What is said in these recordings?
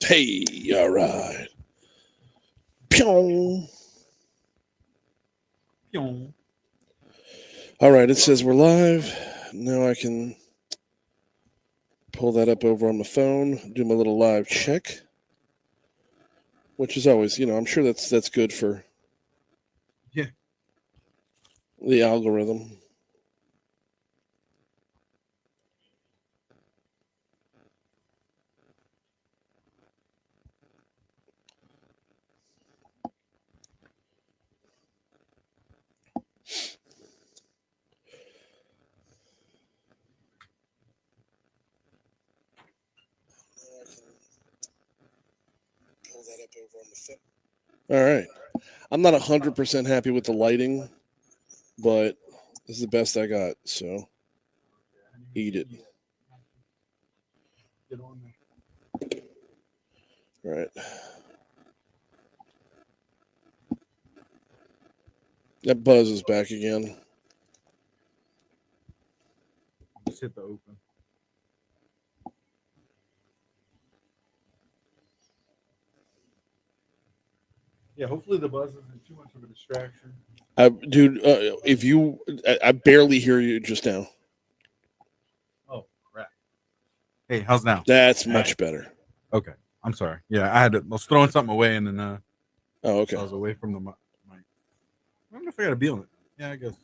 Hey, all right. Pyong. Pyong. All right, it says we're live. Now I can pull that up over on my phone, do my little live check, which is always, I'm sure that's good for the algorithm. Pull that up over on the phone. All right. I'm not 100% happy with the lighting, but this is the best I got, so eat it. Get on there. All right. That buzz is back again. Just hit the open. Yeah, hopefully the buzz isn't too much of a distraction. Dude, I barely hear you just now. Oh, crap. Hey, how's now? That's much better. Okay. I'm sorry. Yeah, I was throwing something away and then Oh, okay. so I was away from the mic. I don't know if I got to be on it. Yeah, I guess.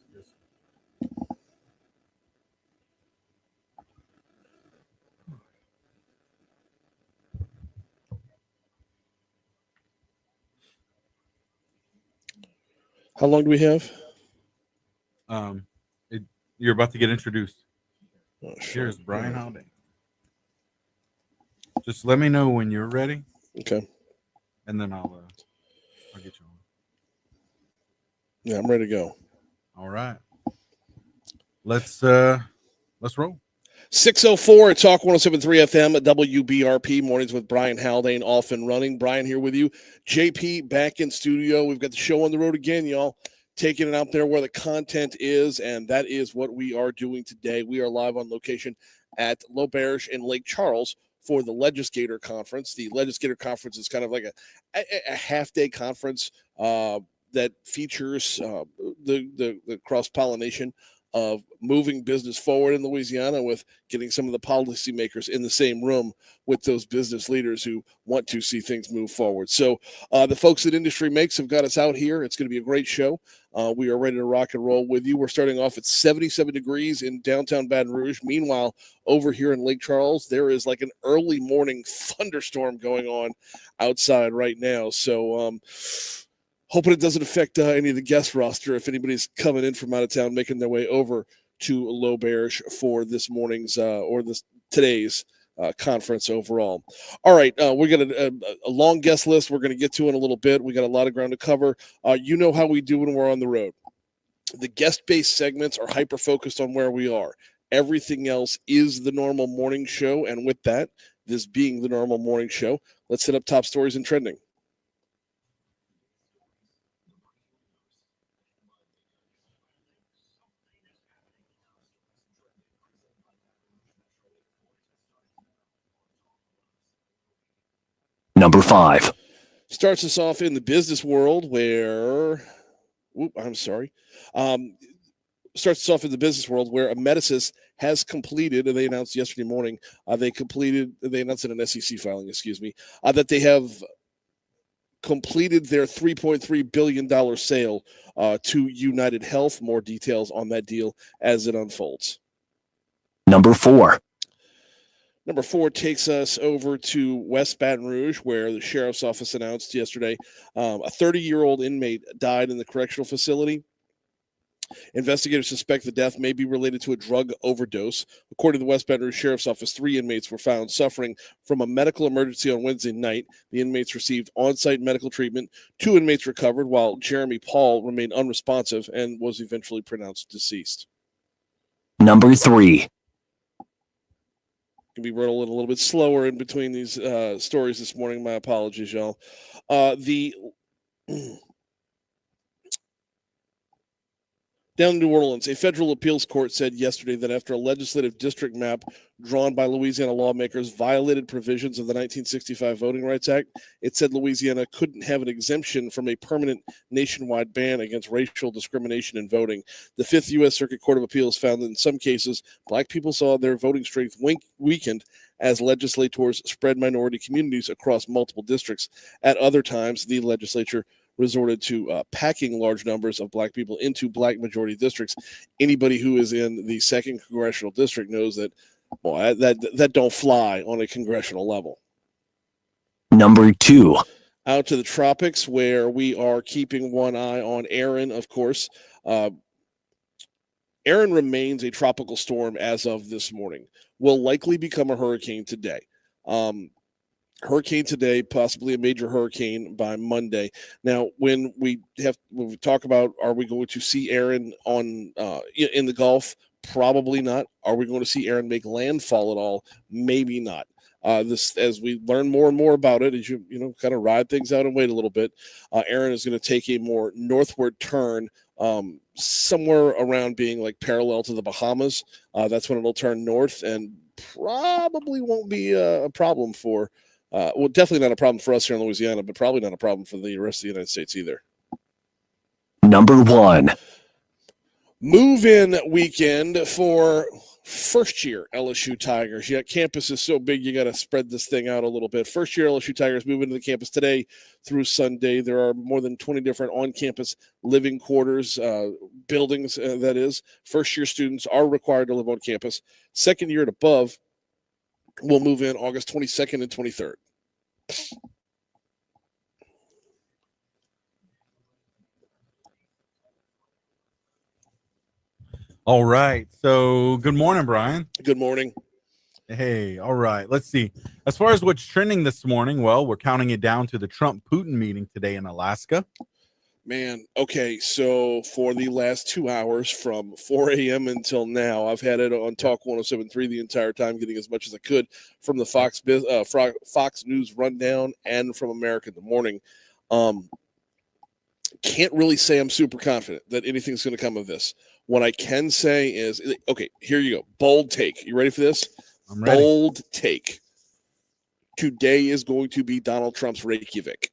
How long do we have? You're about to get introduced. Oh, sure. Here's Brian Haldane. Just let me know when you're ready. Okay. And then I'll get you on. Yeah, I'm ready to go. All right. Let's roll. 6:04 at Talk 107.3 FM at WBRP, mornings with Brian Haldane, off and running. Brian here with you. JP back in studio. We've got the show on the road again, y'all. Taking it out there where the content is, and that is what we are doing today. We are live on location at L'Auberge in Lake Charles for the Legisgator Conference. The Legisgator Conference is kind of like a half-day conference that features the cross-pollination of moving business forward in Louisiana with getting some of the policymakers in the same room with those business leaders who want to see things move forward. So the folks at Industry Makes have got us out here. It's going to be a great show. We are ready to rock and roll with you. We're starting off at 77 degrees in downtown Baton Rouge. Meanwhile, over here in Lake Charles, there is like an early morning thunderstorm going on outside right now. So hoping it doesn't affect any of the guest roster if anybody's coming in from out of town, making their way over to L'Auberge for this morning's today's conference overall. All right, we got a long guest list we're going to get to in a little bit. We got a lot of ground to cover. You know how we do when we're on the road. The guest-based segments are hyper-focused on where we are. Everything else is the normal morning show, and with that, this being the normal morning show, let's set up top stories and trending. Number 5. Starts us off in the business world where, starts us off in the business world where Amedisys has completed, and they announced yesterday morning, they announced in an SEC filing, that they have completed their $3.3 billion sale to United Health. More details on that deal as it unfolds. Number 4. Number 4 takes us over to West Baton Rouge, where the sheriff's office announced yesterday a 30-year-old inmate died in the correctional facility. Investigators suspect the death may be related to a drug overdose. According to the West Baton Rouge Sheriff's Office, 3 inmates were found suffering from a medical emergency on Wednesday night. The inmates received on-site medical treatment. 2 inmates recovered, while Jeremy Paul remained unresponsive and was eventually pronounced deceased. Number 3. Can be rolling a little bit slower in between these stories this morning. My apologies, y'all. The Down in New Orleans, a federal appeals court said yesterday that after a legislative district map drawn by Louisiana lawmakers violated provisions of the 1965 Voting Rights Act, it said Louisiana couldn't have an exemption from a permanent nationwide ban against racial discrimination in voting. The Fifth U.S. Circuit Court of Appeals found that in some cases, black people saw their voting strength weakened as legislators spread minority communities across multiple districts. At other times, the legislature resorted to packing large numbers of black people into black majority districts. Anybody who is in the second congressional district knows that, well, that don't fly on a congressional level. Number 2. Out to the tropics, where we are keeping one eye on Aaron, of course. Aaron remains a tropical storm as of this morning. Will likely become a hurricane today. Hurricane today, possibly a major hurricane by Monday. Now, when we talk about, are we going to see Aaron on in the Gulf? Probably not. Are we going to see Aaron make landfall at all? Maybe not. This, as we learn more and more about it, as you kind of ride things out and wait a little bit, Aaron is going to take a more northward turn, somewhere around being like parallel to the Bahamas. That's when it'll turn north, and probably won't be a problem for. Well, definitely not a problem for us here in Louisiana, but probably not a problem for the rest of the United States either. Number 1. Move-in weekend for first-year LSU Tigers. Yeah, campus is so big, you got to spread this thing out a little bit. First-year LSU Tigers move into the campus today through Sunday. There are more than 20 different on-campus living quarters, buildings, that is. First-year students are required to live on campus. Second year and above will move in August 22nd and 23rd. All right. So good morning, Brian. Good morning. Hey, all right. Let's see. As far as what's trending this morning, well, we're counting it down to the Trump-Putin meeting today in Alaska. Man, okay, so for the last 2 hours from 4 a.m. until now, I've had it on Talk 107.3 the entire time, getting as much as I could from the Fox News rundown and from America in the Morning. Can't really say I'm super confident that anything's going to come of this. What I can say is, okay, here you go. Bold take. You ready for this? I'm ready. Bold take. Today is going to be Donald Trump's Reykjavik.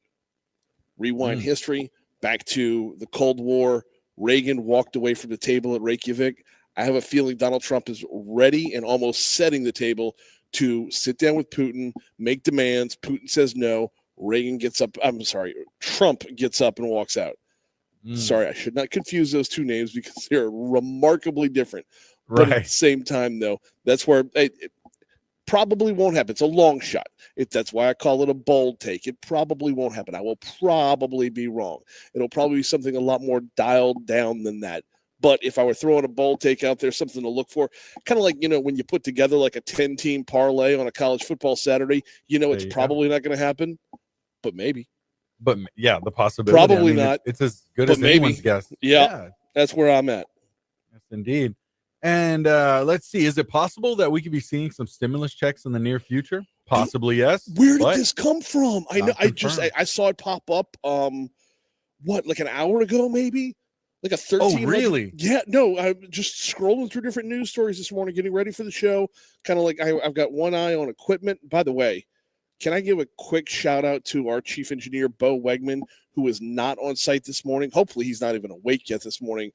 Rewind history. Back to the Cold War. Reagan walked away from the table at Reykjavik. I have a feeling Donald Trump is ready and almost setting the table to sit down with Putin, make demands. Putin says no. Trump gets up and walks out. Sorry, I should not confuse those two names because they're remarkably different. But at the same time, though, that's where it probably won't happen. It's a long shot. That's why I call it a bold take. It probably won't happen. I will probably be wrong. It'll probably be something a lot more dialed down than that. But if I were throwing a bold take out there, something to look for, kind of like, when you put together like a 10-team parlay on a college football Saturday, it's probably not going to happen, but maybe. But yeah, the possibility. Probably not. It's as good as anyone's guess. Yeah, that's where I'm at. Yes, indeed. And let's see. Is it possible that we could be seeing some stimulus checks in the near future? Possibly, yes. Where did this come from? I know. I saw it pop up. Like an hour ago, maybe. Like a 13. Oh, really? Yeah. No. I'm just scrolling through different news stories this morning, getting ready for the show. Kind of like I've got one eye on equipment. By the way, can I give a quick shout out to our chief engineer, Bo Wegman, who is not on site this morning? Hopefully he's not even awake yet this morning.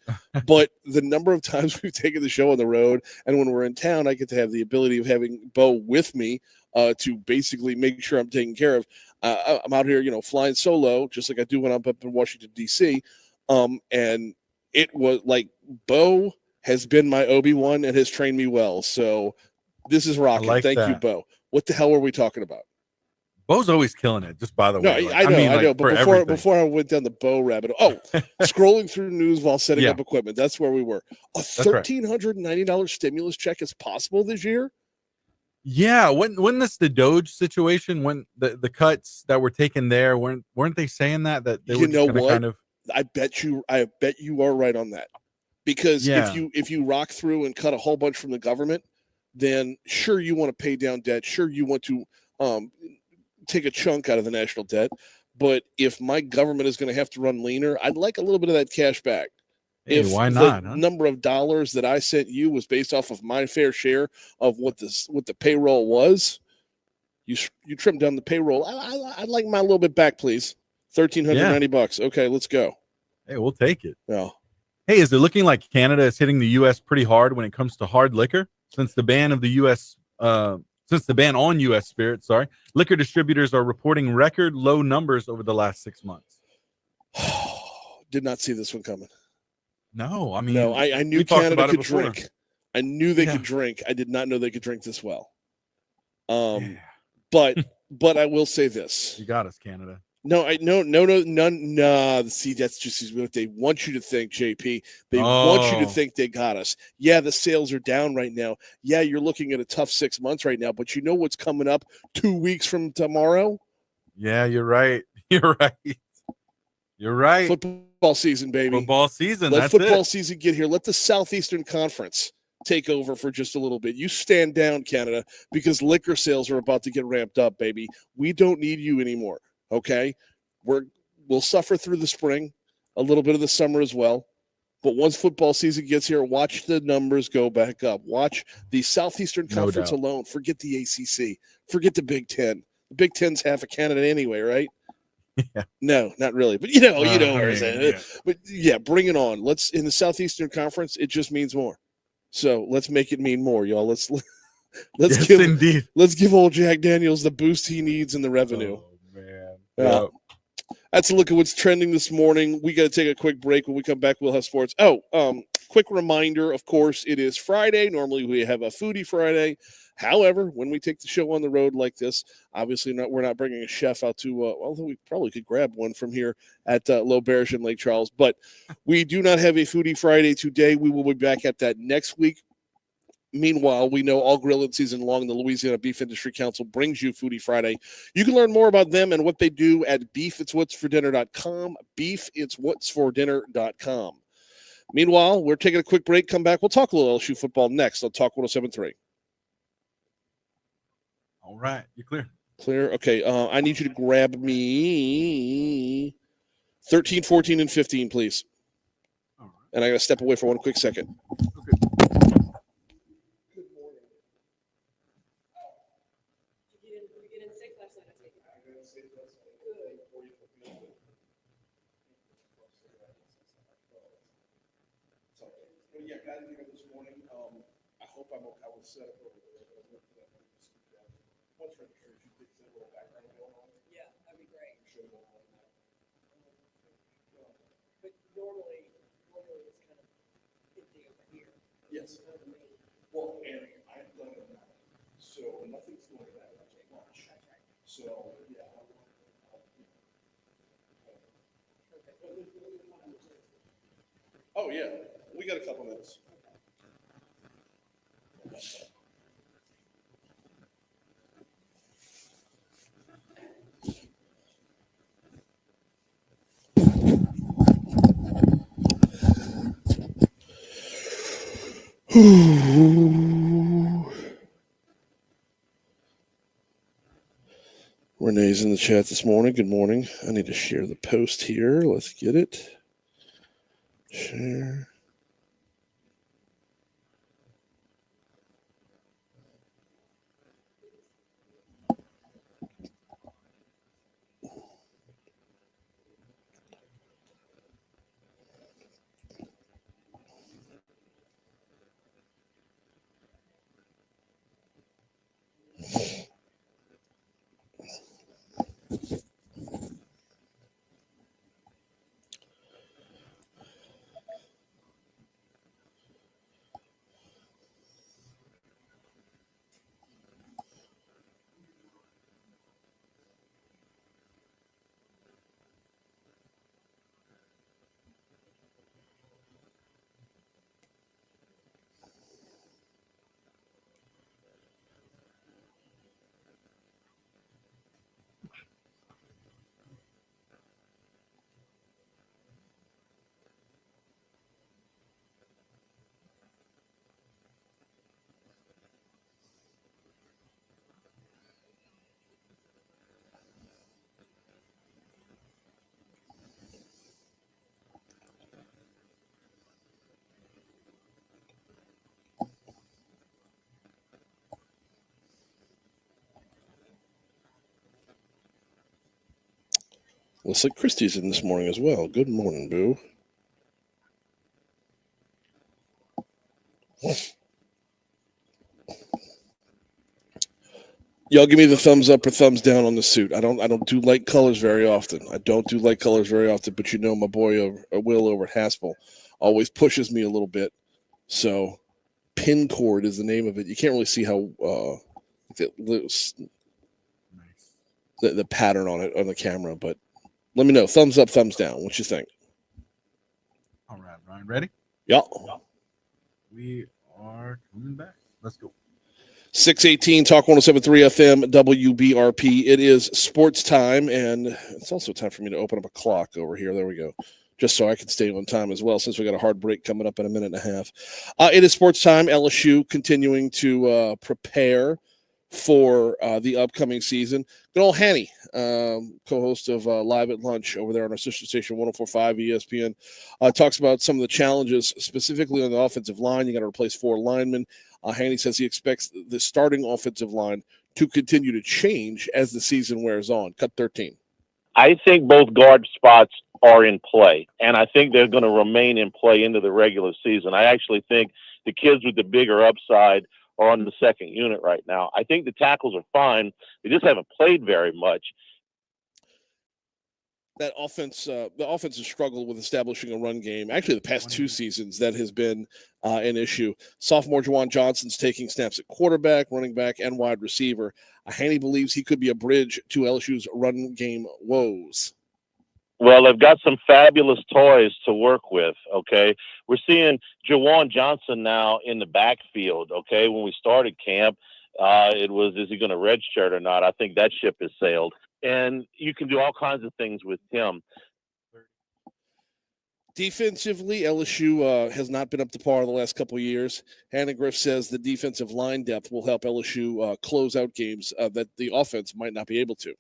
But the number of times we've taken the show on the road, and when we're in town, I get to have the ability of having Bo with me to basically make sure I'm taken care of. I'm out here, flying solo, just like I do when I'm up in Washington, D.C. And it was like Bo has been my Obi-Wan and has trained me well. So this is rocking. Thank you, Bo. What the hell were we talking about? Bo's always killing it, just by the way. No, I know. But before I went down the Bo rabbit hole, scrolling through news while setting up equipment, that's where we were. A $1,390 stimulus check is possible this year? Yeah, when this the Doge situation, when the cuts that were taken there, weren't they saying that they were just gonna kind of? I bet you are right on that. Because if you rock through and cut a whole bunch from the government, then sure you want to pay down debt, sure you want to take a chunk out of the national debt, but if my government is going to have to run leaner, I'd like a little bit of that cash back. Hey, if why the not? Huh? number of dollars that I sent you was based off of my fair share of what the payroll was, you trimmed down the payroll. I'd like my little bit back, please. $1,390. Okay, let's go. Hey, we'll take it. Yeah. Hey, is it looking like Canada is hitting the U.S. pretty hard when it comes to hard liquor? Since the ban of the U.S. Since the ban on U.S. spirits, liquor distributors are reporting record low numbers over the last 6 months. Did not see this one coming. No, I mean, no, I knew we talked Canada about it could before. drink. I knew they Yeah. could drink. I did not know they could drink this well. Yeah. But I will say this. You got us, Canada. No. See, that's just what they want you to think, JP. They want you to think they got us. Yeah, the sales are down right now. Yeah, you're looking at a tough 6 months right now. But you know what's coming up 2 weeks from tomorrow? Yeah, you're right. You're right. You're right. Football season, baby. Football season. Let That's football it. season get here. Let the Southeastern Conference take over for just a little bit. You stand down, Canada, because liquor sales are about to get ramped up, baby. We don't need you anymore. Okay, we'll suffer through the spring, a little bit of the summer as well. But once football season gets here, watch the numbers go back up. Watch the Southeastern Conference alone. Forget the ACC. Forget the Big Ten. The Big Ten's half of Canada anyway, right? Yeah. No, not really. But you know where it's at. Yeah. But yeah, bring it on. Let's in the Southeastern Conference. It just means more. So let's make it mean more, y'all. Let's Yes, give indeed. let's give old Jack Daniels the boost he needs in the revenue. Oh, man. That's a look at what's trending this morning. We got to take a quick break. When we come back, we'll have sports. Quick reminder, of course, it is Friday. Normally we have a Foodie Friday. However, when we take the show on the road like this, obviously we're not bringing a chef out to, although we probably could grab one from here at L'Auberge in Lake Charles. But we do not have a Foodie Friday today. We will be back at that next week. Meanwhile, we know all grilling season long, the Louisiana Beef Industry Council brings you Foodie Friday. You can learn more about them and what they do at beefitswhatsfordinner.com, beefitswhatsfordinner.com. Meanwhile, we're taking a quick break. Come back. We'll talk a little LSU football next on Talk 107.3. All right. You're clear. Clear? Okay. I need you to grab me 13, 14, and 15, please. All right. And I got to step away for one quick second. Okay. Yeah, got it here this morning. I hope I was set up over there. Once registration takes a little background going on. Yeah, that'd be great. But normally it's kind of empty over here. Yes. Well, and I've done it now, so nothing's going that much. So, yeah. Oh, yeah. We got a couple minutes. Renee's in the chat this morning. Good morning. I need to share the post here. Let's get it. Share. Looks like Christy's in this morning as well. Good morning, Boo. Y'all give me the thumbs up or thumbs down on the suit. I don't do light colors very often. But you know my boy Will over at Haspel always pushes me a little bit. So pin cord is the name of it. You can't really see how the pattern on it on the camera, but let me know. Thumbs up, thumbs down. What you think? All right, Brian, ready? Yeah. We are coming back. Let's go. 618 Talk 107.3 FM WBRP. It is sports time, and it's also time for me to open up a clock over here. There we go. Just so I can stay on time as well, since we got a hard break coming up in a minute and a half. It is sports time. LSU continuing to prepare for the upcoming season. Good old Hanny, co-host of Live at Lunch over there on our sister station 104.5 ESPN, talks about some of the challenges specifically on the offensive line. You got to replace 4 linemen. Haney says he expects the starting offensive line to continue to change as the season wears on. Cut 13. I think both guard spots are in play, and I think they're going to remain in play into the regular season. I actually think the kids with the bigger upside are on the second unit right now. I think the tackles are fine. They just haven't played very much. That offense, the offense has struggled with establishing a run game. Actually, the past 2 seasons, that has been an issue. Sophomore Juwan Johnson's taking snaps at quarterback, running back, and wide receiver. Haney believes he could be a bridge to LSU's run game woes. Well, they've got some fabulous toys to work with, okay? We're seeing Juwan Johnson now in the backfield, okay? When we started camp, it was, is he going to redshirt or not? I think that ship has sailed. And you can do all kinds of things with him. Defensively, LSU has not been up to par the last couple of years. Hannah Griff says the defensive line depth will help LSU close out games that the offense might not be able to.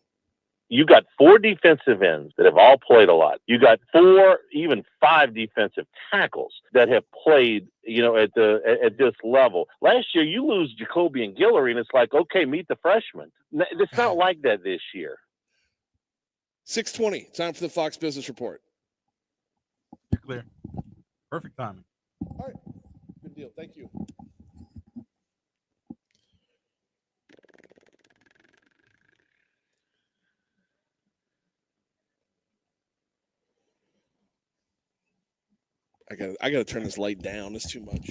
You got 4 defensive ends that have all played a lot. You got 4, even 5 defensive tackles that have played, you know, at this level. Last year, you lose Jacoby and Guillory, and it's like, okay, meet the freshmen. It's not like that this year. 6:20. Time for the Fox Business Report. You're clear. Perfect timing. All right. Good deal. Thank you. I got to turn this light down. It's too much.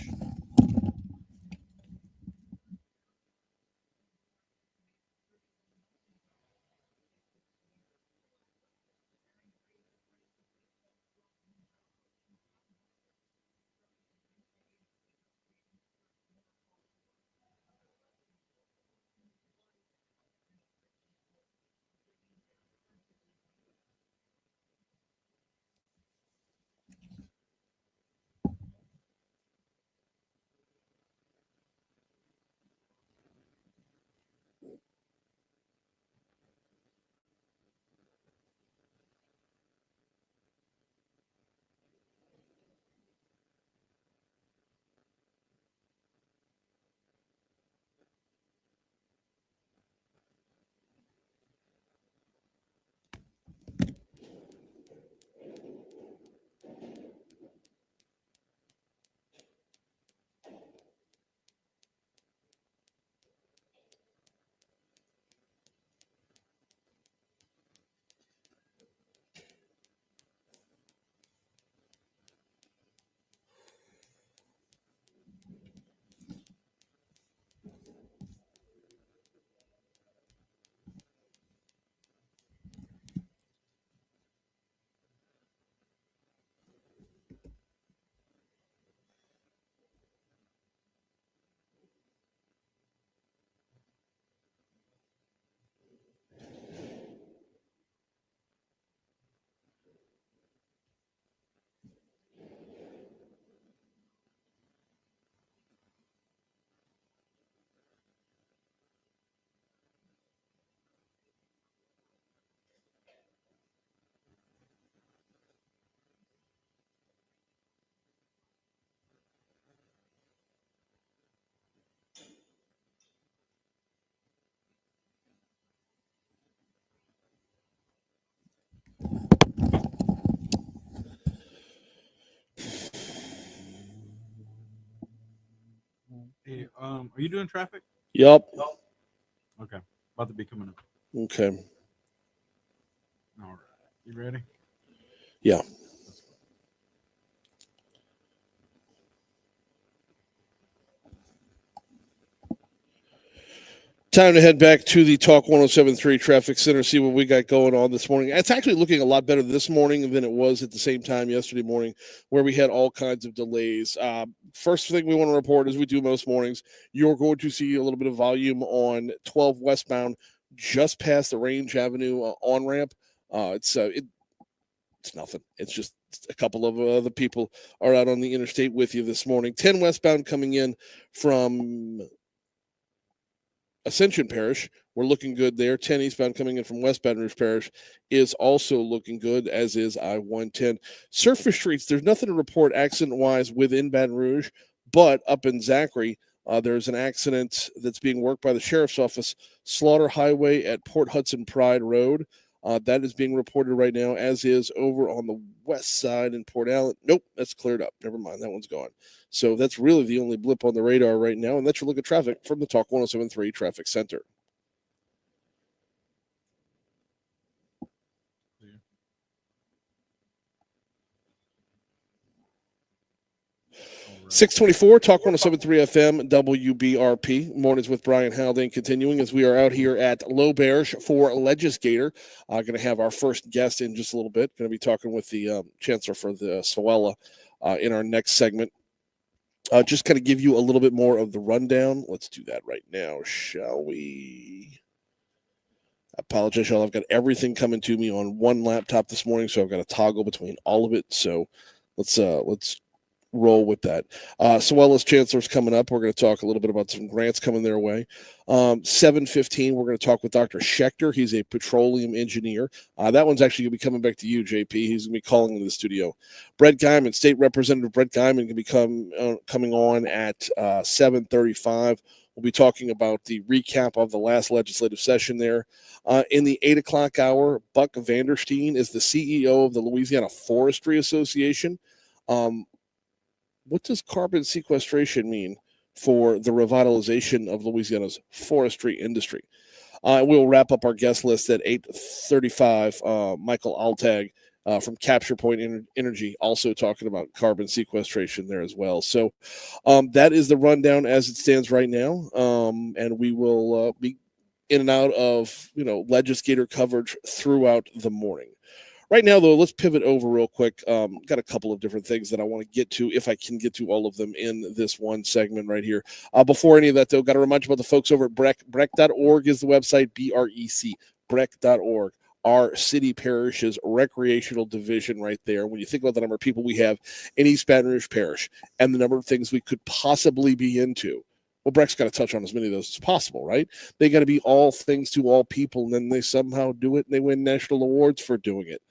Hey, are you doing traffic? Yep. Okay, about to be coming up. Okay. All right, you ready? Yeah. Time to head back to the Talk 107.3 Traffic Center, see what we got going on this morning. It's actually looking a lot better this morning than it was at the same time yesterday morning, where we had all kinds of delays. First thing we want to report, as we do most mornings, you're going to see a little bit of volume on 12 westbound, just past the Range Avenue on ramp. It's nothing. It's just a couple of other people are out on the interstate with you this morning. 10 westbound coming in from Ascension Parish, we're looking good there. 10 eastbound coming in from West Baton Rouge Parish is also looking good, as is I-110. Surface streets, there's nothing to report accident-wise within Baton Rouge, but up in Zachary, there's an accident that's being worked by the Sheriff's Office, Slaughter Highway at Port Hudson Pride Road. That is being reported right now, as is over on the west side in Port Allen. Nope, that's cleared up. Never mind, that one's gone. So that's really the only blip on the radar right now, and that's your look at traffic from the Talk 107.3 Traffic Center. Clear. 624 Talk 107.3 FM WBRP. Mornings with Brian Haldane continuing as we are out here at L'Auberge for Legisgator. Going to have our first guest in just a little bit. Going to be talking with the Chancellor for the Swella in our next segment. Just kind of give you a little bit more of the rundown. Let's do that right now, shall we? I apologize, y'all. I've got everything coming to me on one laptop this morning, so I've got to toggle between all of it. So let's roll with that. Swella's Chancellor's coming up. We're going to talk a little bit about some grants coming their way. 7:15, we're going to talk with Dr. Schechter. He's a petroleum engineer. That one's actually going to be coming back to you, JP. He's going to be calling into the studio. Brett Guyman, State Representative Brett Guyman, can be coming on at 7:35. We'll be talking about the recap of the last legislative session there. In the 8 o'clock hour, Buck Vandersteen is the CEO of the Louisiana Forestry Association. What does carbon sequestration mean for the revitalization of Louisiana's forestry industry? We'll wrap up our guest list at 8:35. Michael Altag from Capture Point Energy also talking about carbon sequestration there as well. So that is the rundown as it stands right now. And we will be in and out of Legisgator coverage throughout the morning. Right now, though, let's pivot over real quick. Got a couple of different things that I want to get to, if I can get to all of them in this one segment right here. Before any of that, though, got to remind you about the folks over at BREC. BREC.org is the website, BREC, BREC.org. Our city parish's recreational division right there. When you think about the number of people we have in East Baton Rouge Parish and the number of things we could possibly be into, well, Breck's got to touch on as many of those as possible, right? They got to be all things to all people, and then they somehow do it, and they win national awards for doing it.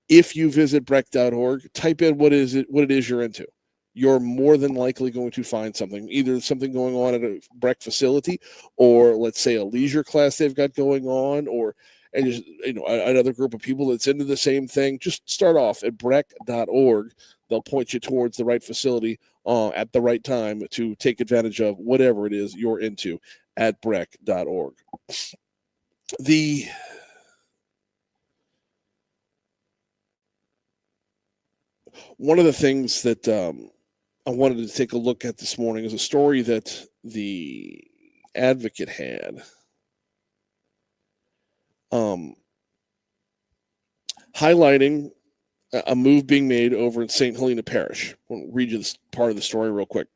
If you visit Breck.org, type in what it is you're into. You're more than likely going to find something, either something going on at a Breck facility, or let's say a leisure class they've got going on, or just, another group of people that's into the same thing. Just start off at Breck.org. They'll point you towards the right facility at the right time to take advantage of whatever it is you're into at Breck.org. One of the things that I wanted to take a look at this morning is a story that the Advocate had, highlighting a move being made over in St. Helena Parish. I'll read you this part of the story real quick.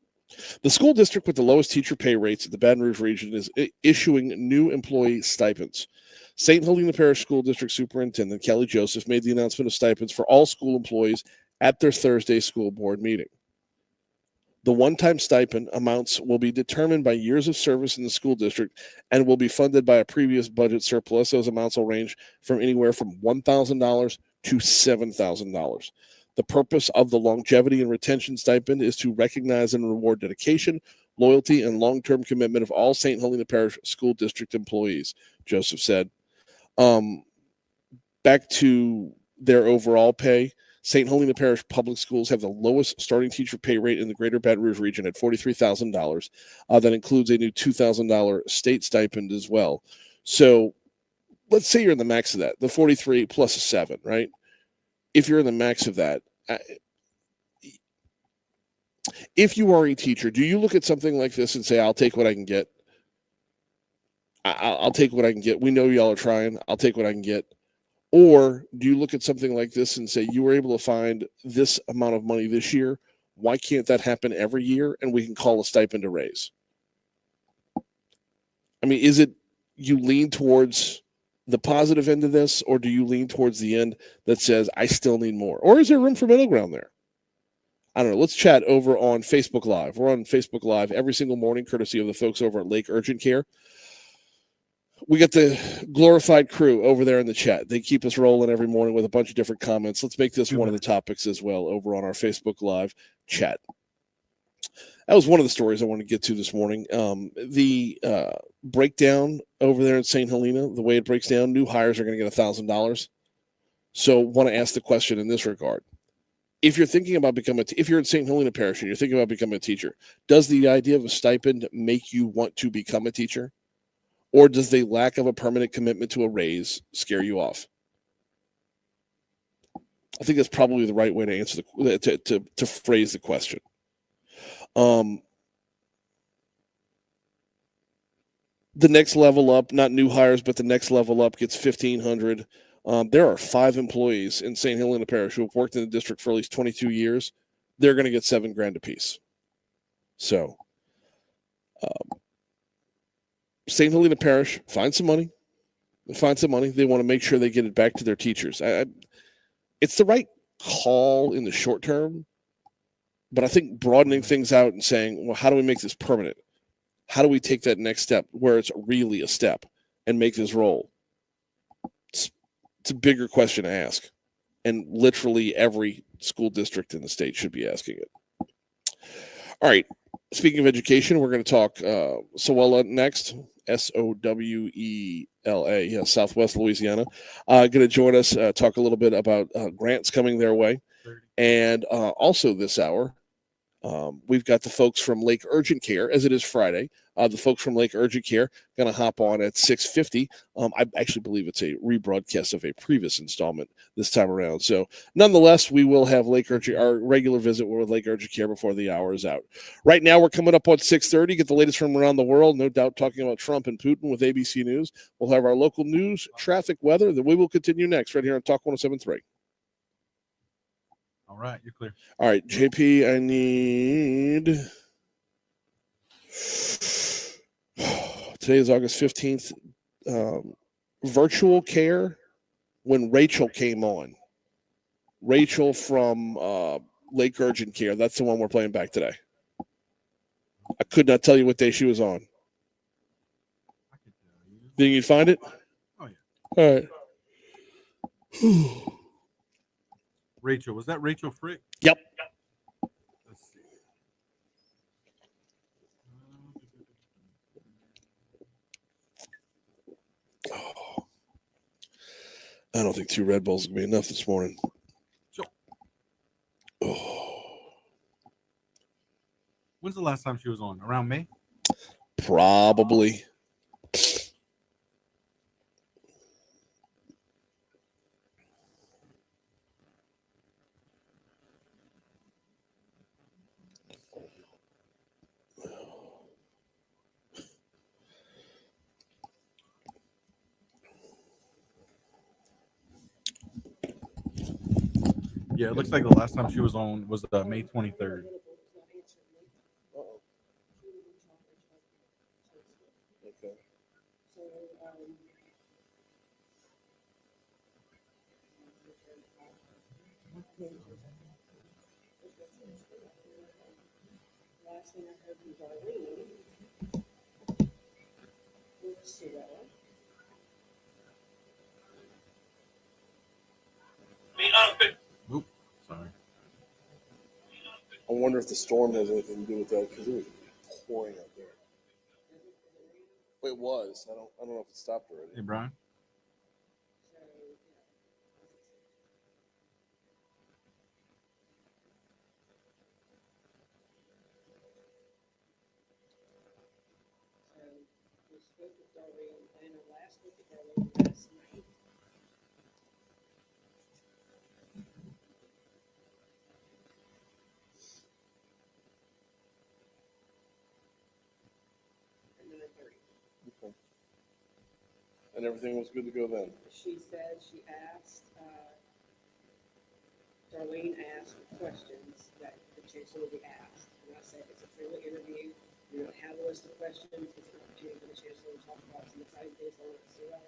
The school district with the lowest teacher pay rates in the Baton Rouge region is issuing new employee stipends. St. Helena Parish School District Superintendent Kelly Joseph made the announcement of stipends for all school employees at their Thursday school board meeting. The one-time stipend amounts will be determined by years of service in the school district and will be funded by a previous budget surplus. Those amounts will range from anywhere from $1,000 to $7,000. The purpose of the longevity and retention stipend is to recognize and reward dedication, loyalty, and long-term commitment of all St. Helena Parish School District employees, Joseph said. Back to their overall pay, St. Helena Parish Public Schools have the lowest starting teacher pay rate in the greater Baton Rouge region at $43,000. That includes a new $2,000 state stipend as well. So let's say you're in the max of that, the 43 plus a 7, right? If you're in the max of that, if you are a teacher, do you look at something like this and say, I'll take what I can get? I'll take what I can get. We know y'all are trying. I'll take what I can get. Or do you look at something like this and say, you were able to find this amount of money this year? Why can't that happen every year and we can call a stipend a raise? I mean, is it you lean towards the positive end of this, or do you lean towards the end that says, I still need more? Or is there room for middle ground there? I don't know. Let's chat over on Facebook Live. We're on Facebook Live every single morning, courtesy of the folks over at Lake Urgent Care. We got the glorified crew over there in the chat. They keep us rolling every morning with a bunch of different comments. Let's make this one of the topics as well over on our Facebook Live chat. That was one of the stories I wanted to get to this morning. The breakdown over there in St. Helena, the way it breaks down, new hires are going to get $1,000. So want to ask the question in this regard. If you're thinking about if you're in St. Helena Parish and you're thinking about becoming a teacher, does the idea of a stipend make you want to become a teacher? Or does the lack of a permanent commitment to a raise scare you off? I think that's probably the right way to answer to phrase the question. The next level up, not new hires, but the next level up gets $1,500. There are 5 employees in St. Helena Parish who have worked in the district for at least 22 years. They're going to get $7,000 apiece. So, St. Helena Parish, find some money. They want to make sure they get it back to their teachers. It's the right call in the short term, but I think broadening things out and saying, well, how do we make this permanent? How do we take that next step where it's really a step and make this roll? It's a bigger question to ask. And literally every school district in the state should be asking it. All right. Speaking of education, we're going to talk Sowela next. Sowela, Southwest Louisiana. Going to join us, talk a little bit about grants coming their way. And also this hour, we've got the folks from Lake Urgent Care, as it is Friday. The folks from Lake Urgent Care going to hop on at 6:50. I actually believe it's a rebroadcast of a previous installment this time around. So nonetheless, we will have Lake Urgent, our regular visit with Lake Urgent Care before the hour is out. Right now, we're coming up on 6:30. Get the latest from around the world. No doubt talking about Trump and Putin with ABC News. We'll have our local news, traffic, weather. Then we will continue next right here on Talk 107.3. All right, you're clear. All right, JP, I need... Today is August 15th. Virtual care when Rachel came on. Rachel from Lake Urgent Care. That's the one we're playing back today. I could not tell you what day she was on. Think you'd find it? Oh, yeah. All right. Rachel. Was that Rachel Frick? Yep. Let's see. Oh. I don't think 2 Red Bulls would be enough this morning. Sure. Oh. When's the last time she was on? Around May? Probably. Yeah, it looks like the last time she was on was May 23rd. Last thing I heard from Darlene was Sowela. Oop, sorry. I wonder if the storm has anything to do with that, because it was pouring out there. It was. I don't know if it stopped already. Hey, Brian. spoke with Darlene Planner last week at Darlene last night. At 9:30. Okay. And everything was good to go then. She said she asked, Darlene asked questions that the chancellor will be asked. And I said, it's a friendly interview. You're going to have a list of questions. It's an opportunity for the chancellor to talk about some exciting things on the CRA.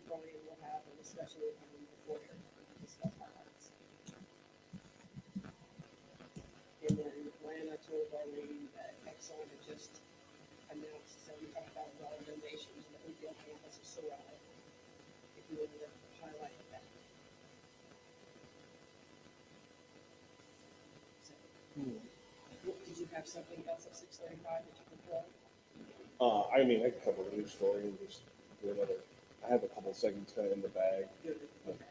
Brian will have a discussion with him before to discuss highlights. And then when I told Darlene that Exxon had just announced $75,000 donation to the Oakdale campus of Sorrel, if you wanted to highlight that. So, did you have something else at 6:35 that you could plug? I mean, I could cover a news story and just do another. I have a couple segments kind of in the bag. Good. Okay.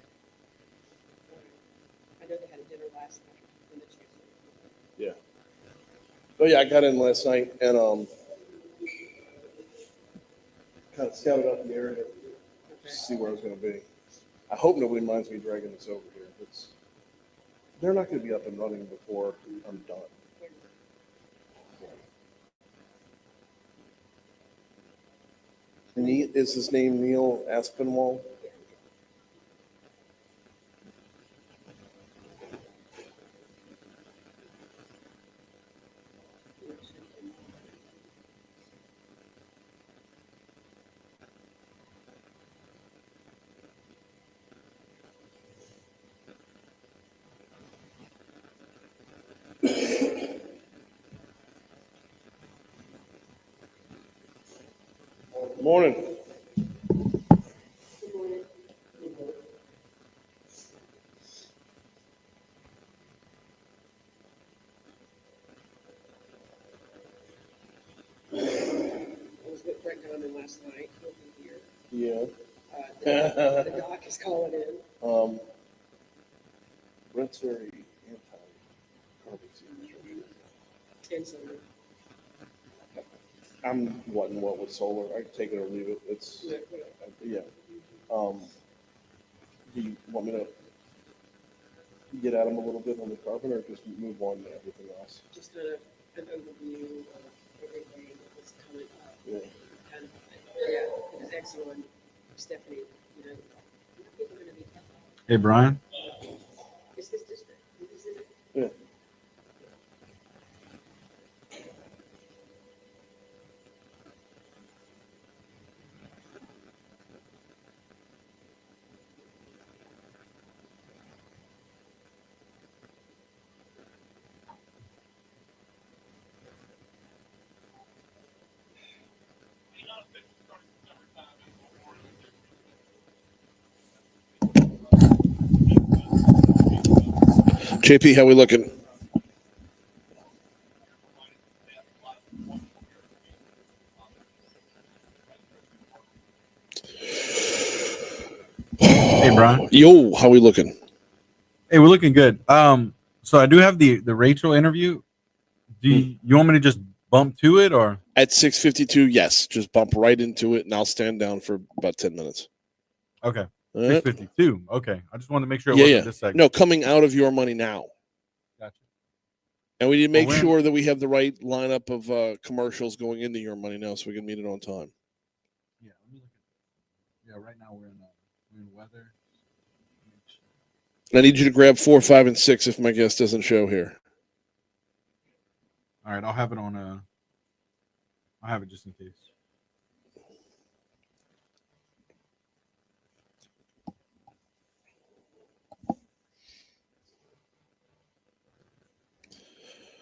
I know they had a dinner last night in the chancellor. Yeah. Oh yeah, I got in last night and kind of scouted out the area to see where I was going to be. I hope nobody minds me dragging this over here. They're not going to be up and running before I'm done. Is his name Neil Aspinwall? Morning. Good morning. I was with Brett Diamond last night. He'll be here. Yeah. The doc is calling in. Brett's very anti-carbon sequestration. And so I'm what and what with solar. I can take it or leave it. It's yeah. Do you want me to get at him a little bit on the carbon, or just move on to everything else? just kind of an overview of everything that was coming up. Yeah. Kind of, yeah, it was excellent. Stephanie, you know, people are going to be, Hey, Brian. it's his district. He's in it. Yeah. JP, how we looking? Hey, Brian. Yo, how we looking? Hey, we're looking good. So I do have the Rachel interview. Do you want me to just bump to it or? At 6:52, yes. Just bump right into it, and I'll stand down for about 10 minutes. Okay. All right? 6:52. Okay. I just wanted to make sure it Yeah, wasn't yeah. this segment. No, coming out of your money now. Gotcha. And we need to make Well, we're- sure that we have the right lineup of commercials going into your money now, so we can meet it on time. Yeah. Let me look at. Yeah. Right now we're in weather. And I need you to grab 4, 5, and 6 if my guest doesn't show here. All right. I'll have it on. I'll have it just in case.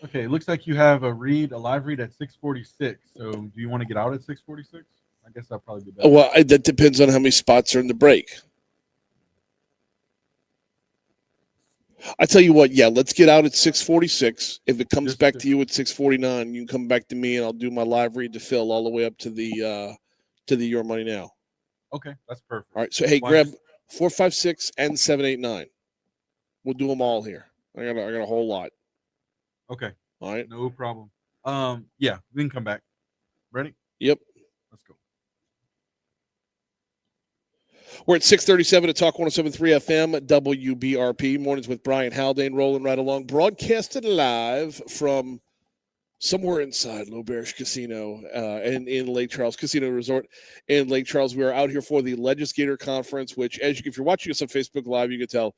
Okay, it looks like you have a live read at 6:46. So, do you want to get out at 6:46? I guess that'll probably be better. Well, that depends on how many spots are in the break. I tell you what, yeah, let's get out at 6:46. If it comes back to you at 6:49, you can come back to me and I'll do my live read to Phil all the way up to the Your Money Now. Okay, that's perfect. All right, so hey, grab 4, 5, 6, and 7, 8, 9. We'll do them all here. I got a whole lot. Okay. All right. No problem. Yeah, we can come back. Ready? Yep. Let's go. We're at 637 at Talk 107.3 FM, WBRP. Mornings with Brian Haldane, rolling right along. Broadcasted live from somewhere inside L'Auberge Casino in Lake Charles, Casino Resort in Lake Charles. We are out here for the Legisgator Conference, which, if you're watching us on Facebook Live, you can tell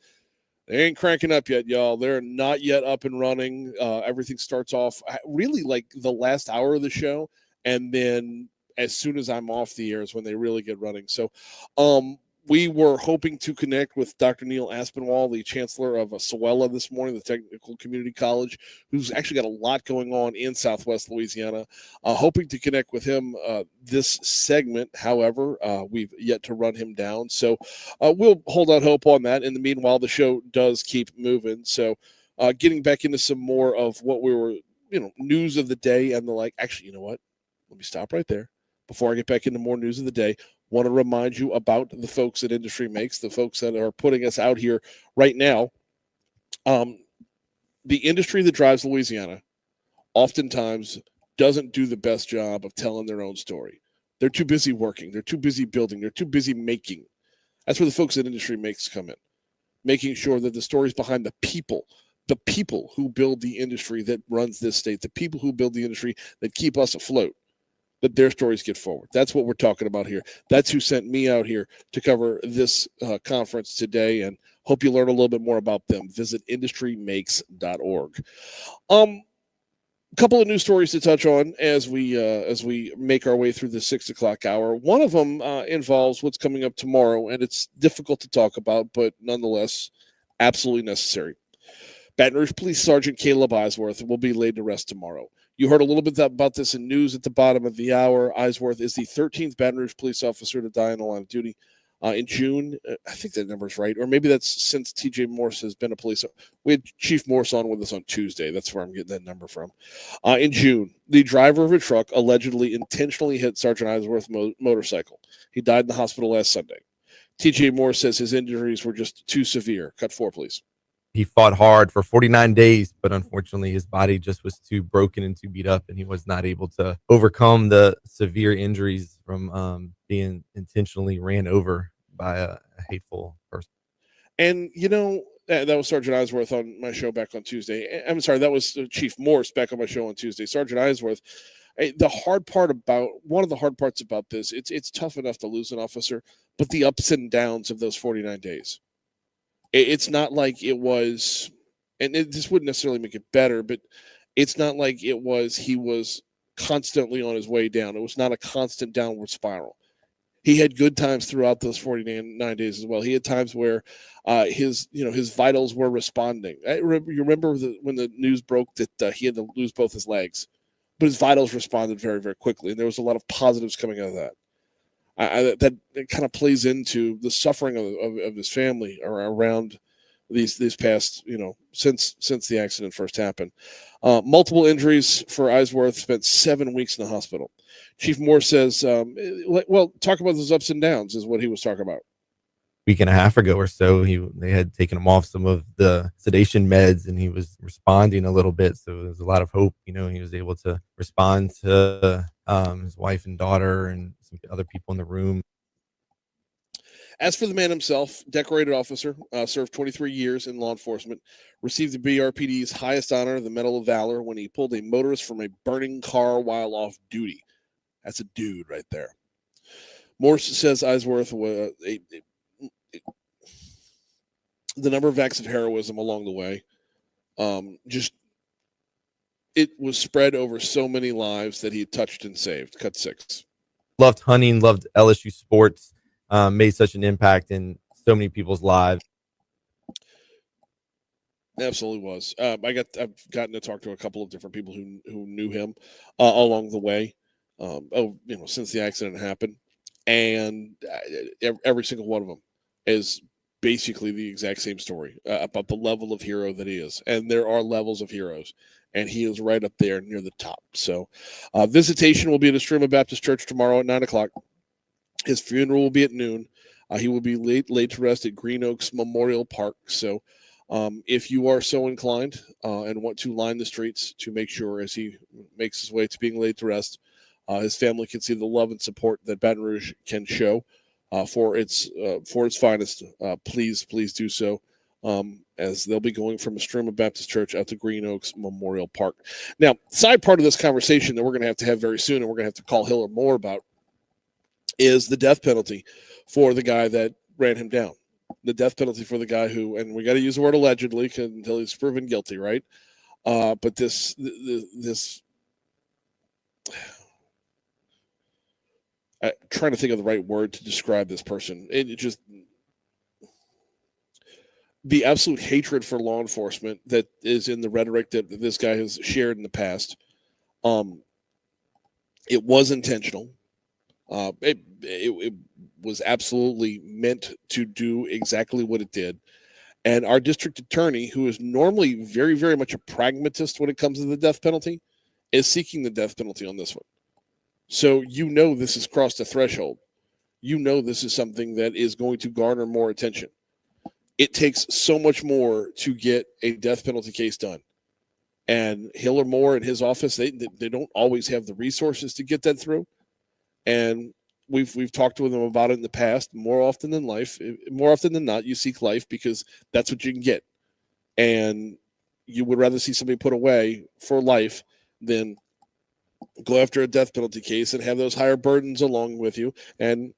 they ain't cranking up yet, y'all. They're not yet up and running. Everything starts off really like the last hour of the show, and then as soon as I'm off the air is when they really get running. So we were hoping to connect with Dr. Neil Aspinwall, the chancellor of SOELA this morning, the Technical Community College, who's actually got a lot going on in Southwest Louisiana. Hoping to connect with him this segment. However, we've yet to run him down. So we'll hold out hope on that. In the meanwhile, the show does keep moving. So getting back into some more of what we were, news of the day and the like. Actually, you know what? Let me stop right there. Before I get back into more news of the day, want to remind you about the folks at Industry Makes, the folks that are putting us out here right now. The industry that drives Louisiana oftentimes doesn't do the best job of telling their own story. They're too busy working. They're too busy building. They're too busy making. That's where the folks at Industry Makes come in, making sure that the stories behind the people who build the industry that runs this state, the people who build the industry that keep us afloat, that their stories get forward. That's what we're talking about here. That's who sent me out here to cover this conference today, and hope you learn a little bit more about them. Visit industrymakes.org. A couple of news stories to touch on as we make our way through the 6 o'clock hour. One of them involves what's coming up tomorrow, and it's difficult to talk about, but nonetheless, absolutely necessary. Baton Rouge Police Sergeant Caleb Eisworth will be laid to rest tomorrow. You heard a little bit about this in news at the bottom of the hour. Eisworth is the 13th Baton Rouge police officer to die in the line of duty. In June, I think that number's right, or maybe that's since TJ Morse has been a police. We had Chief Morse on with us on Tuesday. That's where I'm getting that number from. In June, the driver of a truck allegedly intentionally hit Sergeant Eisworth's motorcycle. He died in the hospital last Sunday. TJ Morse says his injuries were just too severe. Cut 4, please. He fought hard for 49 days, but unfortunately his body just was too broken and too beat up, and he was not able to overcome the severe injuries from being intentionally ran over by a hateful person. And, that was Sergeant Eisworth on my show back on Tuesday. I'm sorry, that was Chief Morse back on my show on Tuesday. Sergeant Eisworth, one of the hard parts about this, it's tough enough to lose an officer, but the ups and downs of those 49 days. It's not like it was, and this wouldn't necessarily make it better, but it's not like he was constantly on his way down. It was not a constant downward spiral. He had good times throughout those 49 days as well. He had times where his vitals were responding. You remember when the news broke that he had to lose both his legs, but his vitals responded very, very quickly, and there was a lot of positives coming out of that. That kind of plays into the suffering of his family around these past, since the accident first happened. Multiple injuries for Eisworth, spent 7 weeks in the hospital. Chief Moore says, talk about those ups and downs is what he was talking about. Week and a half ago or so, they had taken him off some of the sedation meds, and he was responding a little bit. So there's a lot of hope. He was able to respond to his wife and daughter and some other people in the room. As for the man himself, decorated officer, served 23 years in law enforcement, received the BRPD's highest honor, the Medal of Valor, when he pulled a motorist from a burning car while off duty. That's a dude right there. Morse says Eisworth was the number of acts of heroism along the way. It was spread over so many lives that he touched and saved. Cut 6. Loved hunting, loved LSU sports, made such an impact in so many people's lives. Absolutely was. I've gotten to talk to a couple of different people who knew him along the way. Since the accident happened, and every single one of them is basically the exact same story about the level of hero that he is. And there are levels of heroes, and he is right up there near the top. So visitation will be at Estrema Baptist Church tomorrow at 9:00. His funeral will be at noon. He will be laid to rest at Green Oaks Memorial Park. So if you are so inclined and want to line the streets to make sure as he makes his way to being laid to rest, His family can see the love and support that Baton Rouge can show for its finest. Please do so. As they'll be going from Estroma Baptist Church out to Green Oaks Memorial Park. Now, side part of this conversation that we're going to have very soon, and we're going to have to call Hiller more about, is the death penalty for the guy that ran him down. The death penalty for the guy who, and we got to use the word allegedly until he's proven guilty, right? But this, I'm trying to think of the right word to describe this person. It just, the absolute hatred for law enforcement that is in the rhetoric that this guy has shared in the past. It was intentional. It was absolutely meant to do exactly what it did. And our district attorney, who is normally very, very much a pragmatist when it comes to the death penalty, is seeking the death penalty on this one. So this has crossed a threshold. This is something that is going to garner more attention. It takes so much more to get a death penalty case done. And Hiller Moore and his office, they don't always have the resources to get that through. And we've talked with them about it in the past. More often than not, you seek life because that's what you can get. And you would rather see somebody put away for life than go after a death penalty case and have those higher burdens along with you and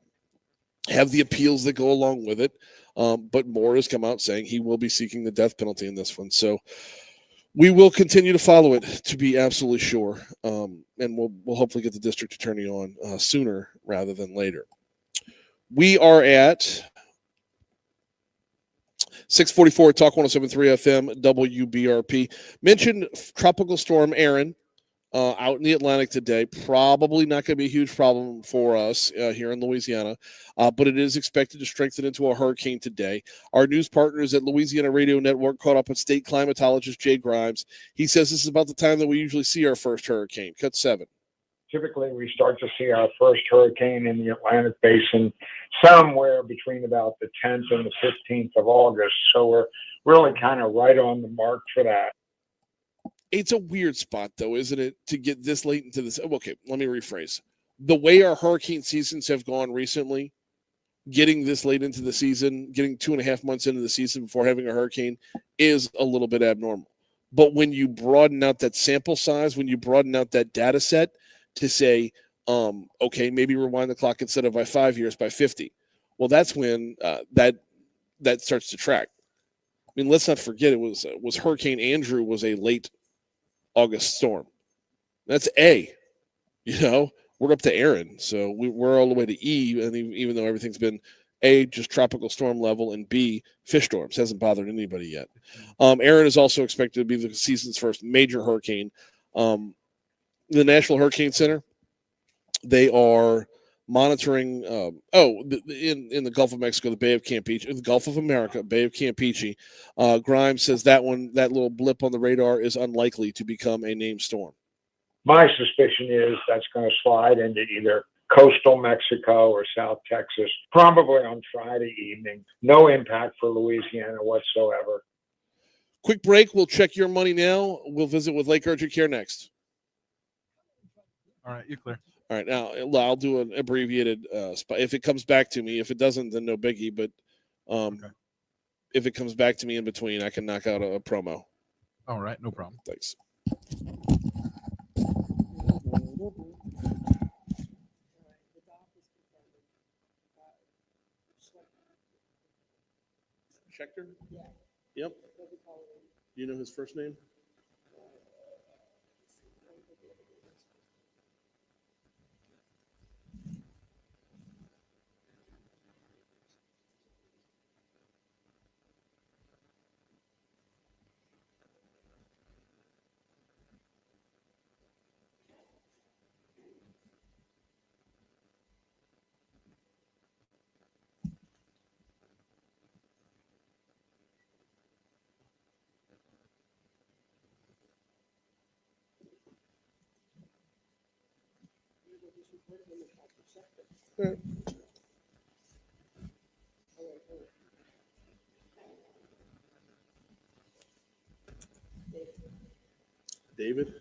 have the appeals that go along with it. But Moore has come out saying he will be seeking the death penalty in this one. So we will continue to follow it to be absolutely sure. And we'll hopefully get the district attorney on sooner rather than later. We are at 644 Talk 107.3 FM WBRP. Mentioned Tropical Storm Aaron out in the Atlantic today. Probably not going to be a huge problem for us here in Louisiana, but it is expected to strengthen into a hurricane today. Our news partners at Louisiana Radio Network caught up with state climatologist Jay Grimes. He says this is about the time that we usually see our first hurricane. Cut 7. Typically, we start to see our first hurricane in the Atlantic Basin somewhere between about the 10th and the 15th of August. So we're really kind of right on the mark for that. It's a weird spot, though, isn't it, to get this late into this? Okay, let me rephrase. The way our hurricane seasons have gone recently, getting this late into the season, getting 2.5 months into the season before having a hurricane is a little bit abnormal. But when you broaden out that sample size, when you broaden out that data set to say, okay, maybe rewind the clock instead of by 5 years, by 50, well, that's when that starts to track. I mean, let's not forget it was Hurricane Andrew was a late August storm. That's A. We're up to Aaron, so we're all the way to E. And even though everything's been A, just tropical storm level, and B, fish storms, hasn't bothered anybody yet. Aaron is also expected to be the season's first major hurricane. The National Hurricane Center, they are monitoring. In the Gulf of Mexico, the Bay of Campeche, the Gulf of America, Bay of Campeche. Grimes says that little blip on the radar is unlikely to become a named storm. My suspicion is that's going to slide into either coastal Mexico or South Texas, probably on Friday evening. No impact for Louisiana whatsoever. Quick break. We'll check your money now. We'll visit with Lake Urgent Care next. All right, you're clear. All right, now I'll do an abbreviated spot. If it comes back to me, if it doesn't, then no biggie. But Okay. If it comes back to me in between, I can knock out a promo. All right, no problem. Thanks. Schechter? Yeah. Yep. Do you know his first name? David?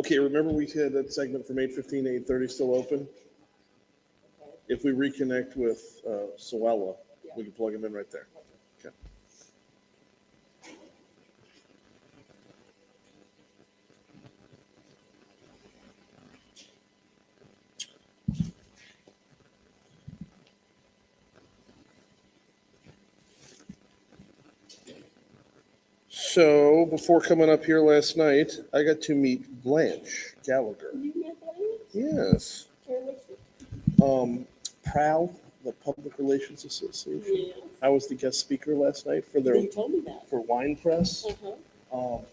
Okay, remember we had that segment from 8:15 to 8:30 still open? If we reconnect with Soella, we can plug him in right there. Okay. So before coming up here last night, I got to meet Blanche Gallagher. You met Blanche? Yes. Where was it? PROW, the Public Relations Association. Yes. I was the guest speaker last night for their You told me that. for Wine Press.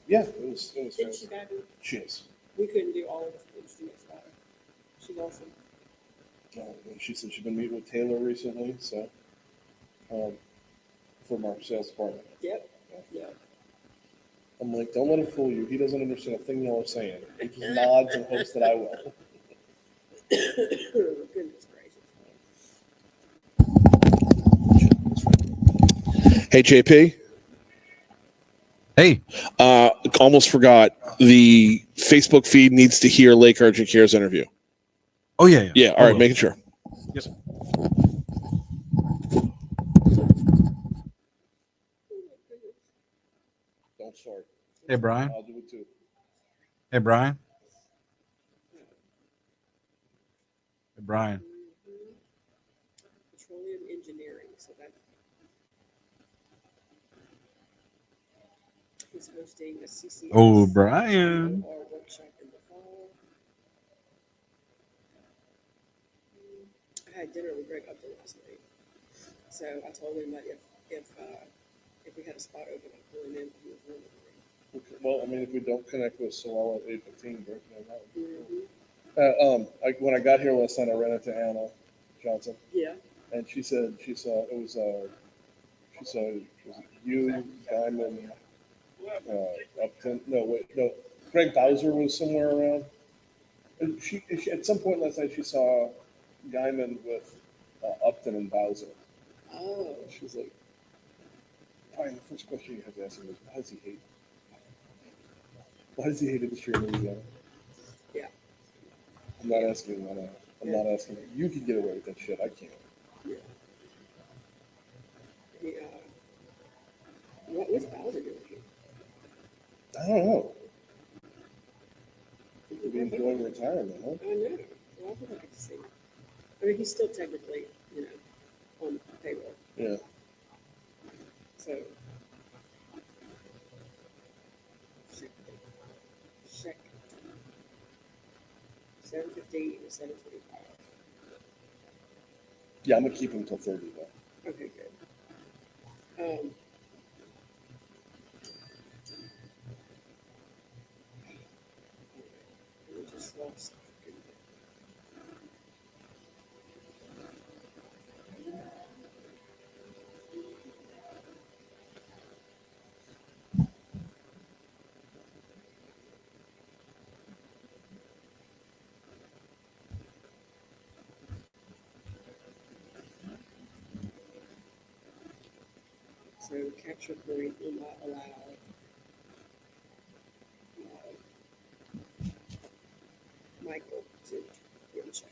Yeah, it was Didn't fantastic. she back her? She is. We couldn't do all of the things she makes about her. She's awesome. And she said she's been meeting with Taylor recently, so from our sales department. Yep. Yep. I'm like, don't let him fool you. He doesn't understand a thing y'all are saying. He just nods and hopes that I will. Goodness gracious. Hey, JP. Hey, Almost forgot. The Facebook feed needs to hear Lake Urgent Care's interview. oh yeah. Yeah, all right, making sure. Yep. Don't start. Hey, Brian. I'll do it too. Hey, Brian. Hey, Brian. Petroleum engineering. So that he's hosting a CCS. Oh, Brian. Or workshop in the fall. I had dinner with Greg Upton last night. So I told him that if we had a spot open, I'd pull him in. He was willing to. Okay, well, I mean, if we don't connect with Soella at 8:15, that would be Mm-hmm. when I got here last night, I ran into Anna Johnson, Yeah. and she said she saw you, Diamond, Upton. No, Greg Bowser was somewhere around. And she at some point last night she saw Guyman with Upton and Bowser. Oh. She's like, Brian, the first question you have to ask him is, why does he hate? Why does he hate industry in Louisiana? Yeah. I'm not asking that. I'm not asking. You can get away with that shit. I can't. Yeah. He, what was Bowser doing here? I don't know. He could be enjoying retirement, huh? I know. Well, I would like to see him. I mean, he's still technically, on the payroll. Yeah. So. Check. 7:15 or 7:45. Yeah, I'm gonna keep him until 30 though. Okay, good. We just lost. So capture point will not allow Michael to give a check.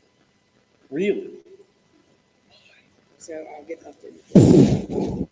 Really? So I'll get Upton.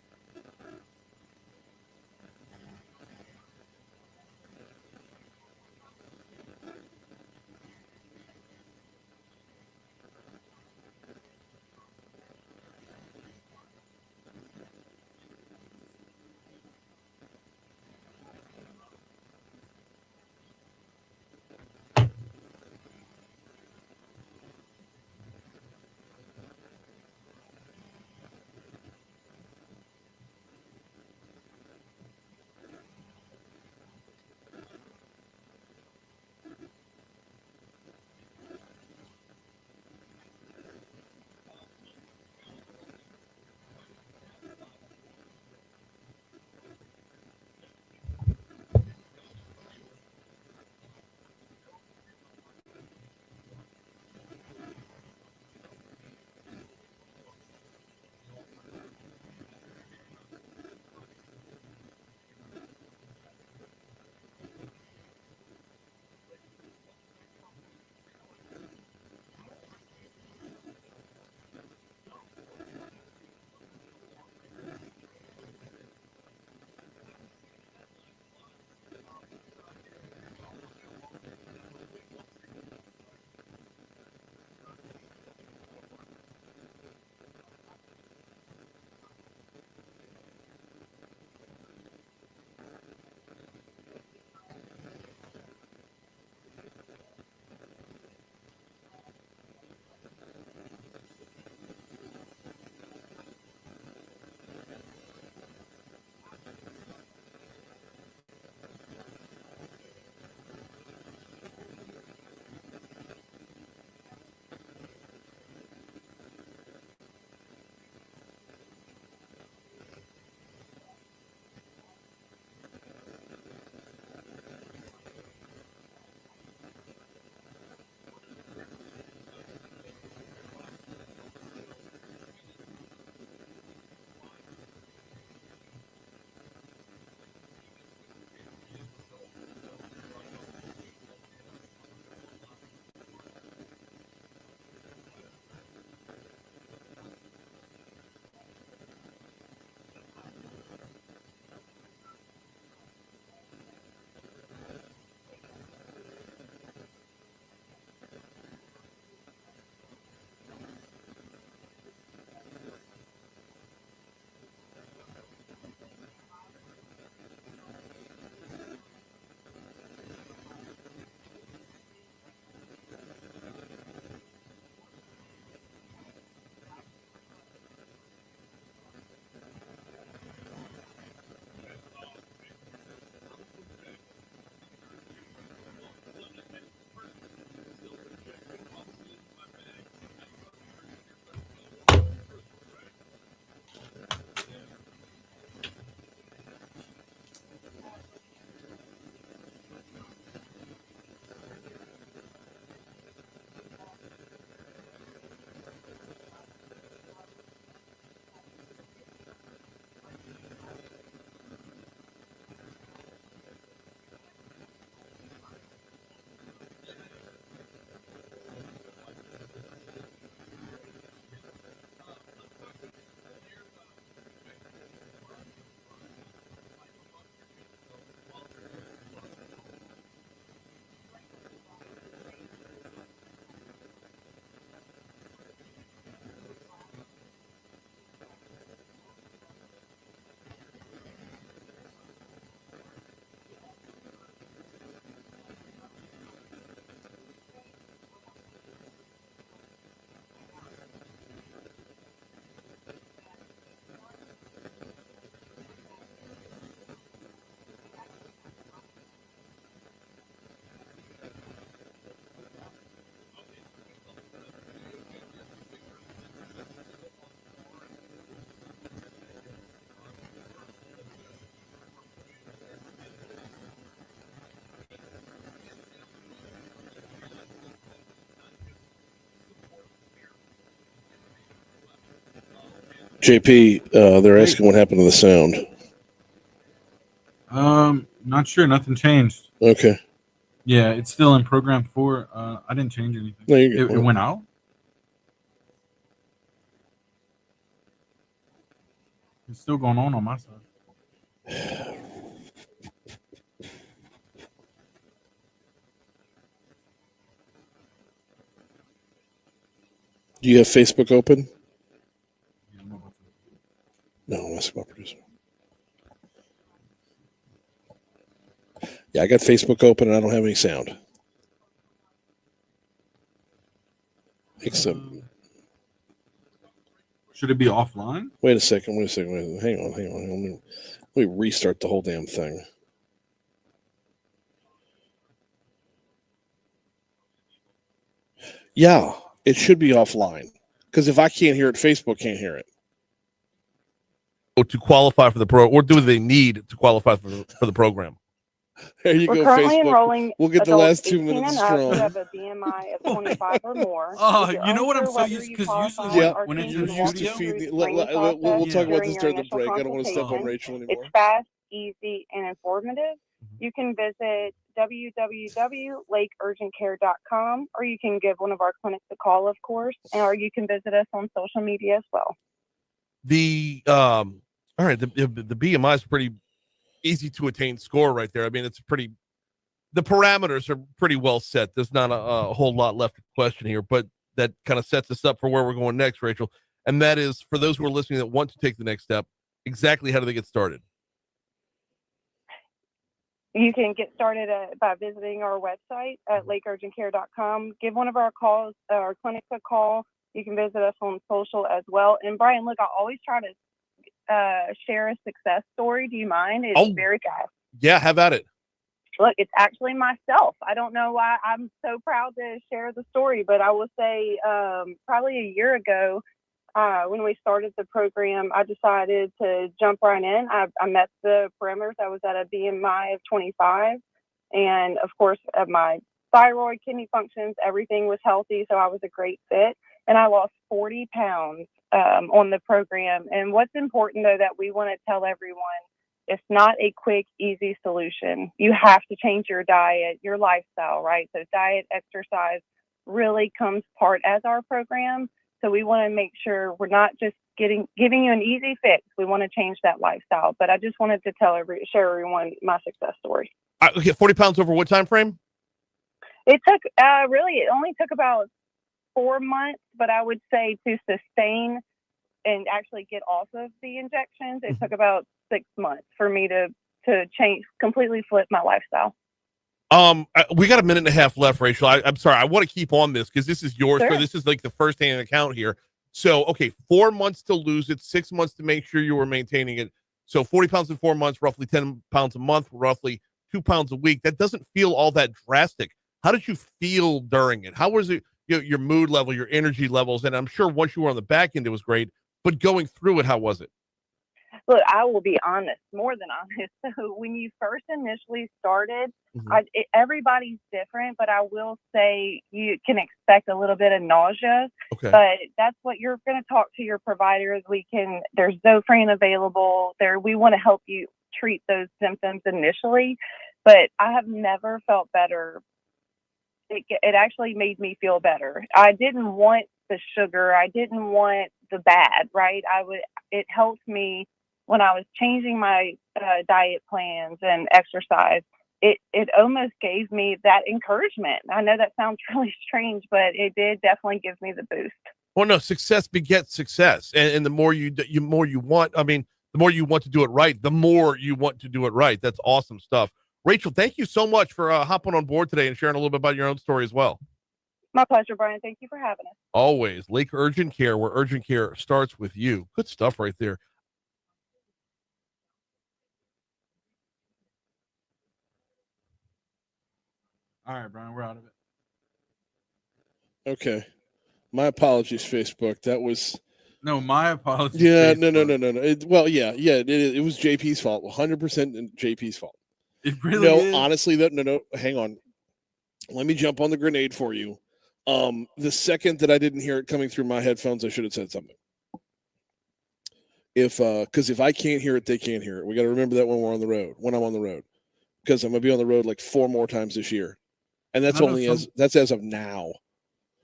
JP, they're asking what happened to the sound. Not sure. Nothing changed. Okay. Yeah, it's still in program 4. I didn't change anything. No, you're It good. went out. It's still going on my side. Do you have Facebook open? No, that's my producer. Yeah, I got Facebook open and I don't have any sound. Except, Should it be offline? wait a second. Hang on. Let me restart the whole damn thing. Yeah, it should be offline. Because if I can't hear it, Facebook can't hear it. To qualify for the pro, or do they need to qualify for the program? There you We're go, currently Facebook. enrolling We'll get the adults last 2 18 minutes and up who strong. have a BMI of 25 or more. Oh, If you're you know what I'm unsure so whether used you because qualify usually Yeah. or when it's can in You're walk used to you studio, through feed. the screening We'll process talk about during this your during the initial break. I don't want to step on consultation. Rachel It's anymore. fast, easy, and informative. You can visit www.lakeurgentcare.com, or you can give one of our clinics a call, of course, or you can visit us on social media as well. All right, the BMI is pretty easy to attain score right there. I mean, the parameters are pretty well set. There's not a whole lot left to question here, but that kind of sets us up for where we're going next, Rachel. And that is for those who are listening that want to take the next step, exactly how do they get started? You can get started by visiting our website at lakeurgentcare.com. Give one of our clinics a call. You can visit us on social as well. And Brian, look, I always try to share a success story. Do you mind? It's very fast. Yeah, have at it. Look, it's actually myself. I don't know why I'm so proud to share the story, but I will say probably a year ago when we started the program, I decided to jump right in. I met the parameters. I was at a BMI of 25. And, of course, my thyroid, kidney functions, everything was healthy, so I was a great fit. And I lost 40 pounds on the program. And what's important, though, that we want to tell everyone, it's not a quick, easy solution. You have to change your diet, your lifestyle, right? So diet, exercise really comes part as our program. So we want to make sure we're not just giving you an easy fix. We want to change that lifestyle. But I just wanted to share everyone my success story. Okay, 40 pounds over what time frame? It took it only took about 4 months, but I would say to sustain and actually get off of the injections, it took about 6 months for me to change, completely flip my lifestyle. We got a minute and a half left, Rachel. I'm sorry. I want to keep on this because this is yours. Sure. So this is like the first hand account here. So, okay, 4 months to lose it, 6 months to make sure you were maintaining it. So 40 pounds in 4 months, roughly 10 pounds a month, roughly 2 pounds a week. That doesn't feel all that drastic. How did you feel during it? How was it, your mood level, your energy levels? And I'm sure once you were on the back end, it was great. But going through it, how was it? Look, I will be honest, more than honest. So when you first initially started, everybody's different, but I will say you can expect a little bit of nausea. Okay. But that's what you're going to talk to your providers. There's Zofran available there. We want to help you treat those symptoms initially, but I have never felt better. It actually made me feel better. I didn't want the sugar. I didn't want the bad, right? It helped me when I was changing my diet plans and exercise. It almost gave me that encouragement. I know that sounds really strange, but it did definitely give me the boost. Well, no, success begets success. And the more you want, I mean, the more you want to do it right, the more you want to do it right. That's awesome stuff. Rachel, thank you so much for hopping on board today and sharing a little bit about your own story as well. My pleasure, Brian. Thank you for having us. Always. Lake Urgent Care, where urgent care starts with you. Good stuff right there. All right, Brian, we're out of it. Okay. My apologies, Facebook. That was... No, my apologies. Yeah, Facebook. no. It was JP's fault. 100% JP's fault. It really is. Honestly, no. Hang on. Let me jump on the grenade for you. The second that I didn't hear it coming through my headphones, I should have said something. because if I can't hear it, they can't hear it. We got to remember that when we're on the road, when I'm on the road, because I'm gonna be on the road like 4 more times this year, and that's And I know only that's as of now.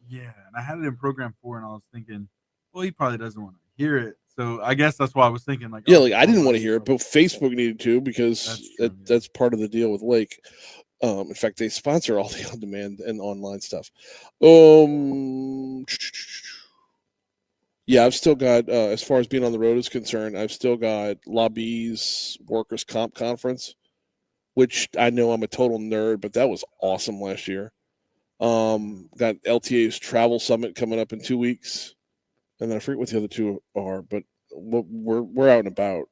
Yeah, and I had it in program 4, and I was thinking, well, he probably doesn't want to hear it. So I guess that's why I was thinking, like, Yeah, oh, like I didn't want to hear it, but Facebook needed to because That's true, yeah. that's part of the deal with Lake. In fact, they sponsor all the on-demand and online stuff. Yeah, I've still got, as far as being on the road is concerned, I've still got Lobby's Workers' Comp Conference, which I know I'm a total nerd, but that was awesome last year. Got LTA's Travel Summit coming up in 2 weeks, and then I forget what the other two are, but we're out and about.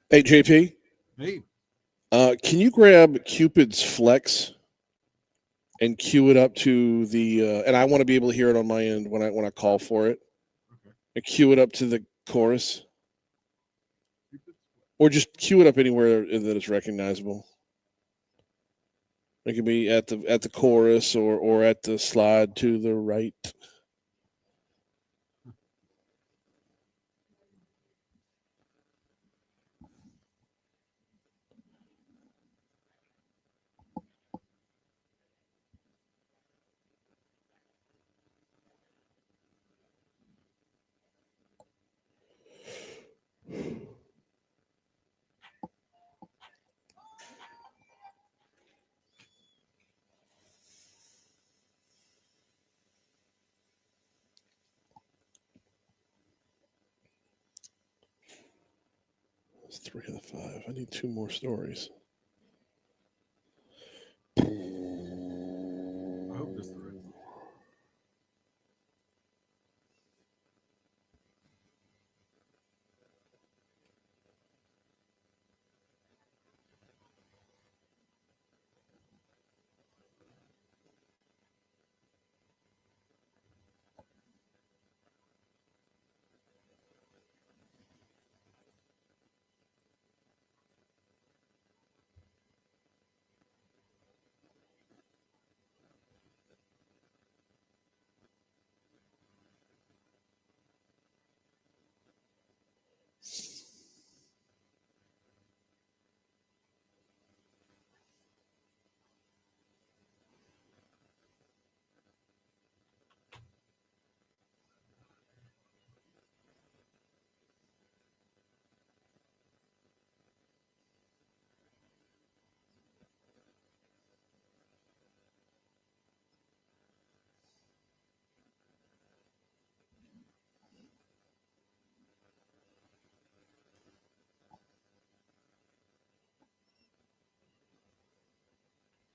Hey, JP, Hey, can you grab Cupid's Flex and cue it up to the? And I want to be able to hear it on my end when I call for it. Okay. And cue it up to the chorus, or just cue it up anywhere that it's recognizable. It can be at the chorus or at the slide to the right. That's 3 of the 5. I need 2 more stories. I hope this is the right one.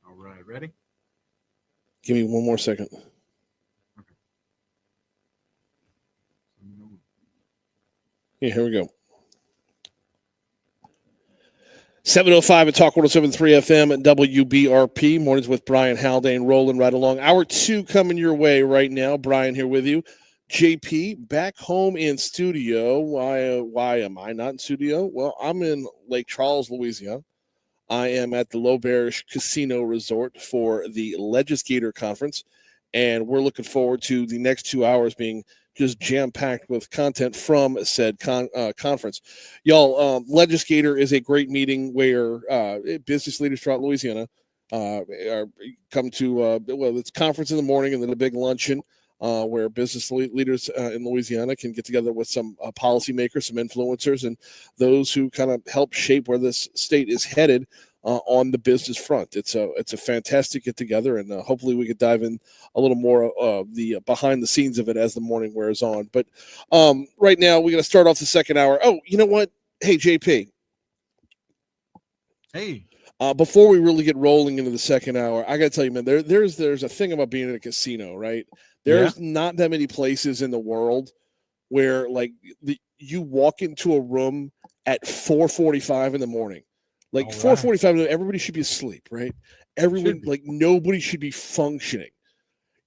All right, ready? Give me 1 more second. Yeah, here we go. 7:05 at Talk 107.3 FM at WBRP. Mornings with Brian Haldane rolling right along. Hour 2 coming your way right now. Brian here with you. JP back home in studio. Why am I not in studio? Well, I'm in Lake Charles, Louisiana. I am at the Low Bearish Casino Resort for the Legisgator Conference, and we're looking forward to the next 2 hours being just jam-packed with content from said conference. Y'all, Legisgator is a great meeting where business leaders throughout Louisiana come to, it's conference in the morning and then a big luncheon where business leaders in Louisiana can get together with some policymakers, some influencers, and those who kind of help shape where this state is headed on the business front. It's a fantastic get together, and hopefully we could dive in a little more of the behind the scenes of it as the morning wears on. But right now we're going to start off the second hour. Oh, you know what? Hey, JP. Hey. Before we really get rolling into the second hour, I got to tell you, man, there's a thing about being in a casino, right? There's not that many places in the world where like you walk into a room at 4:45 in the morning. Like 4:45, everybody should be asleep, right? Everyone, like nobody should be functioning.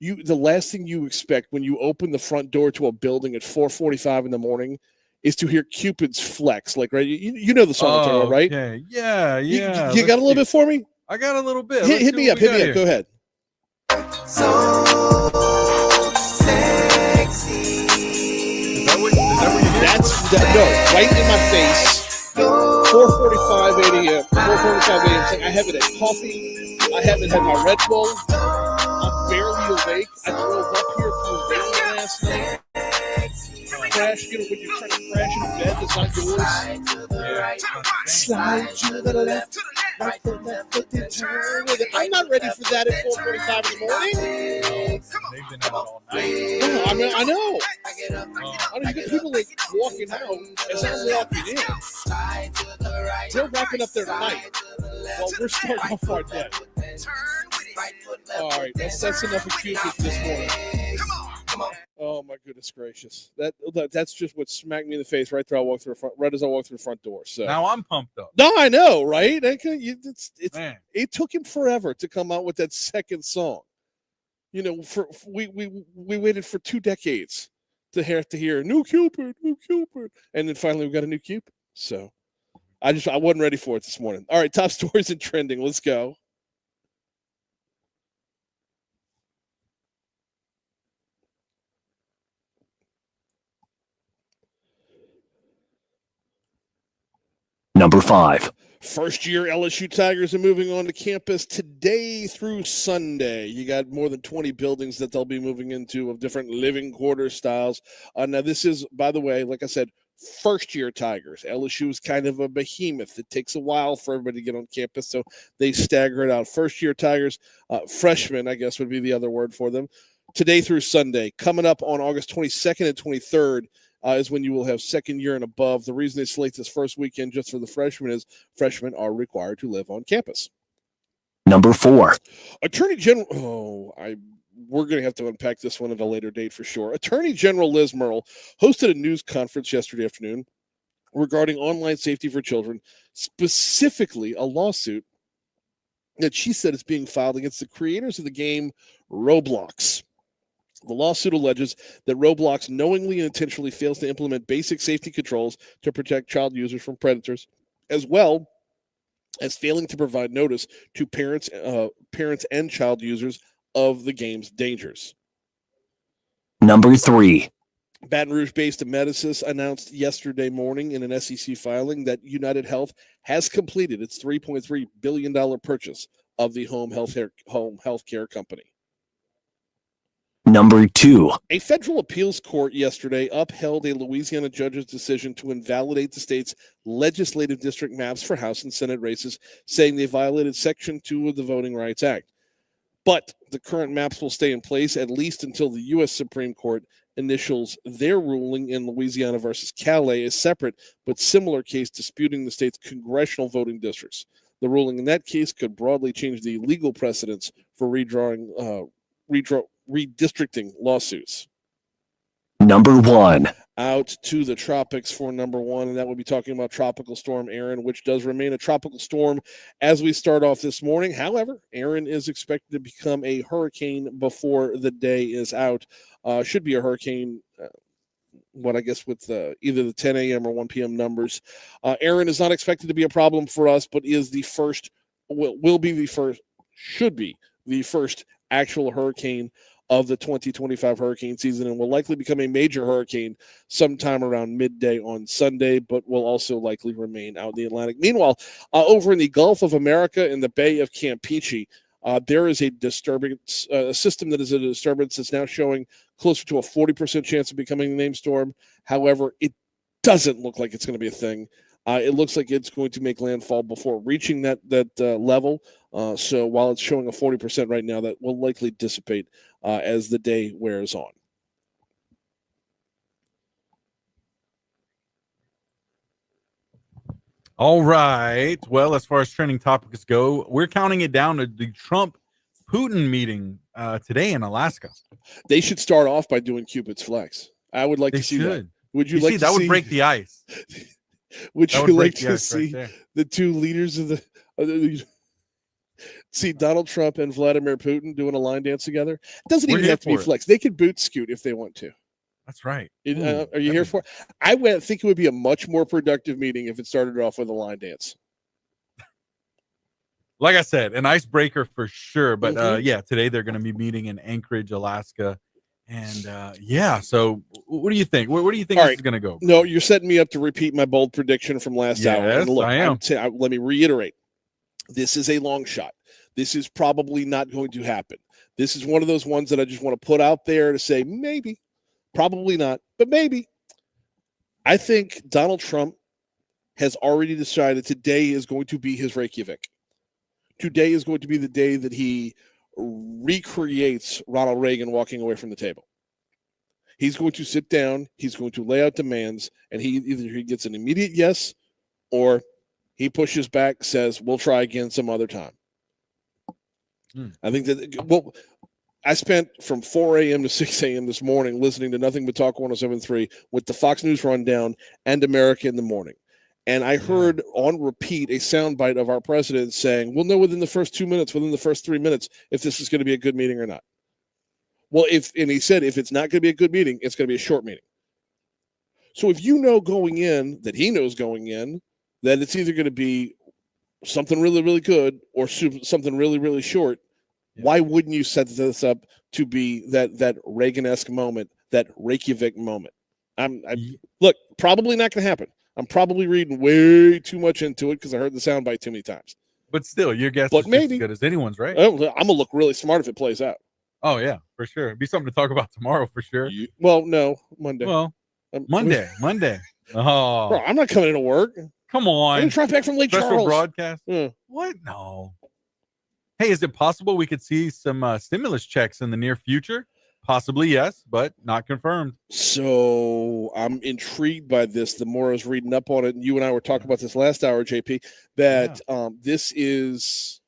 The last thing you expect when you open the front door to a building at 4:45 in the morning is to hear Cupid's Flex, like right. You know the song, I'm talking about, right? Okay. Yeah. You got a little bit for me? I got a little bit. Hit me up. Go ahead. So sexy. No, right in my face. 4:45 a.m. 4:45 a.m. So I haven't had coffee. I haven't had my Red Bull. I'm barely awake. I drove up here through rain last night. Crash, when you're trying to crash in bed that's not yours. Slide to the left, right foot, left foot, then turn with it. I'm not ready for that at 4:45 in the morning. They've been out all night. I know. You get people like walking out as I'm walking in. They're wrapping up their night while we're starting off our day. All right, that's enough of Cupid this morning. Oh my goodness gracious! That's just what smacked me in the face right as I walked through the front door. So now I'm pumped up. No, I know, right? It took him forever to come out with that second song. We waited for 2 decades to hear new Cupid, and then finally we got a new Cupid. So I wasn't ready for it this morning. All right, top stories and trending. Let's go. Number 5. First-year LSU Tigers are moving on to campus today through Sunday. You got more than 20 buildings that they'll be moving into of different living quarter styles. Now, this is, by the way, like I said, first-year Tigers. LSU is kind of a behemoth. It takes a while for everybody to get on campus, so they stagger it out. First-year Tigers, freshmen, I guess would be the other word for them, today through Sunday. Coming up on August 22nd and 23rd, is when you will have second year and above. The reason they select this first weekend just for the freshmen is freshmen are required to live on campus. Number 4. Attorney General, we're going to have to unpack this one at a later date for sure. Attorney General Liz Murrill hosted a news conference yesterday afternoon regarding online safety for children, specifically a lawsuit that she said is being filed against the creators of the game Roblox. The lawsuit alleges that Roblox knowingly and intentionally fails to implement basic safety controls to protect child users from predators, as well as failing to provide notice to parents and child users of the game's dangers. Number 3. Baton Rouge-based Amedisys announced yesterday morning in an SEC filing that United Health has completed its $3.3 billion purchase of the home healthcare company. Number 2. A federal appeals court yesterday upheld a Louisiana judge's decision to invalidate the state's legislative district maps for House and Senate races, saying they violated Section 2 of the Voting Rights Act. But the current maps will stay in place at least until the U.S. Supreme Court initials their ruling in Louisiana versus Calais, a separate but similar case disputing the state's congressional voting districts. The ruling in that case could broadly change the legal precedents for redistricting lawsuits. Number 1. Out to the tropics for number 1, and that would be talking about Tropical Storm Aaron, which does remain a tropical storm as we start off this morning. However, Aaron is expected to become a hurricane before the day is out. Should be a hurricane, I guess with either the 10 a.m. or 1 p.m. numbers. Aaron is not expected to be a problem for us, but is the first, should be the first actual hurricane of the 2025 hurricane season, and will likely become a major hurricane sometime around midday on Sunday, but will also likely remain out in the Atlantic. Meanwhile, over in the Gulf of America in the Bay of Campeche, there is a disturbance, a system that is a disturbance that's now showing closer to a 40% chance of becoming a named storm. However, it doesn't look like it's going to be a thing. It looks like it's going to make landfall before reaching that level. So while it's showing a 40% right now, that will likely dissipate as the day wears on. All right. Well, as far as trending topics go, we're counting it down to the Trump-Putin meeting today in Alaska. They should start off by doing Cupid's Flex. I would like to see that. Would you You like see, to that see? would break the ice. Would That you would break like the to ice right see there. the two leaders of see Donald Trump and Vladimir Putin doing a line dance together? It doesn't We're even here have to be for it. flex. They could boot scoot if they want to. That's right. Are you that'd here be for it? I think it would be a much more productive meeting if it started off with a line dance. Like I said, an icebreaker for sure. But Mhm. yeah, today they're going to be meeting in Anchorage, Alaska. And yeah, so what do you think? Where do you think All this right. is going to go? No, you're setting me up to repeat my bold prediction from last hour. Yes, And look, I am. let me reiterate. This is a long shot. This is probably not going to happen. This is one of those ones that I just want to put out there to say maybe, probably not, but maybe. I think Donald Trump has already decided today is going to be his Reykjavik. Today is going to be the day that he recreates Ronald Reagan walking away from the table. He's going to sit down, he's going to lay out demands, and either he gets an immediate yes or he pushes back, says, we'll try again some other time. I think that, I spent from 4 a.m. to 6 a.m. this morning listening to nothing but Talk 107.3 with the Fox News Rundown and America in the Morning. And I heard on repeat a soundbite of our president saying, we'll know within the first 2 minutes, within the first 3 minutes, if this is going to be a good meeting or not. Well, and he said, if it's not going to be a good meeting, it's going to be a short meeting. So if you know going in, that he knows going in, that it's either going to be something really, really good or something really, really short, why wouldn't you set this up to be that Reagan-esque moment, that Reykjavik moment? Look, probably not going to happen. I'm probably reading way too much into it because I heard the soundbite too many times. But still, your guess But is maybe just as good as anyone's, right? I'm going to look really smart if it plays out. Oh, yeah, for sure. It'd be something to talk about tomorrow for sure. No, Monday. Well, Monday. Oh, bro, I'm not coming into work. Come on. I'm going to drive back from Lake Special Charles. broadcast? Yeah. What? No. Hey, is it possible we could see some stimulus checks in the near future? Possibly, yes, but not confirmed. So I'm intrigued by this. The more I was reading up on it, and you and I were talking about this last hour, JP, that this is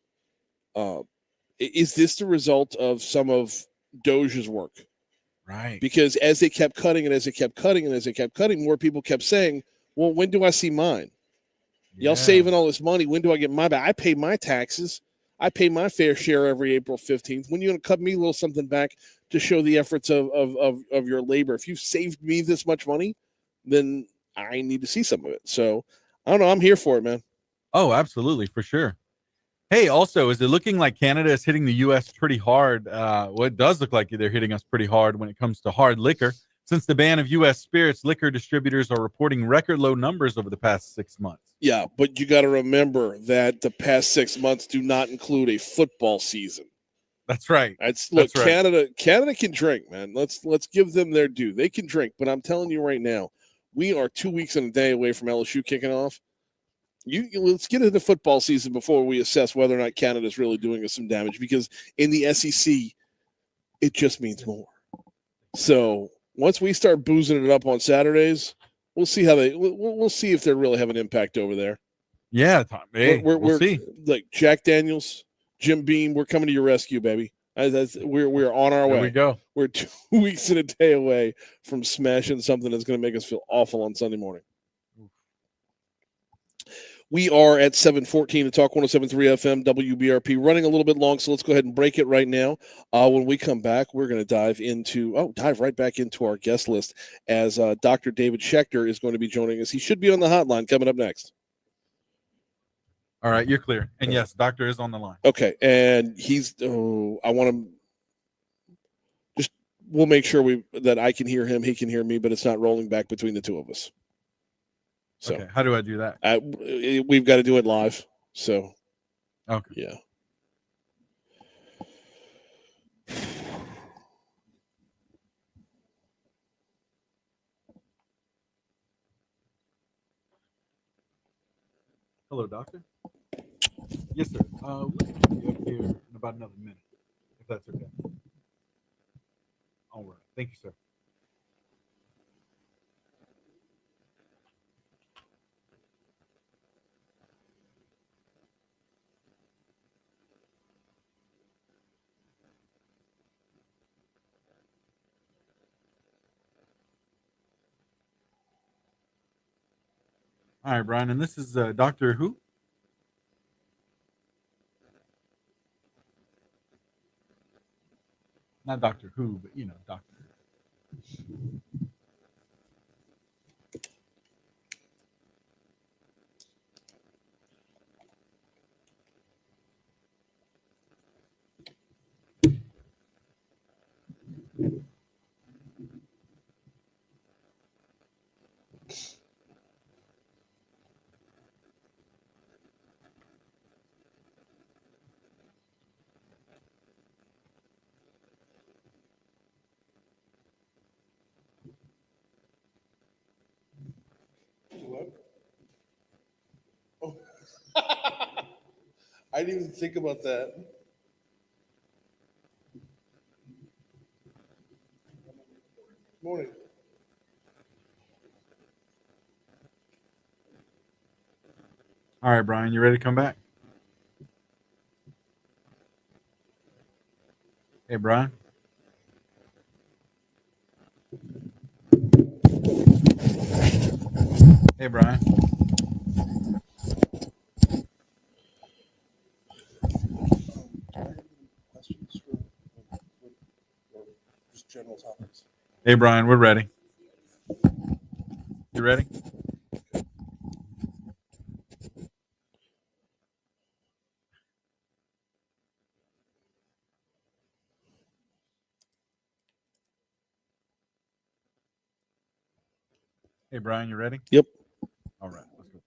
this the result of some of Doge's work? Right. Because as they kept cutting and as they kept cutting and as they kept cutting, more people kept saying, well, when do I see mine? Y'all saving all this money. When do I get my back? I pay my taxes. I pay my fair share every April 15th. When are you going to cut me a little something back to show the efforts of your labor? If you've saved me this much money, then I need to see some of it. So I don't know. I'm here for it, man. Oh, absolutely. For sure. Hey, also, is it looking like Canada is hitting the U.S. pretty hard? Well, it does look like they're hitting us pretty hard when it comes to hard liquor. Since the ban of U.S. spirits, liquor distributors are reporting record low numbers over the past 6 months. Yeah, but you got to remember that the past 6 months do not include a football season. That's right. Look, Canada can drink, man. Let's give them their due. They can drink, but I'm telling you right now, we are 2 weeks and a day away from LSU kicking off. Let's get into the football season before we assess whether or not Canada's really doing us some damage, because in the SEC, it just means more. So once we start boozing it up on Saturdays, we'll see how we'll see if they really have an impact over there. Yeah, Tom. Hey, we'll see. Like Jack Daniels, Jim Beam, we're coming to your rescue, baby. We're on our way. There we go. We're 2 weeks and a day away from smashing something that's going to make us feel awful on Sunday morning. We are at 7:14 to Talk 107.3 FM WBRP, running a little bit long, so let's go ahead and break it right now. When we come back, we're going to dive right back into our guest list as Dr. David Schechter is going to be joining us. He should be on the hotline coming up next. All right, you're clear. And yes, doctor is on the line. Okay, and we'll make sure that I can hear him, he can hear me, but it's not rolling back between the two of us. So okay, how do I do that? We've got to do it live. So, okay, yeah. Hello, doctor. Yes, sir. We'll be up here in about another minute, if that's okay. All right. Thank you, sir. All right, Brian, and this is Doctor Who. Not Doctor Who, but Doctor Who. What? Oh. I didn't even think about that. Morning. All right, Brian, you ready to come back? Hey, Brian. Hey, Brian. Questions or just general topics? Hey, Brian, we're ready. You ready? Hey, Brian, you ready? Yep. All right, let's go.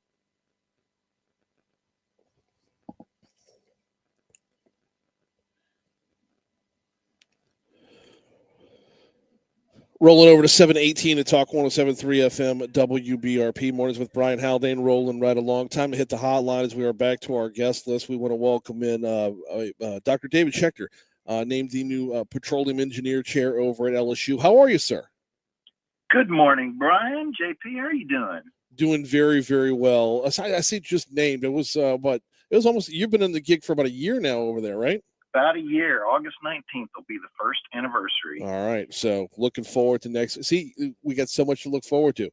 Rolling over to 718 to talk 107.3 FM WBRP. Mornings with Brian Haldane, rolling right along. Time to hit the hotline as we are back to our guest list. We want to welcome in Dr. David Schechter, named the new petroleum engineer chair over at LSU. How are you, sir? Good morning, Brian. JP, how are you doing? Doing very, very well. I say just named. It was almost, you've been in the gig for about a year now over there, right? About a year. August 19th will be the first anniversary. All right. So looking forward to next. See, we got so much to look forward to.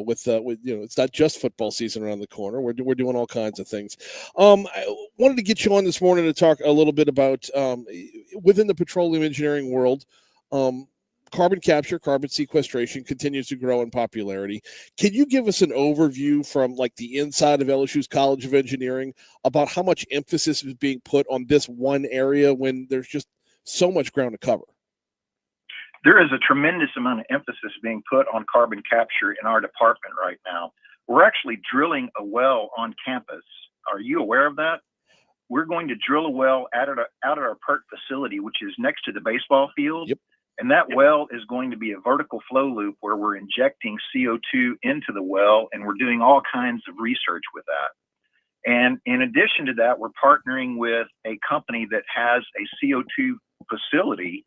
With it's not just football season around the corner. We're doing all kinds of things. I wanted to get you on this morning to talk a little bit about within the petroleum engineering world. Carbon capture, carbon sequestration continues to grow in popularity. Can you give us an overview from like the inside of LSU's College of Engineering about how much emphasis is being put on this one area when there's just so much ground to cover? There is a tremendous amount of emphasis being put on carbon capture in our department right now. We're actually drilling a well on campus. Are you aware of that? We're going to drill a well out at our PERT facility, which is next to the baseball field. Yep. And that well is going to be a vertical flow loop where we're injecting CO2 into the well, and we're doing all kinds of research with that. And in addition to that, we're partnering with a company that has a CO2 facility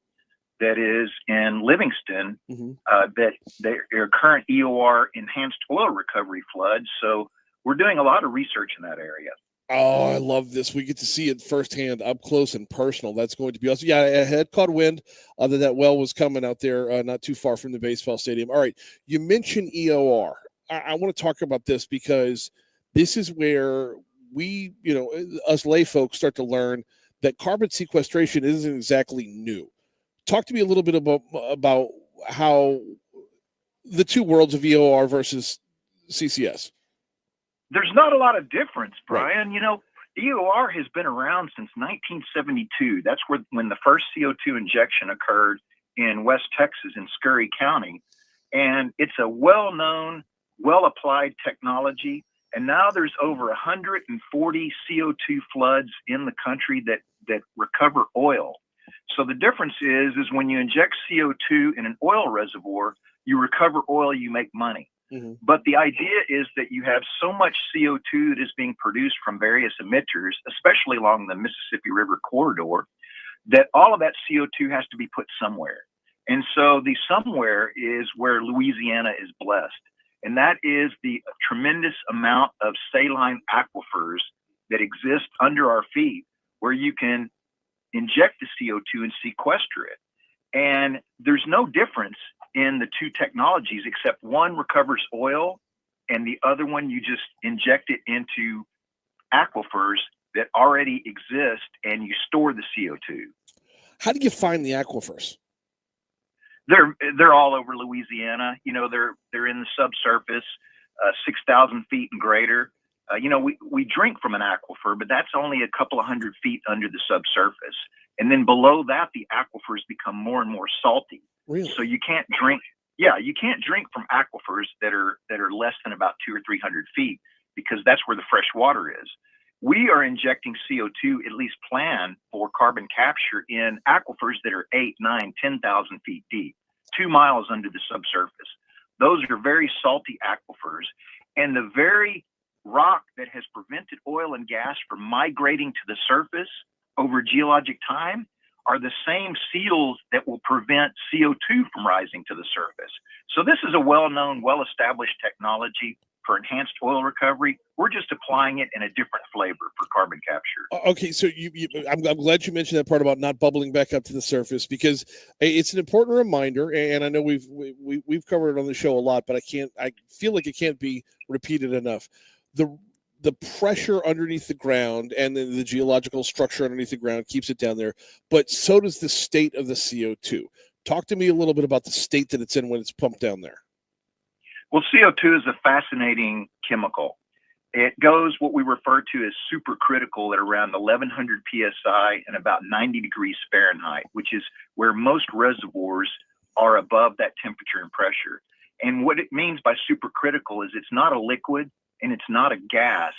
that is in Livingston, that they're current EOR enhanced oil recovery floods. So we're doing a lot of research in that area. Oh, I love this. We get to see it firsthand, up close and personal. That's going to be awesome. Yeah, I had caught wind that well was coming out there not too far from the baseball stadium. All right, you mentioned EOR. I want to talk about this because this is where we, us lay folks start to learn that carbon sequestration isn't exactly new. Talk to me a little bit about how the two worlds of EOR versus CCS. There's not a lot of difference, Brian. Right. EOR has been around since 1972. That's when the first CO2 injection occurred in West Texas in Scurry County. And it's a well-known, well-applied technology. And now there's over 140 CO2 floods in the country that recover oil. So the difference is when you inject CO2 in an oil reservoir, you recover oil, you make money. Mm-hmm. But the idea is that you have so much CO2 that is being produced from various emitters, especially along the Mississippi River corridor, that all of that CO2 has to be put somewhere. And so the somewhere is where Louisiana is blessed. And that is the tremendous amount of saline aquifers that exist under our feet where you can inject the CO2 and sequester it. And there's no difference in the two technologies except one recovers oil and the other one you just inject it into aquifers that already exist, and you store the CO2. How do you find the aquifers? They're all over Louisiana. You know, they're in the subsurface, 6,000 feet and greater. You know, we drink from an aquifer, but that's only a couple of 100 feet under the subsurface. And then below that, the aquifers become more and more salty. Really? So you can't drink. Yeah, you can't drink from aquifers that are less than about 200 or 300 feet, because that's where the fresh water is. We are injecting CO2, at least planned for carbon capture, in aquifers that are 8, 9, 10,000 feet deep, 2 miles under the subsurface. Those are very salty aquifers, and the very rock that has prevented oil and gas from migrating to the surface over geologic time are the same seals that will prevent CO2 from rising to the surface. So this is a well-known, well-established technology for enhanced oil recovery. We're just applying it in a different flavor for carbon capture. Okay, so I'm glad you mentioned that part about not bubbling back up to the surface, because it's an important reminder, and I know we've covered it on the show a lot, but I feel like it can't be repeated enough. The pressure underneath the ground and the geological structure underneath the ground keeps it down there, but so does the state of the CO2. Talk to me a little bit about the state that it's in when it's pumped down there. Well, CO2 is a fascinating chemical. It goes what we refer to as supercritical at around 1100 psi and about 90 degrees Fahrenheit, which is where most reservoirs are above that temperature and pressure. And what it means by supercritical is it's not a liquid and it's not a gas.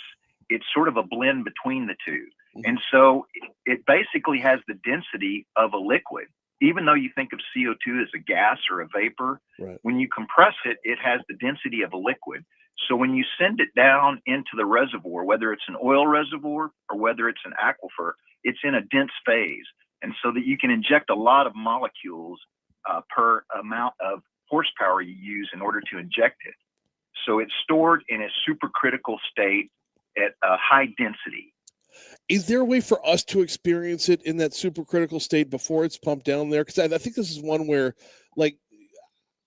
It's sort of a blend between the two. And so it basically has the density of a liquid. Even though you think of CO2 as a gas or a vapor, right, when you compress it, it has the density of a liquid. So when you send it down into the reservoir, whether it's an oil reservoir or whether it's an aquifer, it's in a dense phase. And so that you can inject a lot of molecules per amount of horsepower you use in order to inject it. So it's stored in a supercritical state at a high density. Is there a way for us to experience it in that supercritical state before it's pumped down there? Because I think this is one where, like,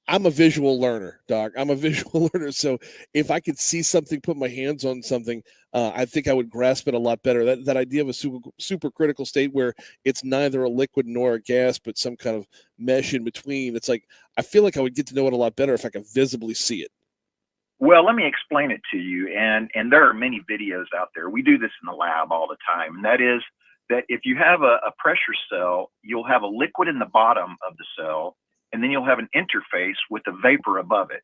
I'm a visual learner, Doc. I'm a visual learner. So if I could see something, put my hands on something, I think I would grasp it a lot better. That idea of a supercritical state where it's neither a liquid nor a gas, but some kind of mesh in between. It's like, I feel like I would get to know it a lot better if I could visibly see it. Well, let me explain it to you. And there are many videos out there. We do this in the lab all the time. And that is that if you have a pressure cell, you'll have a liquid in the bottom of the cell, and then you'll have an interface with a vapor above it.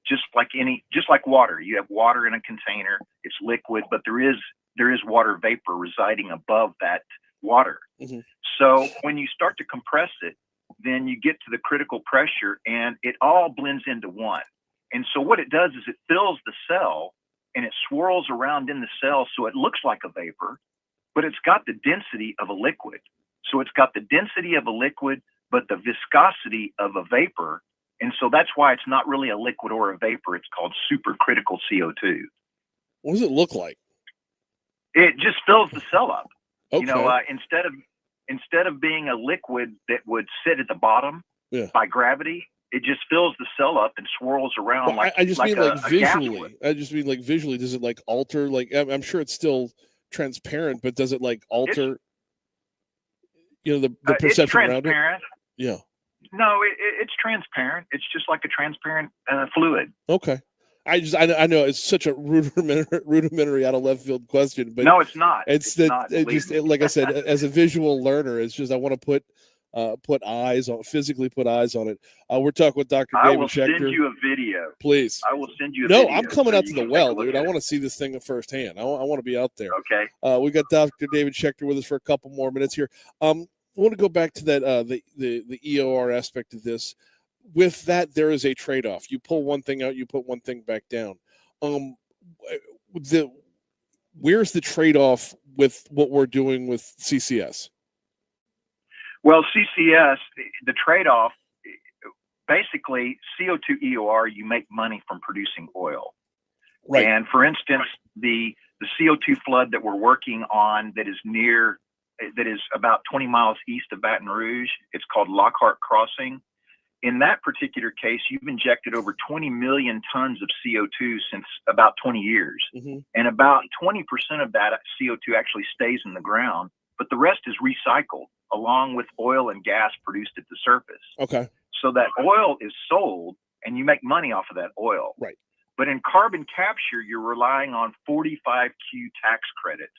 Just like water. You have water in a container, it's liquid, but there is water vapor residing above that water. Mm-hmm. So when you start to compress it, then you get to the critical pressure and it all blends into one. And so what it does is it fills the cell and it swirls around in the cell so it looks like a vapor, but it's got the density of a liquid. So it's got the density of a liquid, but the viscosity of a vapor. And so that's why it's not really a liquid or a vapor. It's called supercritical CO2. What does it look like? It just fills the cell up. Okay. You know, instead of being a liquid that would sit at the bottom by gravity, it just fills the cell up and swirls around. Well, I just mean visually. I just mean like visually. Does it like alter? Like I'm sure it's still transparent, but does it like alter? The perception around it. Yeah. No, it's transparent. It's just like a transparent fluid. Okay. I know it's such a rudimentary out of left field question, but no, it's not. Like I said, as a visual learner, it's just I want to physically put eyes on it. We're talking with Dr. David Schechter. I will send you a video. Please. I will send you a video. No, I'm coming out to the well, dude. I want to see this thing firsthand. I want to be out there. Okay. We got Dr. David Schechter with us for a couple more minutes here. I want to go back to that the EOR aspect of this. With that, there is a trade-off. You pull one thing out, you put one thing back down. Where's the trade-off with what we're doing with CCS? Well, CCS, the trade-off, basically CO2 EOR, you make money from producing oil. Right. And for instance, the CO2 flood that we're working on that is about 20 miles east of Baton Rouge, it's called Lockhart Crossing. in that particular case, you've injected over 20 million tons of CO2 since about 20 years. Mm-hmm. And about 20% of that CO2 actually stays in the ground, but the rest is recycled along with oil and gas produced at the surface. Okay. So that oil is sold and you make money off of that oil. Right. But in carbon capture, you're relying on 45Q tax credits.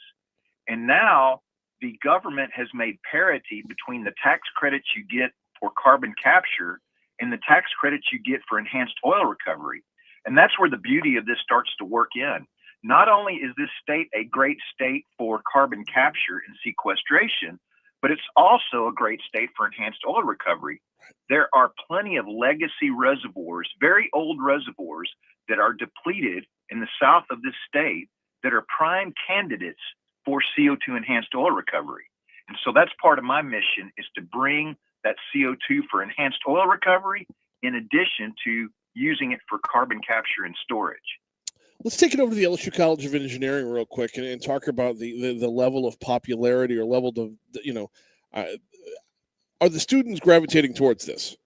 And now the government has made parity between the tax credits you get for carbon capture and the tax credits you get for enhanced oil recovery. And that's where the beauty of this starts to work in. Not only is this state a great state for carbon capture and sequestration, but it's also a great state for enhanced oil recovery. There are plenty of legacy reservoirs, very old reservoirs that are depleted in the south of this state that are prime candidates for CO2 enhanced oil recovery. And so that's part of my mission, is to bring that CO2 for enhanced oil recovery in addition to using it for carbon capture and storage. Let's take it over to the LSU College of Engineering real quick and talk about the level of popularity or level of, are the students gravitating towards this?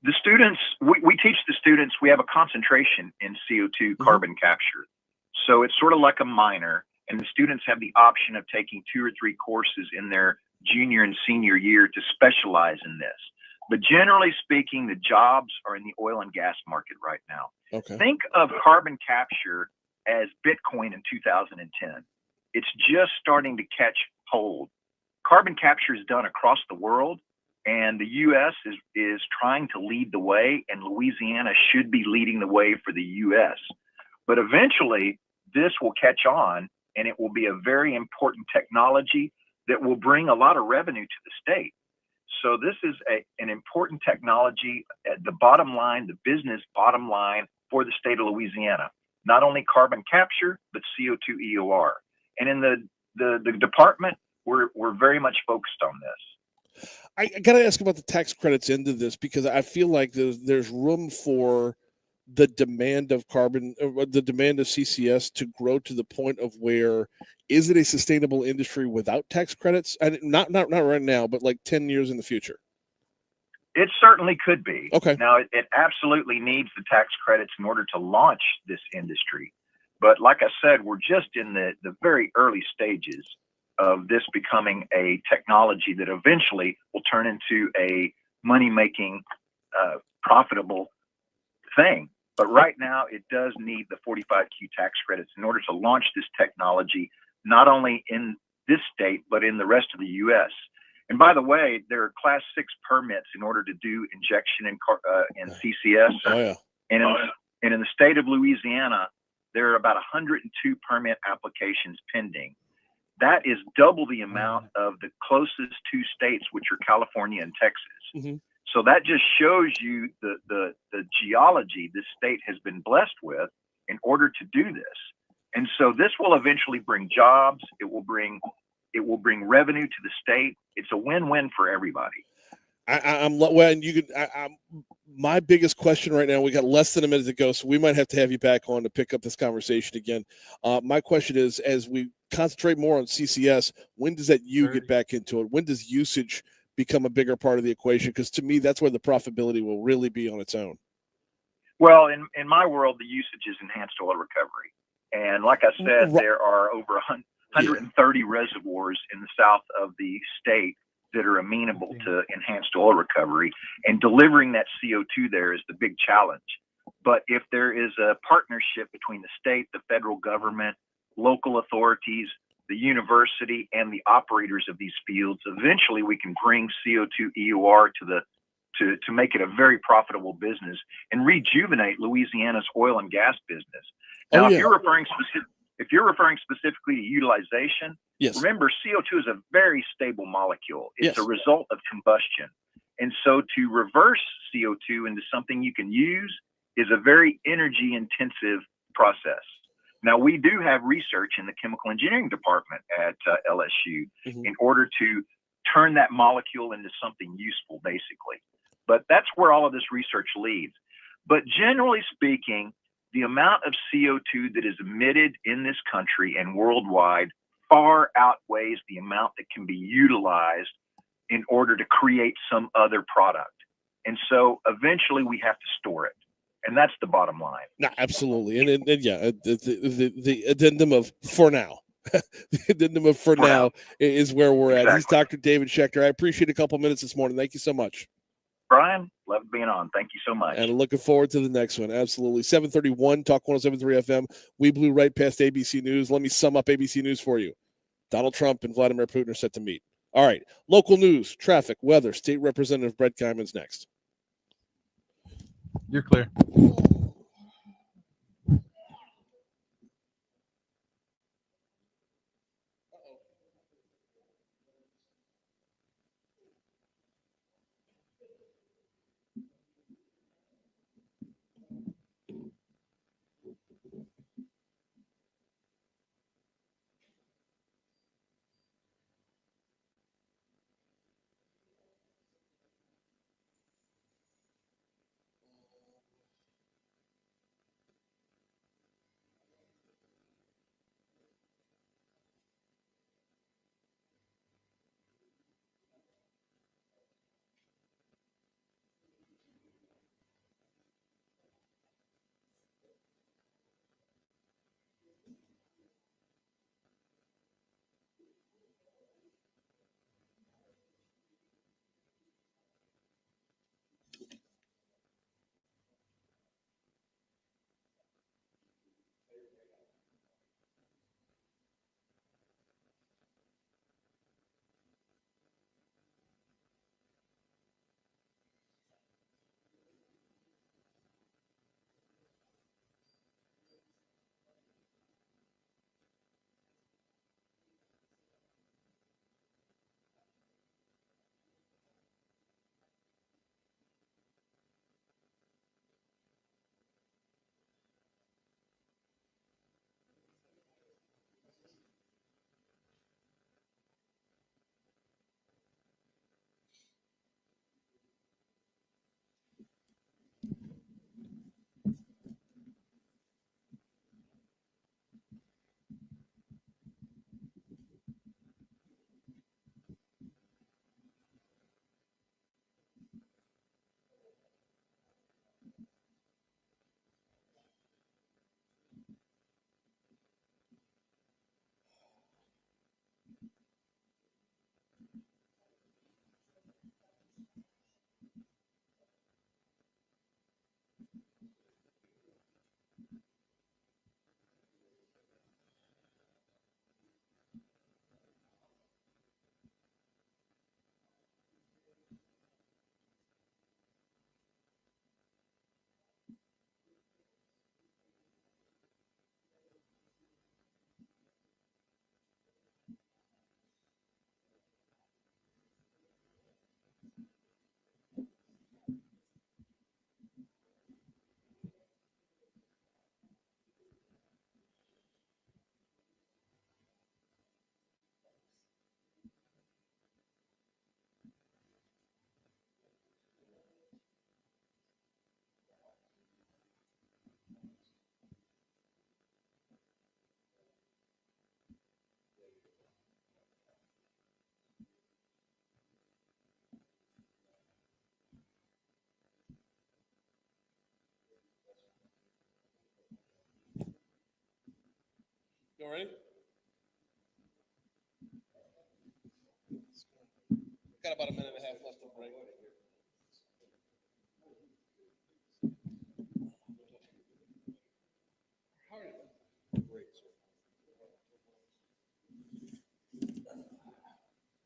The students, we teach the students, we have a concentration in CO2 carbon capture. So it's sort of like a minor, and the students have the option of taking 2 or 3 courses in their junior and senior year to specialize in this. But generally speaking, the jobs are in the oil and gas market right now. Okay. Think of carbon capture as Bitcoin in 2010. It's just starting to catch hold. Carbon capture is done across the world, and the U.S. is trying to lead the way, and Louisiana should be leading the way for the U.S. But eventually, this will catch on, and it will be a very important technology that will bring a lot of revenue to the state. So this is an important technology at the bottom line, the business bottom line for the state of Louisiana. Not only carbon capture, but CO2 EOR. And in the department, we're very much focused on this. I got to ask about the tax credits into this, because I feel like there's room for the demand of carbon, the demand of CCS to grow to the point of where, is it a sustainable industry without tax credits? And not right now, but like 10 years in the future. It certainly could be. Okay. Now, it absolutely needs the tax credits in order to launch this industry. But like I said, we're just in the very early stages of this becoming a technology that eventually will turn into a money-making, profitable thing. But right now, it does need the 45Q tax credits in order to launch this technology, not only in this state, but in the rest of the U.S. And by the way, there are Class 6 permits in order to do injection in CCS. Oh, yeah. And in the state of Louisiana, there are about 102 permit applications pending. That is double the amount of the closest 2 states, which are California and Texas. Mm-hmm. So that just shows you the geology this state has been blessed with in order to do this. And so this will eventually bring jobs. It will bring revenue to the state. It's a win-win for everybody. My biggest question right now, we got less than a minute to go, so we might have to have you back on to pick up this conversation again. My question is, as we concentrate more on CCS, when does that get back into it? When does usage become a bigger part of the equation? Because to me, that's where the profitability will really be on its own. Well, in my world, the usage is enhanced oil recovery. And like I said, there are over 130 reservoirs in the south of the state that are amenable to enhanced oil recovery, and delivering that CO2 there is the big challenge. But if there is a partnership between the state, the federal government, local authorities, the university, and the operators of these fields, eventually we can bring CO2 EOR to make it a very profitable business and rejuvenate Louisiana's oil and gas business. Now, if you're referring specifically to utilization, yes. Remember, CO2 is a very stable molecule. It's a result of combustion. And so to reverse CO2 into something you can use is a very energy intensive process. Now, we do have research in the chemical engineering department at LSU in order to turn that molecule into something useful, basically. But that's where all of this research leads. But generally speaking, the amount of CO2 that is emitted in this country and worldwide far outweighs the amount that can be utilized in order to create some other product. And so eventually we have to store it. And that's the bottom line. No, absolutely. And yeah, the addendum of for now. The addendum of for now is where we're at. He's Dr. David Schechter. I appreciate a couple minutes this morning. Thank you so much. Brian, love being on. Thank you so much. And looking forward to the next one. Absolutely. 731, Talk 107.3 FM. We blew right past ABC News. Let me sum up ABC News for you. Donald Trump and Vladimir Putin are set to meet. All right. Local news, traffic, weather. State Representative Brett Kyman's next. You're clear. You all ready? Got about a minute and a half left to break.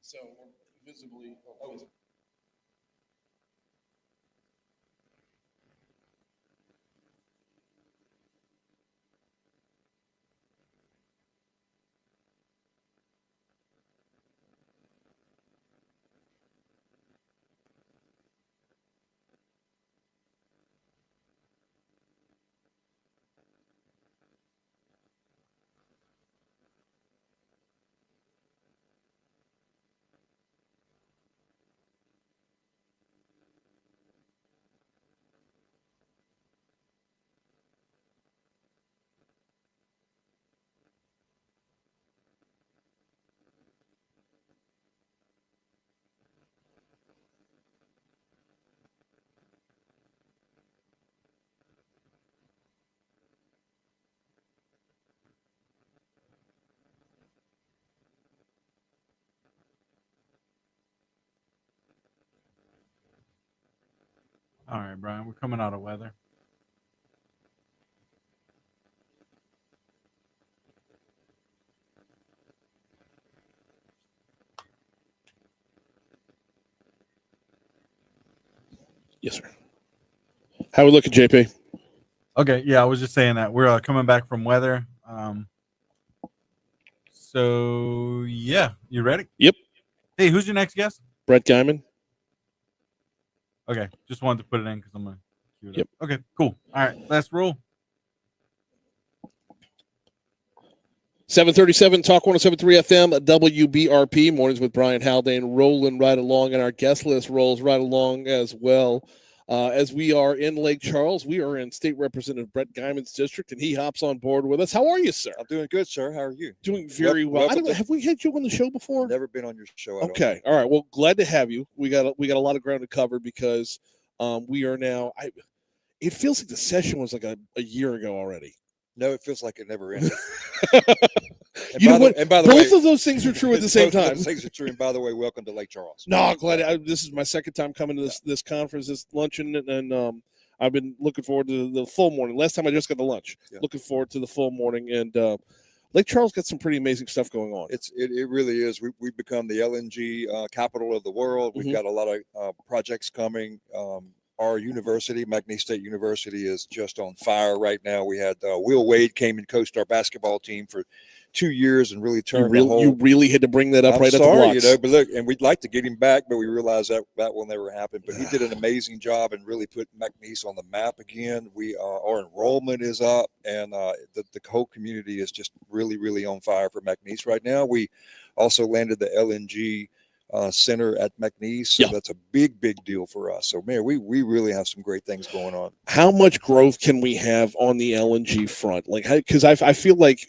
So we're visibly. All right, Brian, we're coming out of weather. Yes, sir. How we looking, JP? Okay, yeah, I was just saying that we're coming back from weather. So yeah, you ready? Yep. Hey, who's your next guest? Brett Guyman. Okay, just wanted to put it in because I'm gonna cue it Yep. up. Okay, cool. All right, let's roll. 737 Talk 107.3 FM WBRP mornings with Brian Haldane rolling right along, and our guest list rolls right along as well. As we are in Lake Charles, we are in State Representative Brett Guyman's district, and he hops on board with us. How are you, sir? I'm doing good, sir. How are you? Doing very well. Have we had you on the show before? Never been on your show. Okay. All right. Well, glad to have you. We got a lot of ground to cover because we are now. It feels like the session was like a year ago already. No, it feels like it never ended. You know what? And by the both way, of those things are true at the same time. Those things are true. And by the way, welcome to Lake Charles. No, I'm glad. This is my second time coming to this conference, this luncheon, and I've been looking forward to the full morning. Last time I just got the lunch. Yeah. Looking forward to the full morning, and Lake Charles got some pretty amazing stuff going on. It really is. We've become the LNG capital of the world. We've got a lot of projects coming. Our university, McNeese State University, is just on fire right now. We had Will Wade came and coached our basketball team for 2 years and really turned the whole. You really had to bring that up I'm right sorry, at the blocks. you know, but look, and we'd like to get him back, but we realize that will never happen. But he did an amazing job and really put McNeese on the map again. Our enrollment is up, and the whole community is just really, really on fire for McNeese right now. We also landed the LNG center at McNeese, so that's a big deal for us. So man, we really have some great things going on. How much growth can we have on the LNG front? Like, because I feel like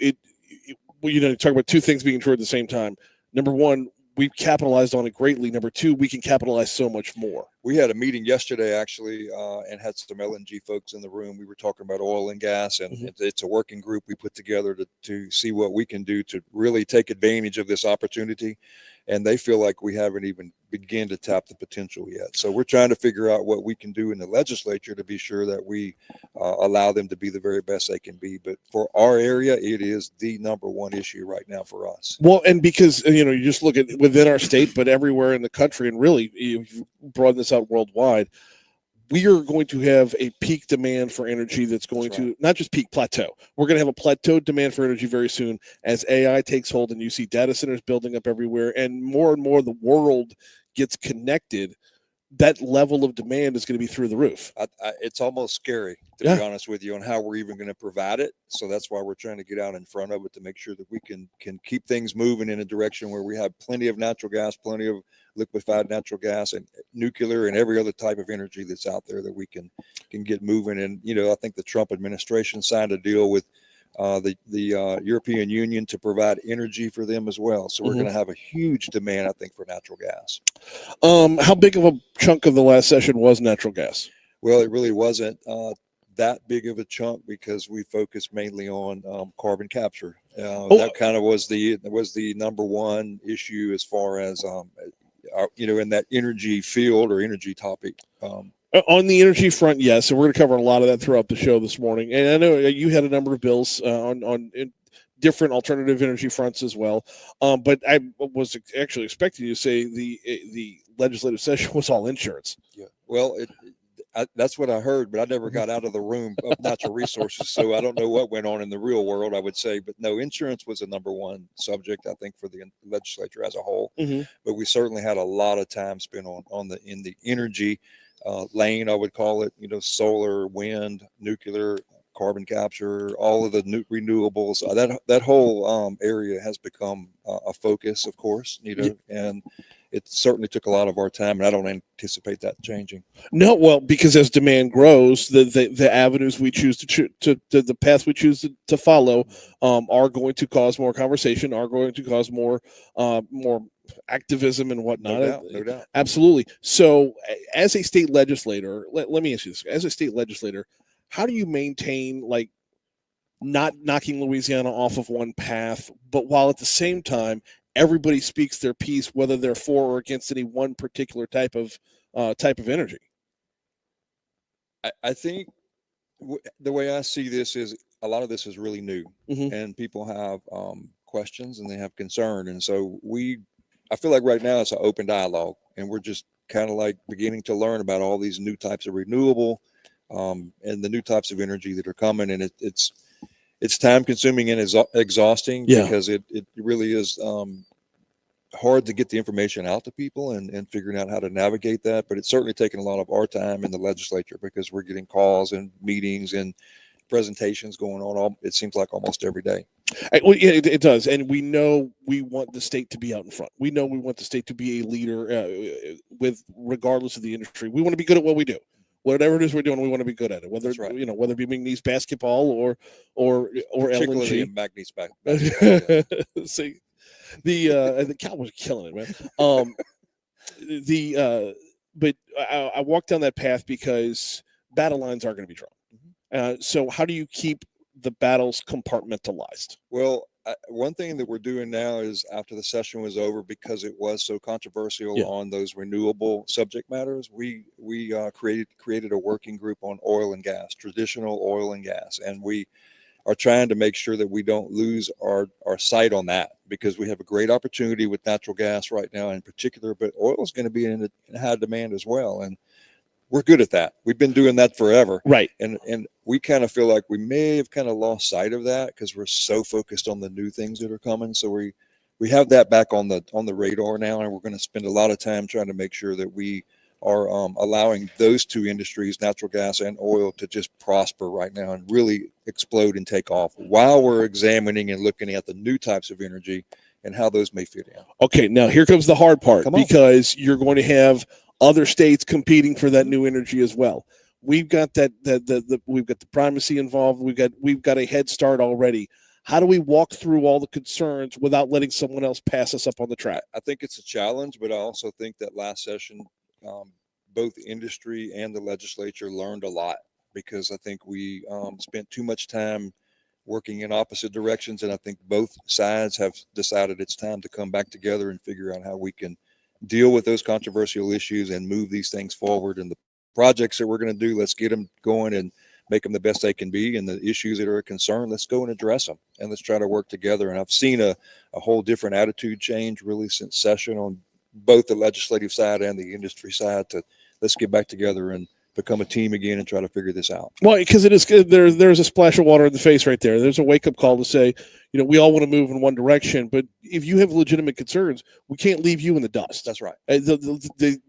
talk about two things being true at the same time. Number one, we've capitalized on it greatly. Number two, we can capitalize so much more. We had a meeting yesterday actually, and had some LNG folks in the room. We were talking about oil and gas, and it's a working group we put together to see what we can do to really take advantage of this opportunity. And they feel like we haven't even begun to tap the potential yet. So we're trying to figure out what we can do in the legislature to be sure that we allow them to be the very best they can be. But for our area, it is the number one issue right now for us. Well, and because, you just look at within our state, but everywhere in the country, and really you've broadened this out worldwide, we are going to have a peak demand for energy that's going to not just peak, plateau. We're going to have a plateaued demand for energy very soon as AI takes hold and you see data centers building up everywhere and more the world gets connected. That level of demand is going to be through the roof. It's almost scary, to be honest with you, on how we're even going to provide it. So that's why we're trying to get out in front of it to make sure that we can keep things moving in a direction where we have plenty of natural gas, plenty of liquefied natural gas, and nuclear, and every other type of energy that's out there that we can get moving. And I think the Trump administration signed a deal with the European Union to provide energy for them as well. So we're going to have a huge demand, I think, for natural gas. How big of a chunk of the last session was natural gas? Well, it really wasn't that big of a chunk because we focused mainly on carbon capture. That kind of was the number one issue as far as in that energy field or energy topic. On the energy front, yes. So we're going to cover a lot of that throughout the show this morning. And I know you had a number of bills on different alternative energy fronts as well. But I was actually expecting you to say the legislative session was all insurance. Yeah. Well, that's what I heard, but I never got out of the room of natural resources. So I don't know what went on in the real world, I would say. But no, insurance was a number one subject, I think, for the legislature as a whole. But we certainly had a lot of time spent in the energy lane, I would call it, solar, wind, nuclear, carbon capture, all of the renewables. That whole area has become a focus, of course, and it certainly took a lot of our time, and I don't anticipate that changing. No, well, because as demand grows, the avenues we choose to the path we choose to follow are going to cause more conversation, are going to cause more activism and whatnot. No doubt. Absolutely. So as a state legislator, let me ask you this. As a state legislator, how do you maintain, like, not knocking Louisiana off of one path, but while at the same time everybody speaks their piece, whether they're for or against any one particular type of energy? I think the way I see this is a lot of this is really new, Mhm. and people have questions and they have concern, and so I feel like right now it's an open dialogue, and we're just kind of like beginning to learn about all these new types of renewable and the new types of energy that are coming, and it's time consuming and exhausting Yeah. because it really is hard to get the information out to people and figuring out how to navigate that. But it's certainly taken a lot of our time in the legislature because we're getting calls and meetings and presentations going on. It seems like almost every day. Well, yeah, it does, and we know we want the state to be out in front. We know we want the state to be a leader with regardless of the industry. We want to be good at what we do. Whatever it is we're doing, we want to be good at it. Whether That's right. whether it be McNeese basketball or Particularly LNG. in McNeese basketball. Yeah. See, the Cowboys are killing it, man. But I walked down that path because battle lines are going to be drawn. So how do you keep the battles compartmentalized? Well, one thing that we're doing now is after the session was over, because it was so controversial on those renewable subject matters, we created a working group on oil and gas, traditional oil and gas, and we are trying to make sure that we don't lose our sight on that, because we have a great opportunity with natural gas right now in particular, but oil is going to be in high demand as well, and we're good at that. We've been doing that forever. Right. And we kind of feel like we may have kind of lost sight of that because we're so focused on the new things that are coming. So we have that back on the radar now, and we're going to spend a lot of time trying to make sure that we are allowing those two industries, natural gas and oil, to just prosper right now and really explode and take off while we're examining and looking at the new types of energy and how those may fit in. Okay, now here comes the hard part, Come on. because you're going to have other states competing for that new energy as well. We've got we've got the primacy involved. We've got a head start already. How do we walk through all the concerns without letting someone else pass us up on the track? I think it's a challenge, but I also think that last session, both industry and the legislature learned a lot, because I think we spent too much time working in opposite directions, and I think both sides have decided it's time to come back together and figure out how we can deal with those controversial issues and move these things forward. And the projects that we're going to do, let's get them going and make them the best they can be. And the issues that are a concern, let's go and address them, and let's try to work together. And I've seen a whole different attitude change really since session on both the legislative side and the industry side, to let's get back together and become a team again and try to figure this out. Well, because it is there's a splash of water in the face right there. There's a wake-up call to say, we all want to move in one direction, but if you have legitimate concerns, we can't leave you in the dust. That's right. Everybody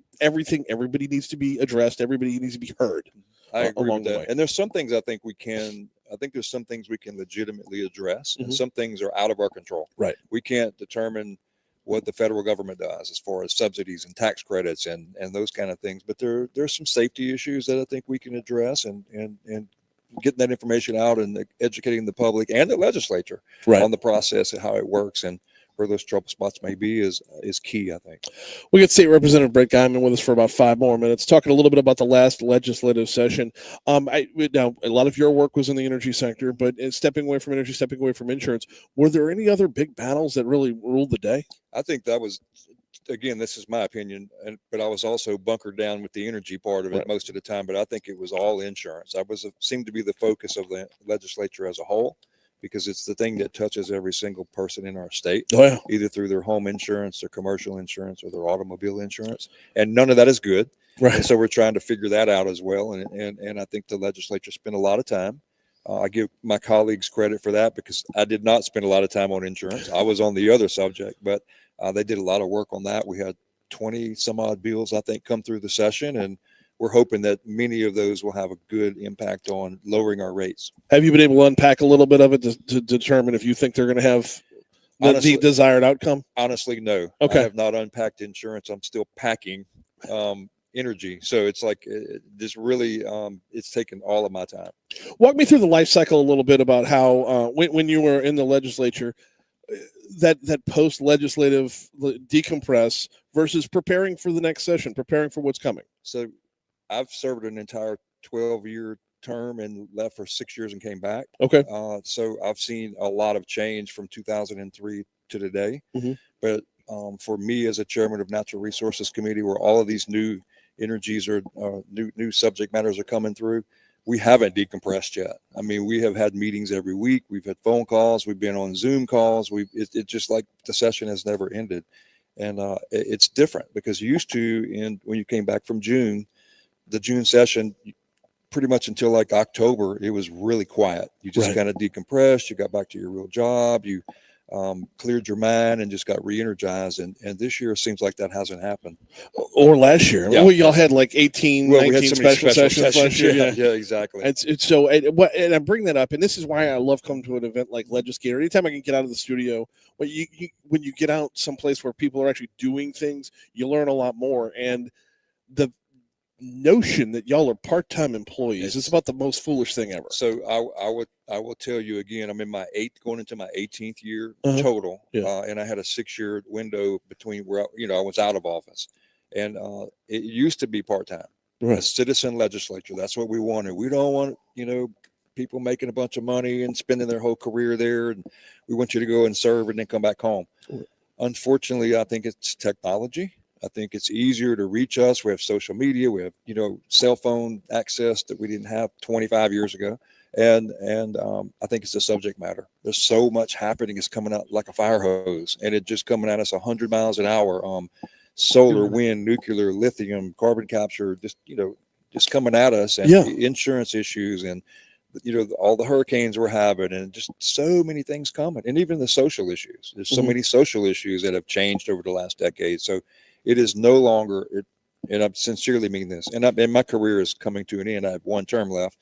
needs to be addressed. Everybody needs to be heard. I agree along with the that. way. And there's some things I think there's some things we can legitimately address, and some things are out of our control. Right. We can't determine what the federal government does as far as subsidies and tax credits and those kind of things. But there's some safety issues that I think we can address, and getting that information out and educating the public and the legislature on the process and how it works and where those trouble spots may be is key, I think. We got State Representative Brett Guyman with us for about 5 more minutes, talking a little bit about the last legislative session. Now, a lot of your work was in the energy sector, but stepping away from energy, stepping away from insurance, were there any other big battles that really ruled the day? I think that was, again, this is my opinion, but I was also bunkered down with the energy part of it most of the time. But I think it was all insurance. Seemed to be the focus of the legislature as a whole, because it's the thing that touches every single person in our state, either through their home insurance, their commercial insurance, or their automobile insurance. And none of that is good. Right. And so we're trying to figure that out as well. And I think the legislature spent a lot of time. I give my colleagues credit for that, because I did not spend a lot of time on insurance. I was on the other subject, but they did a lot of work on that. We had 20 some odd bills, I think, come through the session, and we're hoping that many of those will have a good impact on lowering our rates. Have you been able to unpack a little bit of it to determine if you think they're going to have the desired outcome? Honestly, no. Okay. I have not unpacked insurance. I'm still packing energy. So it's like this really, it's taken all of my time. Walk me through the life cycle a little bit about how when you were in the legislature, that post-legislative decompress versus preparing for the next session, preparing for what's coming. So I've served an entire 12-year term and left for 6 years and came back. Okay. So I've seen a lot of change from 2003 to today. Mm-hmm. But for me as a chairman of Natural Resources Committee, where all of these new energies are new subject matters are coming through. We haven't decompressed yet. I mean, we have had meetings every week. We've had phone calls. We've been on Zoom calls. It's just like the session has never ended. And it's different because used to, when you came back from June, the June session, pretty much until like October, it was really quiet. You just kind of decompressed. You got back to your real job. You cleared your mind and just got re-energized. And this year it seems like that hasn't happened. Or last year. Yeah. Well, y'all had like 18, Well, 19 we had so many special sessions last year. Yeah, exactly. It's so, and I bring that up, and this is why I love coming to an event like Legisgator. Anytime I can get out of the studio, when you get out someplace where people are actually doing things, you learn a lot more. And the notion that y'all are part-time employees is about the most foolish thing ever. So I will tell you again, I'm in my going into my 18th year total. And I had a 6-year window between where I was out of office, and it used to be part-time. A citizen legislature. That's what we wanted. We don't want, people making a bunch of money and spending their whole career there. And we want you to go and serve and then come back home. Unfortunately, I think it's technology. I think it's easier to reach us. We have social media. We have, cell phone access that we didn't have 25 years ago. And I think it's the subject matter. There's so much happening. It's coming out like a fire hose, and it just coming at us 100 miles an hour. Solar, wind, nuclear, lithium, carbon capture, just coming at us, and insurance issues, and all the hurricanes we're having, and just so many things coming, and even the social issues. There's so many social issues that have changed over the last decade. So it is no longer, and I sincerely mean this, and my career is coming to an end. I have 1 term left.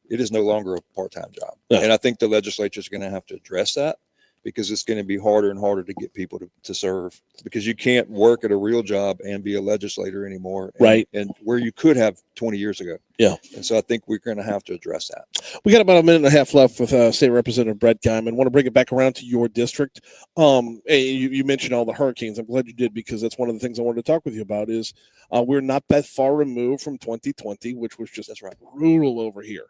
It is no longer a part-time job. And I think the legislature is going to have to address that, because it's going to be harder and harder to get people to serve, because you can't work at a real job and be a legislator anymore. And where you could have 20 years ago. Yeah. And so I think we're going to have to address that. We got about a minute and a half left with State Representative Brett Guyman. Want to bring it back around to your district. You mentioned all the hurricanes. I'm glad you did, because that's one of the things I wanted to talk with you about is we're not that far removed from 2020, which was just brutal over here.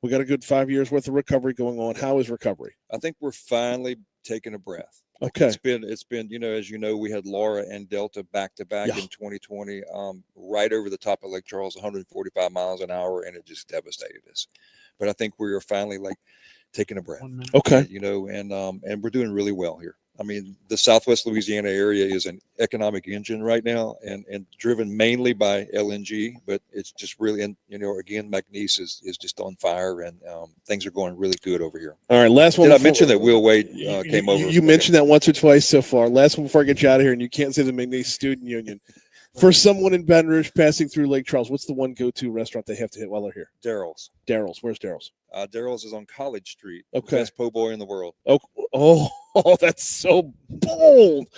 We got a good 5 years worth of recovery going on. How is recovery? I think we're finally taking a breath. Okay. It's been, as we had Laura and Delta back to back in 2020, right over the top of Lake Charles, 145 miles an hour, and it just devastated us. But I think we are finally taking a breath. Okay. And we're doing really well here. I mean, the Southwest Louisiana area is an economic engine right now, and driven mainly by LNG, but it's just really, and again, McNeese is just on fire, and things are going really good over here. All right, last one. Did I mention that Will Wade came over? You mentioned that once or twice so far. Last one before I get you out of here, and you can't say the McNeese Student Union. For someone in Baton Rouge passing through Lake Charles, what's the one go-to restaurant they have to hit while they're here? Daryl's. Daryl's. Where's Daryl's? Daryl's is on College Street. Okay. Best po' boy in the world. Oh, that's so bold.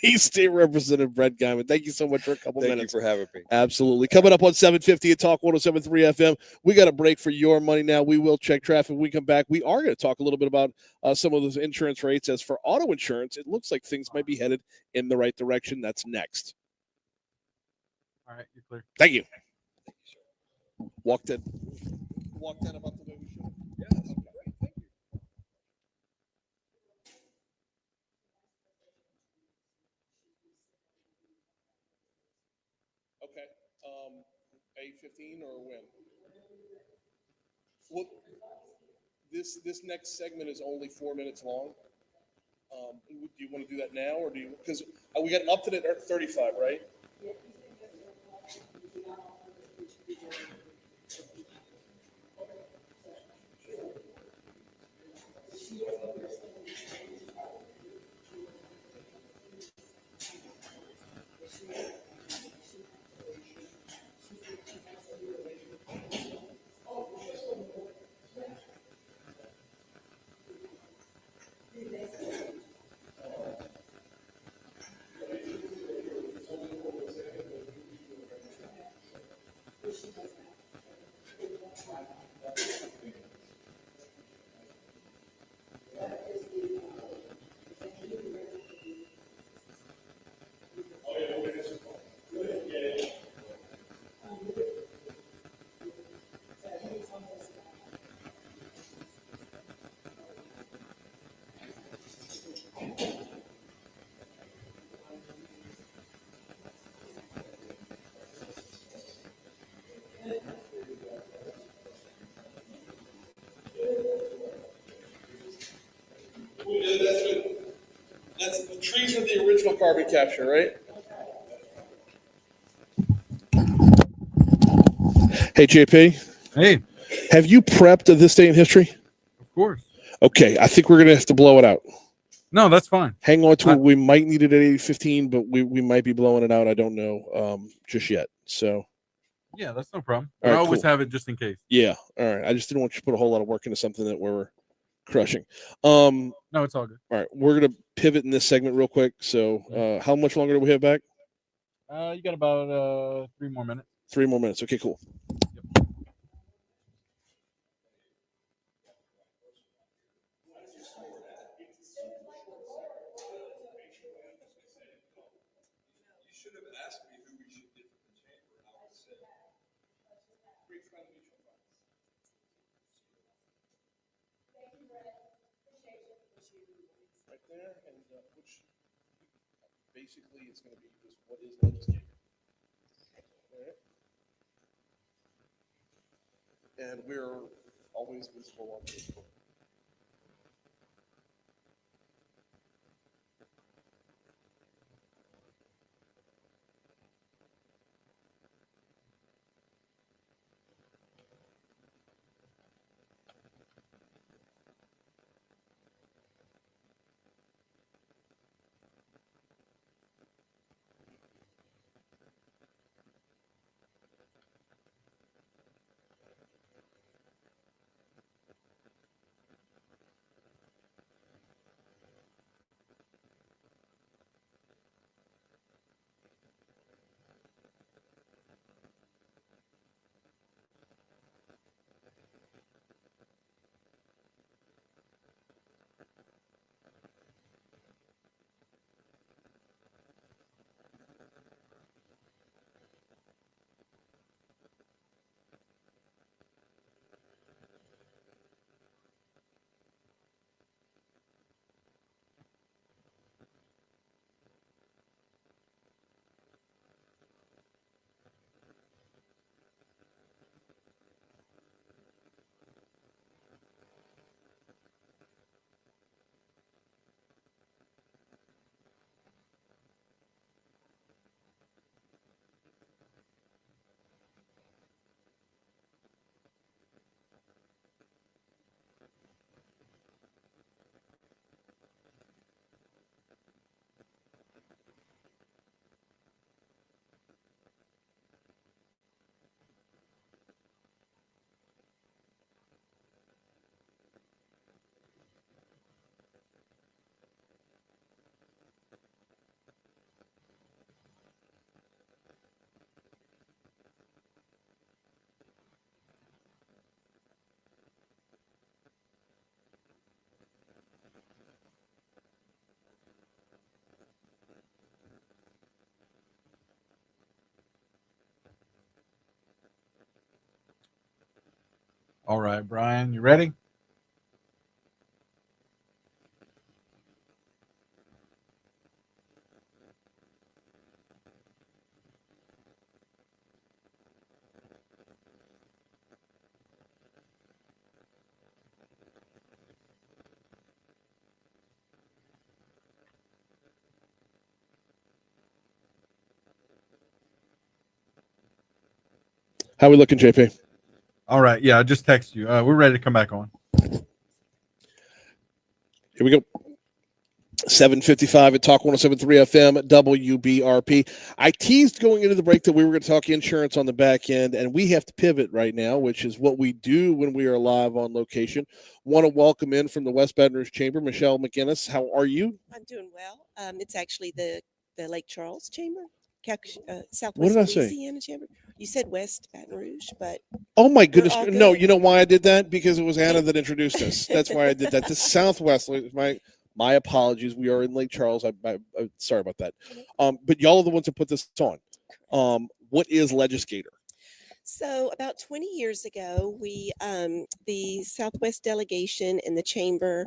He's State Representative Brett Guyman. Thank you so much for a couple minutes. Thank you for having me. Absolutely. Coming up on 750 at Talk 107.3 FM. We got a break for your money now. We will check traffic. When we come back, we are going to talk a little bit about some of those insurance rates. As for auto insurance, it looks like things might be headed in the right direction. That's next. All right, you're clear. Thank you. Walked in about the way we should. Yeah, that's great. Thank you. Okay. 8:15 or when? Well, this next segment is only 4 minutes long. Do you want to do that now, or do you? Because we got up to the 35, right? That's the trees are the original carbon capture, right? Hey, JP, Hey, have you prepped this day in history? of course. Okay, I think we're going to have to blow it out. No, that's fine. Hang on to it. We might need it at 8:15, but we might be blowing it out. I don't know just yet. So, Yeah, that's no problem. All I right, always cool. have it just in case. yeah. All right. I just didn't want you to put a whole lot of work into something that we're crushing. No, it's all good. All right. We're going to pivot in this segment real quick. So, how much longer do we have back? You got about 3 more minutes. 3 more minutes. Okay, cool. Right there, and which basically it's going to be just what is Legisgator. All right. And we're always visible on Facebook. All right, Brian, you ready? How we looking, JP? All right. Yeah, I just text you. We're ready to come back on. Here we go. 7:55 at Talk 107.3 FM WBRP. I teased going into the break that we were going to talk insurance on the back end, and we have to pivot right now, which is what we do when we are live on location. Want to welcome in from the West Baton Rouge Chamber, Michelle McGinnis. How are you? I'm doing well. It's actually the Lake Charles Chamber, Southwest What did I say? Louisiana Chamber. You said West Baton Rouge, but Oh my goodness! all No, good. you know why I did that? Because it was Anna that introduced us. That's why I did that. This Southwest. My apologies. We are in Lake Charles. I sorry about that. But y'all are the ones that put this on. What is Legisgator? So about 20 years ago, we, the Southwest delegation and the chamber,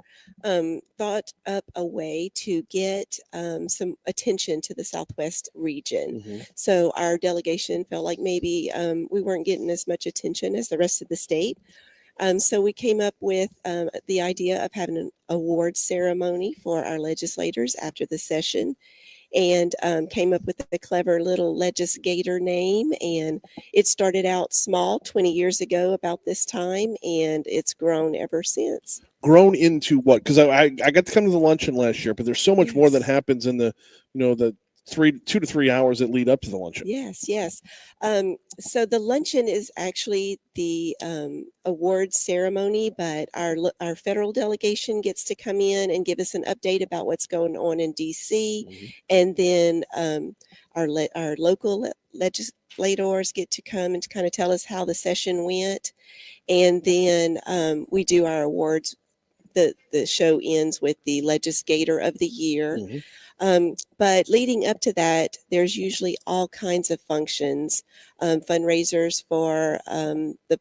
thought up a way to get some attention to the Southwest region. Mm-hmm. So our delegation felt like maybe we weren't getting as much attention as the rest of the state. So we came up with the idea of having an award ceremony for our legislators after the session, and came up with a clever little Legisgator name. And it started out small 20 years ago about this time, and it's grown ever since. Grown into what? Because I got to come to the luncheon last year, but there's so much more that Yes. happens in the, the 2 to 3 hours that lead up to the luncheon. Yes, yes. So the luncheon is actually the award ceremony, but our federal delegation gets to come in and give us an update about what's going on in DC, Mhm. and then our local legislators get to come and kind of tell us how the session went, and then we do our awards. The show ends with the Legisgator of the Year. Mhm. But leading up to that, there's usually all kinds of functions, fundraisers for the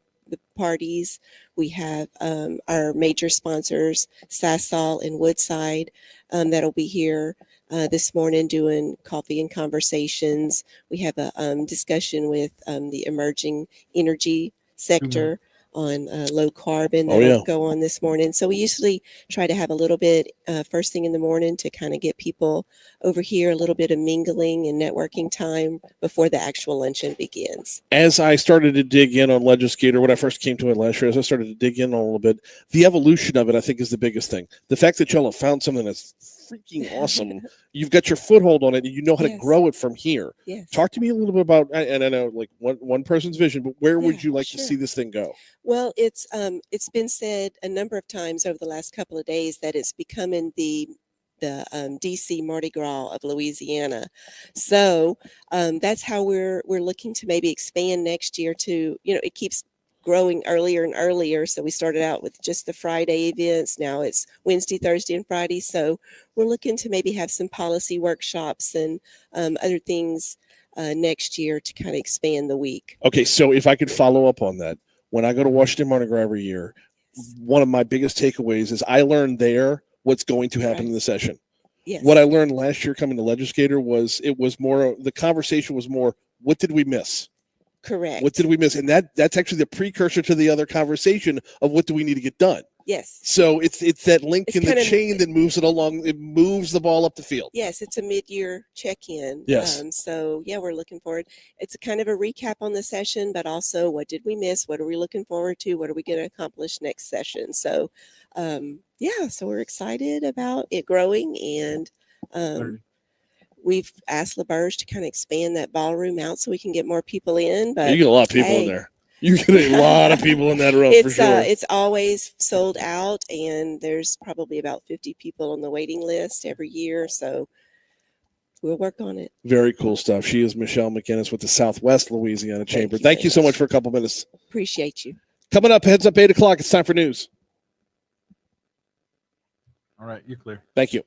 parties. We have our major sponsors, Sasol and Woodside, that'll be here this morning doing coffee and conversations. We have a discussion with the emerging energy sector on low carbon Oh, that'll yeah. go on this morning. So we usually try to have a little bit first thing in the morning to kind of get people over here, a little bit of mingling and networking time before the actual luncheon begins. As I started to dig in on Legisgator, when I first came to it last year, as I started to dig in a little bit, the evolution of it, I think, is the biggest thing. The fact that y'all have found something that's freaking awesome. You've got your foothold on it, and you know how to Yes. grow it from here. Yes. Talk to me a little bit about, and I know like one person's vision, but where would Yeah, you like to sure. see this thing go? Well, it's been said a number of times over the last couple of days that it's becoming the DC Mardi Gras of Louisiana. So that's how we're looking to maybe expand next year to, it keeps growing earlier and earlier. So we started out with just the Friday events. Now it's Wednesday, Thursday, and Friday. So we're looking to maybe have some policy workshops and other things next year to kind of expand the week. Okay, so if I could follow up on that, when I go to Washington Mardi Gras every year, one of my biggest takeaways is I learned there what's going to happen Right. in the session. Yes. What I learned last year coming to Legislator was the conversation was more, what did we miss? Correct. What did we miss? And that's actually the precursor to the other conversation of what do we need to get done. Yes. So it's that link It's in the kind of- chain that moves it along. It moves the ball up the field. Yes, it's a mid-year check-in. Yes. So yeah, we're looking forward. It's a kind of a recap on the session, but also what did we miss? What are we looking forward to? What are we going to accomplish next session? So yeah, so we're excited about it growing, and we've asked LaBerge to kind of expand that ballroom out so we can get more people in. But You get a lot of people in hey. there. You get a lot of people in that room for sure. It's always sold out, and there's probably about 50 people on the waiting list every year. So we'll work on it. Very cool stuff. She is Michelle McInnes with the Southwest Louisiana Chamber. you Thank very you so much. much for a couple minutes. Appreciate you. Coming up, heads up 8 o'clock. It's time for news. All right, you're clear. Thank you.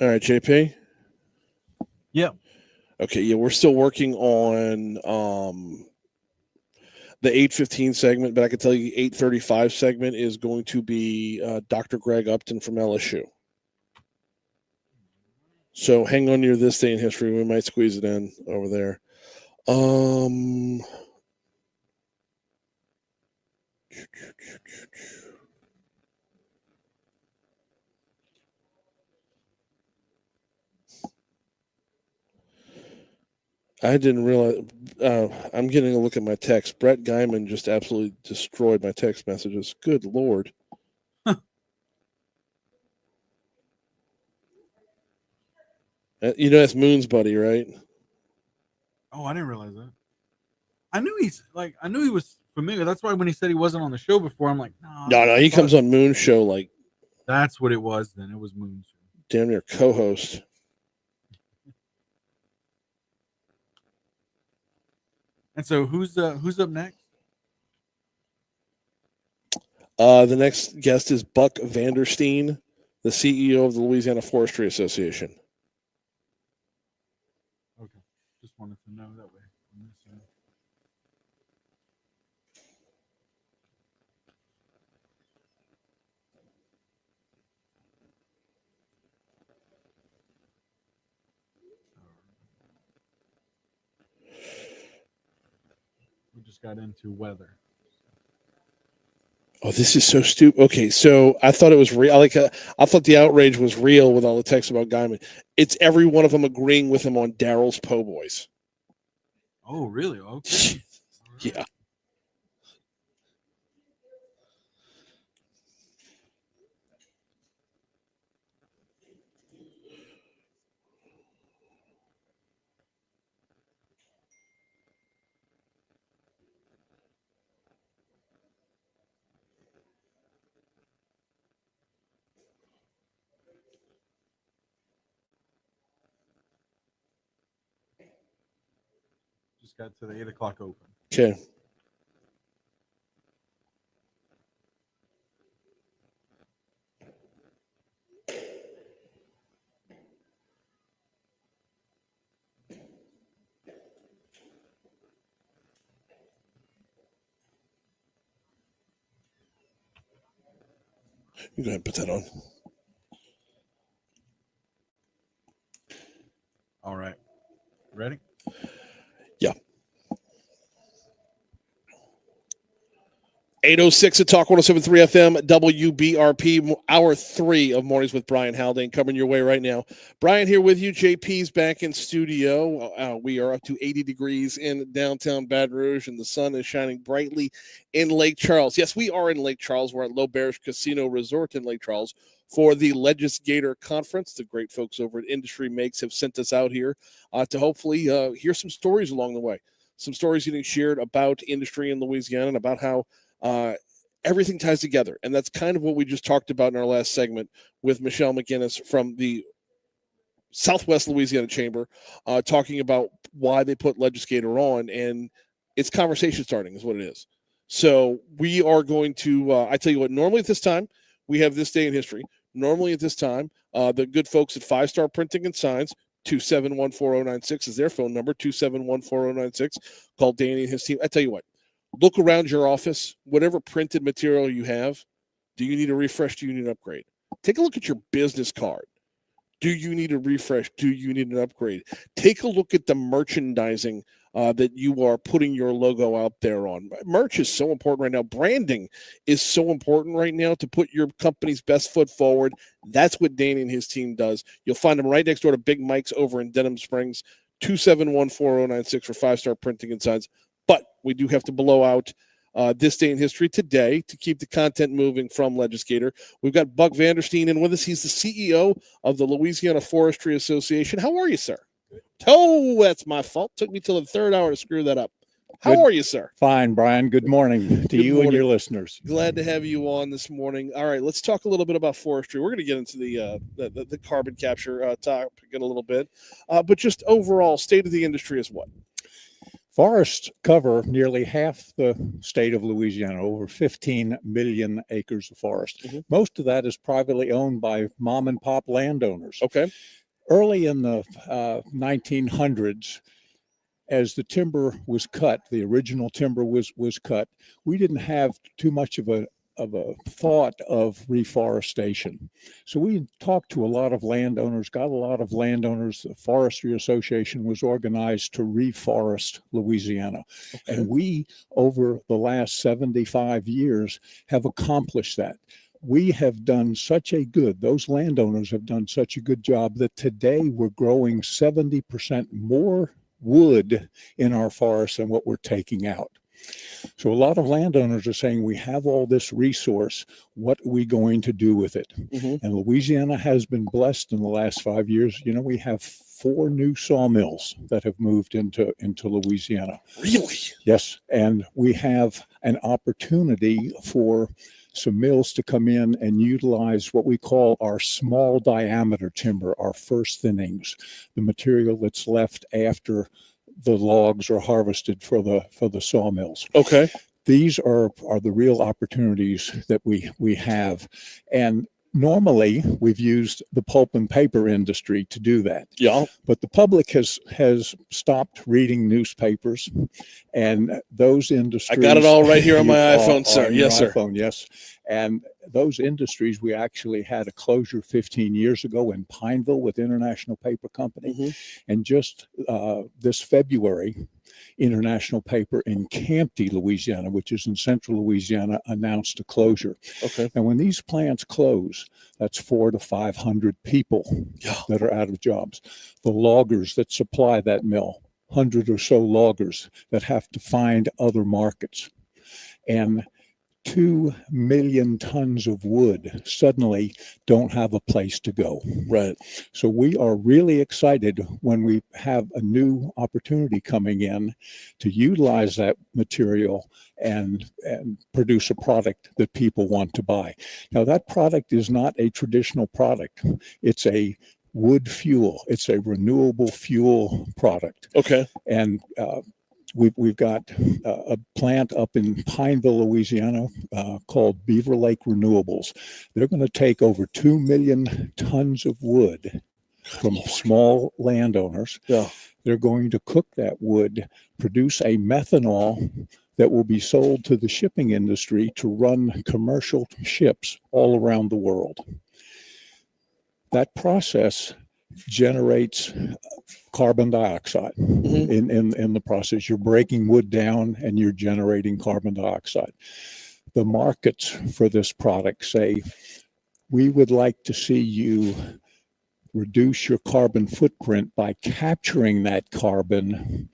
All right, JP. Yeah. Okay, yeah, we're still working on the 8:15 segment, but I can tell you 8:35 segment is going to be Dr. Greg Upton from LSU. So hang on near this day in history. We might squeeze it in over there. I didn't realize. I'm getting a look at my text. Brett Guyman just absolutely destroyed my text messages. Good Lord. You know that's Moon's buddy, right? Oh, I didn't realize that. I knew he was familiar. That's why when he said he wasn't on the show before, I'm like, No, he comes on Moon's show like. That's what it was. Then it was Moon's show. Damn near co-host. And so who's up next? The next guest is Buck Vanderstein, the CEO of the Louisiana Forestry Association. Okay, just wanted to know that way. We just got into weather. Oh, this is so stupid. Okay, so I thought it was real. I thought the outrage was real with all the texts about Guyman. It's every one of them agreeing with him on Daryl's Po' Boys. Oh, really? Okay. Yeah. Just got to the 8 o'clock open. Okay. You go ahead and put that on. All right. Ready? Yeah. 8:06 at Talk 107.3 FM, WBRP, hour 3 of Mornings with Brian Haldane coming your way right now. Brian here with you. JP's back in studio. We are up to 80 degrees in downtown Baton Rouge, and the sun is shining brightly in Lake Charles. Yes, we are in Lake Charles. We're at Low Bears Casino Resort in Lake Charles for the Legisgator Conference. The great folks over at Industry Makes have sent us out here to hopefully hear some stories along the way. Some stories getting shared about industry in Louisiana and about how everything ties together. And that's kind of what we just talked about in our last segment with Michelle McGinnis from the Southwest Louisiana Chamber, talking about why they put Legisgator on, and it's conversation starting is what it is. So we are going to, I tell you what, normally at this time, we have this day in history. Normally at this time, the good folks at 5 Star Printing and Signs, 271-4096 is their phone number, 271-4096. Call Danny and his team. I tell you what, look around your office, whatever printed material you have. Do you need a refresh? Do you need an upgrade? Take a look at your business card. Do you need a refresh? Do you need an upgrade? Take a look at the merchandising that you are putting your logo out there on. Merch is so important right now. Branding is so important right now to put your company's best foot forward. That's what Danny and his team does. You'll find them right next door to Big Mike's over in Denham Springs, 271-4096 for 5 Star Printing and Signs. But we do have to blow out this day in history today to keep the content moving from Legisgator. We've got Buck Vanderstein in with us. He's the CEO of the Louisiana Forestry Association. How are you, sir? Oh, that's my fault. Took me till the third hour to screw that up. How are you, sir? Fine, Brian. Good morning to you and your listeners. Glad to have you on this morning. All right, let's talk a little bit about forestry. We're going to get into the carbon capture topic in a little bit, but just overall state of the industry is what? Forests cover nearly half the state of Louisiana, over 15 million acres of forest. Most of that is privately owned by mom and pop landowners. Okay. Early in the 1900s, as the timber was cut, the original timber was cut, we didn't have too much of a thought of reforestation. So we talked to a lot of landowners, got a lot of landowners. The Forestry Association was organized to reforest Louisiana. Okay. And we, over the last 75 years, have accomplished that. We have done those landowners have done such a good job that today we're growing 70% more wood in our forests than what we're taking out. So a lot of landowners are saying, we have all this resource, what are we going to do with it? And Louisiana has been blessed in the last 5 years. You know, we have 4 new sawmills that have moved into Louisiana. Really? Yes. And we have an opportunity for some mills to come in and utilize what we call our small diameter timber, our first thinnings, the material that's left after the logs are harvested for the sawmills. Okay. These are the real opportunities that we have. And normally we've used the pulp and paper industry to do that. Yeah. But the public has stopped reading newspapers, and those industries. I got it all right here on my iPhone, sir. Yes, sir. iPhone, yes. And those industries, we actually had a closure 15 years ago in Pineville with International Paper Company. And just this February, International Paper in Campty, Louisiana, which is in central Louisiana, announced a closure. Okay. And when these plants close, that's 400 to 500 people that are out of jobs. The loggers that supply that mill, 100 or so loggers that have to find other markets. And 2 million tons of wood suddenly don't have a place to go. Right. So we are really excited when we have a new opportunity coming in to utilize that material and produce a product that people want to buy. Now, that product is not a traditional product. It's a wood fuel. It's a renewable fuel product. Okay. And we've got a plant up in Pineville, Louisiana, called Beaver Lake Renewables. They're going to take over 2 million tons of wood from small landowners. Yeah. They're going to cook that wood, produce a methanol that will be sold to the shipping industry to run commercial ships all around the world. That process generates carbon dioxide in the process. You're breaking wood down and you're generating carbon dioxide. The markets for this product say, we would like to see you reduce your carbon footprint by capturing that carbon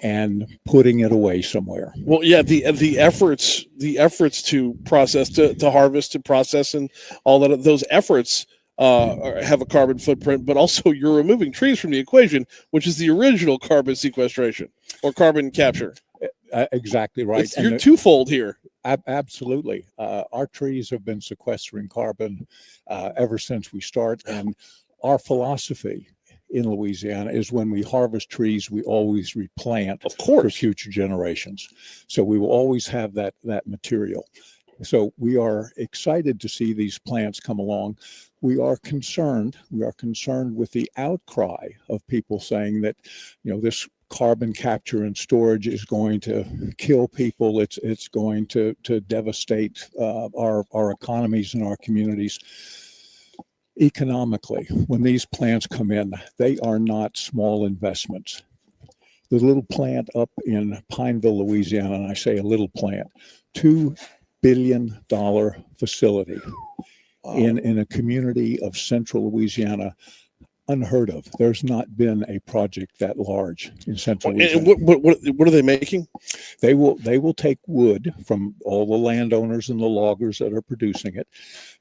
and putting it away somewhere. Well, yeah, the efforts to process, to harvest, to process, and all that, those efforts have a carbon footprint, but also you're removing trees from the equation, which is the original carbon sequestration or carbon capture. Exactly right. You're twofold here. Absolutely. Our trees have been sequestering carbon ever since we start. And our philosophy in Louisiana is when we harvest trees, we always replant, of course, for future generations. So we will always have that material. So we are excited to see these plants come along. We are concerned with the outcry of people saying that, this carbon capture and storage is going to kill people. It's going to devastate our economies and our communities. Economically, when these plants come in, they are not small investments. The little plant up in Pineville, Louisiana, and I say a little plant, $2 billion facility in a community of central Louisiana, unheard of. There's not been a project that large in central Louisiana. And what are they making? They will take wood from all the landowners and the loggers that are producing it.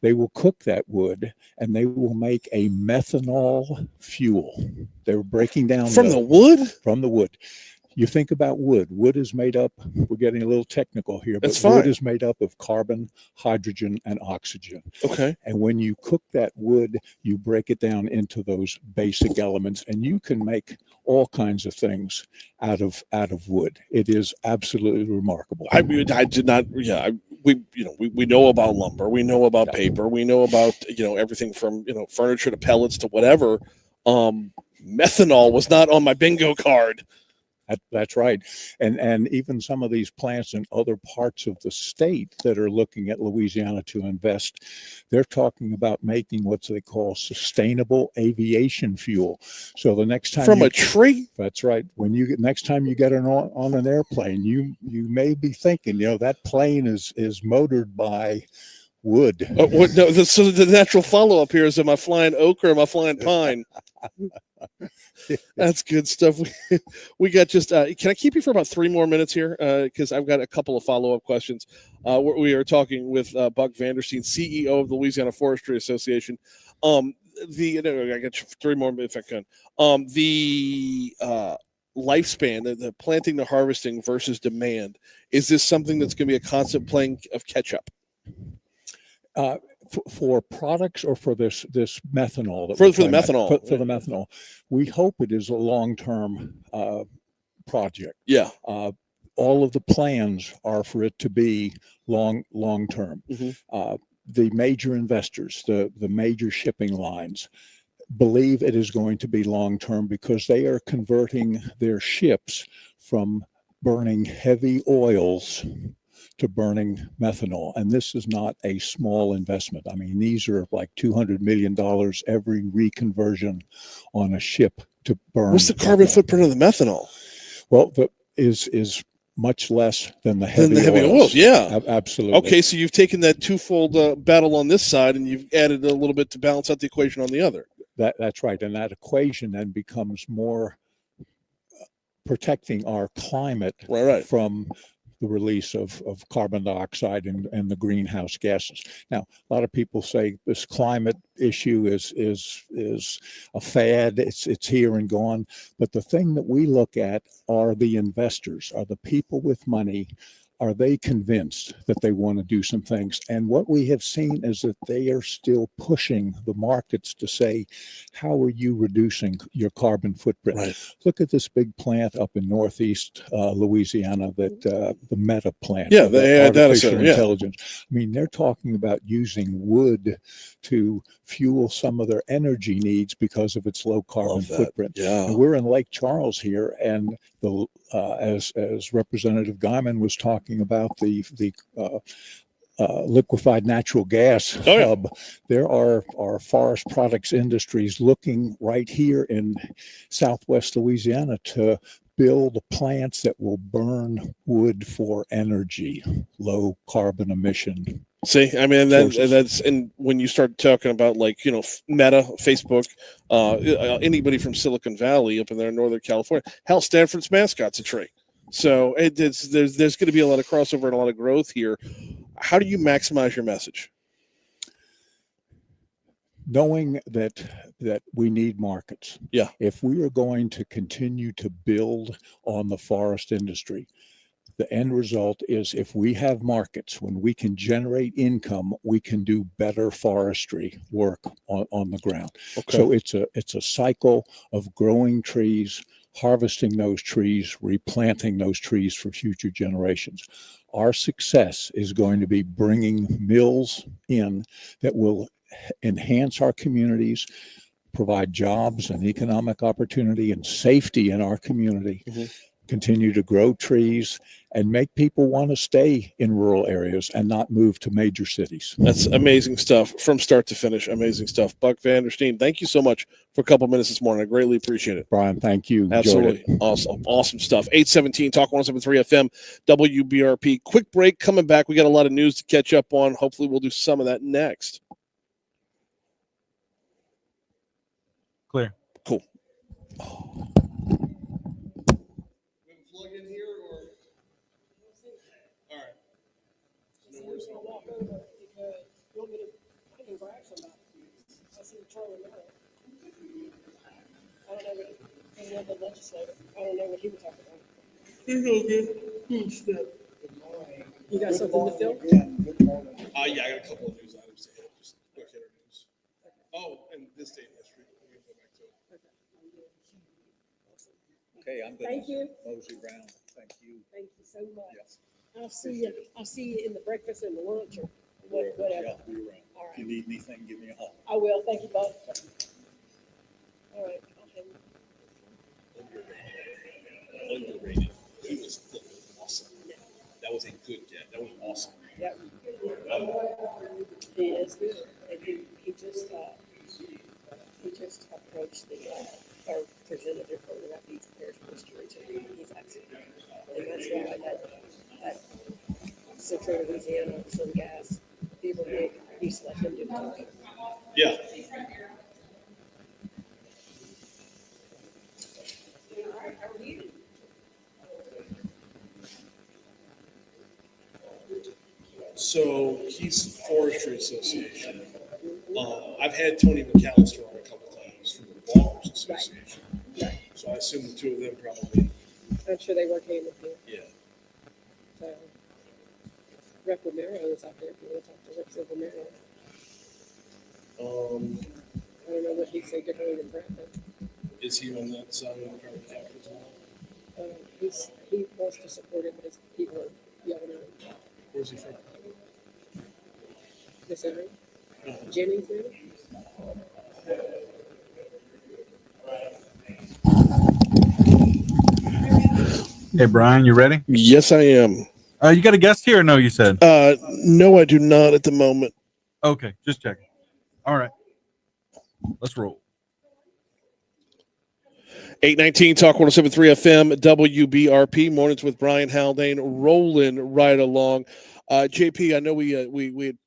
They will cook that wood and they will make a methanol fuel. They're breaking down from the wood. From the wood. You think about wood. Wood is made up, we're getting a little technical here, but That's wood fine. is made up of carbon, hydrogen, and oxygen. Okay. And when you cook that wood, you break it down into those basic elements, and you can make all kinds of things out of wood. It is absolutely remarkable. I did not. Yeah, we know about lumber. We know about paper. We know about everything from furniture to pellets to whatever. Methanol was not on my bingo card. That's right. And even some of these plants in other parts of the state that are looking at Louisiana to invest, they're talking about making what they call sustainable aviation fuel. So the next time From a tree? That's right. Next time you get on an airplane, you may be thinking, that plane is motored by wood. So the natural follow-up here is, am I flying oak or am I flying pine? That's good stuff. We got just can I keep you for about 3 more minutes here, because I've got a couple of follow-up questions. We are talking with Buck Vandersteen, CEO of the Louisiana Forestry Association. I got 3 more if I can. The lifespan, the planting to harvesting versus demand, is this something that's going to be a constant playing of catch up? For products or for this methanol? For the methanol. For the methanol. We hope it is a long-term project. Yeah. All of the plans are for it to be long-term. Mm-hmm. The major investors, the major shipping lines, believe it is going to be long-term because they are converting their ships from burning heavy oils to burning methanol. And this is not a small investment. I mean, these are like $200 million every reconversion on a ship to burn. What's the carbon footprint of the methanol? Well, is much less than the heavy oils. Yeah. Absolutely. Okay, so you've taken that twofold battle on this side and you've added a little bit to balance out the equation on the other. That's right. And that equation then becomes more protecting our climate from the release of carbon dioxide and the greenhouse gases. Now, a lot of people say this climate issue is a fad. It's here and gone. But the thing that we look at are the investors, are the people with money. Are they convinced that they want to do some things? And what we have seen is that they are still pushing the markets to say, how are you reducing your carbon footprint? Right. Look at this big plant up in Northeast Louisiana, that the Meta plant. Yeah, the artificial intelligence. I mean, they're talking about using wood to fuel some of their energy needs because of its low carbon footprint. Yeah. And we're in Lake Charles here, and as Representative Guyman was talking about the liquefied natural gas hub, there are forest products industries looking right here in Southwest Louisiana to build plants that will burn wood for energy, low carbon emission. See, I mean, that's, and when you start talking about Meta, Facebook, anybody from Silicon Valley up in there in Northern California, hell, Stanford's mascot's a tree. So there's going to be a lot of crossover and a lot of growth here. How do you maximize your message? Knowing that we need markets. Yeah. If we are going to continue to build on the forest industry, the end result is if we have markets, when we can generate income, we can do better forestry work on the ground. Okay. So it's a cycle of growing trees, harvesting those trees, replanting those trees for future generations. Our success is going to be bringing mills in that will enhance our communities, provide jobs and economic opportunity and safety in our community, continue to grow trees, and make people want to stay in rural areas and not move to major cities. That's amazing stuff from start to finish. Amazing stuff. Buck Vandersteen, thank you so much for a couple minutes this morning. I greatly appreciate it. Brian, thank you. Absolutely. Awesome stuff. 817 Talk 107.3 FM, WBRP. Quick break. Coming back. We got a lot of news to catch up on. Hopefully we'll do some of that next. Clear. Cool. I don't know what he was talking about. You got something to fill? Yeah, I got a couple of news items to hit. Just quick hitter news. Oh, and this day in history. We're gonna go back to it. Okay, I'm Thank you. mosey around. Thank you. Thank you so much. I'll see you in the breakfast and the lunch or whatever. Yeah, be around. All If you right. need anything, give me a holler. I will. Thank you, bud. All right. Underrated. He was flipping awesome. That was a good get. That was awesome. Yep. He is good. And he just approached or presented it for what he's prepared for this jury too. He's excellent. And that's why that Central Louisiana, some guys, people used to let him do the talking. Yeah. So he's Forestry Association. I've had Tony McAllister on a couple times from the Ballers Association. Right. So I assume the two of them probably. I'm sure they work hand in hand. Yeah. So Rep Romero is out there. If you want to talk to Rep Romero. I don't know what he'd say differently than Brett, but Is he on that side of the Department of Capital as well? he wants to support it, but his people are yelling at him. Where's he from? This area? Jennings, maybe? Hey, Brian, you ready? Yes, I am. You got a guest here or no, you said? No, I do not at the moment. Okay, just checking. All right. Let's roll. 819 Talk 107.3 FM, WBRP, mornings with Brian Haldane, rolling right along. JP, I know we had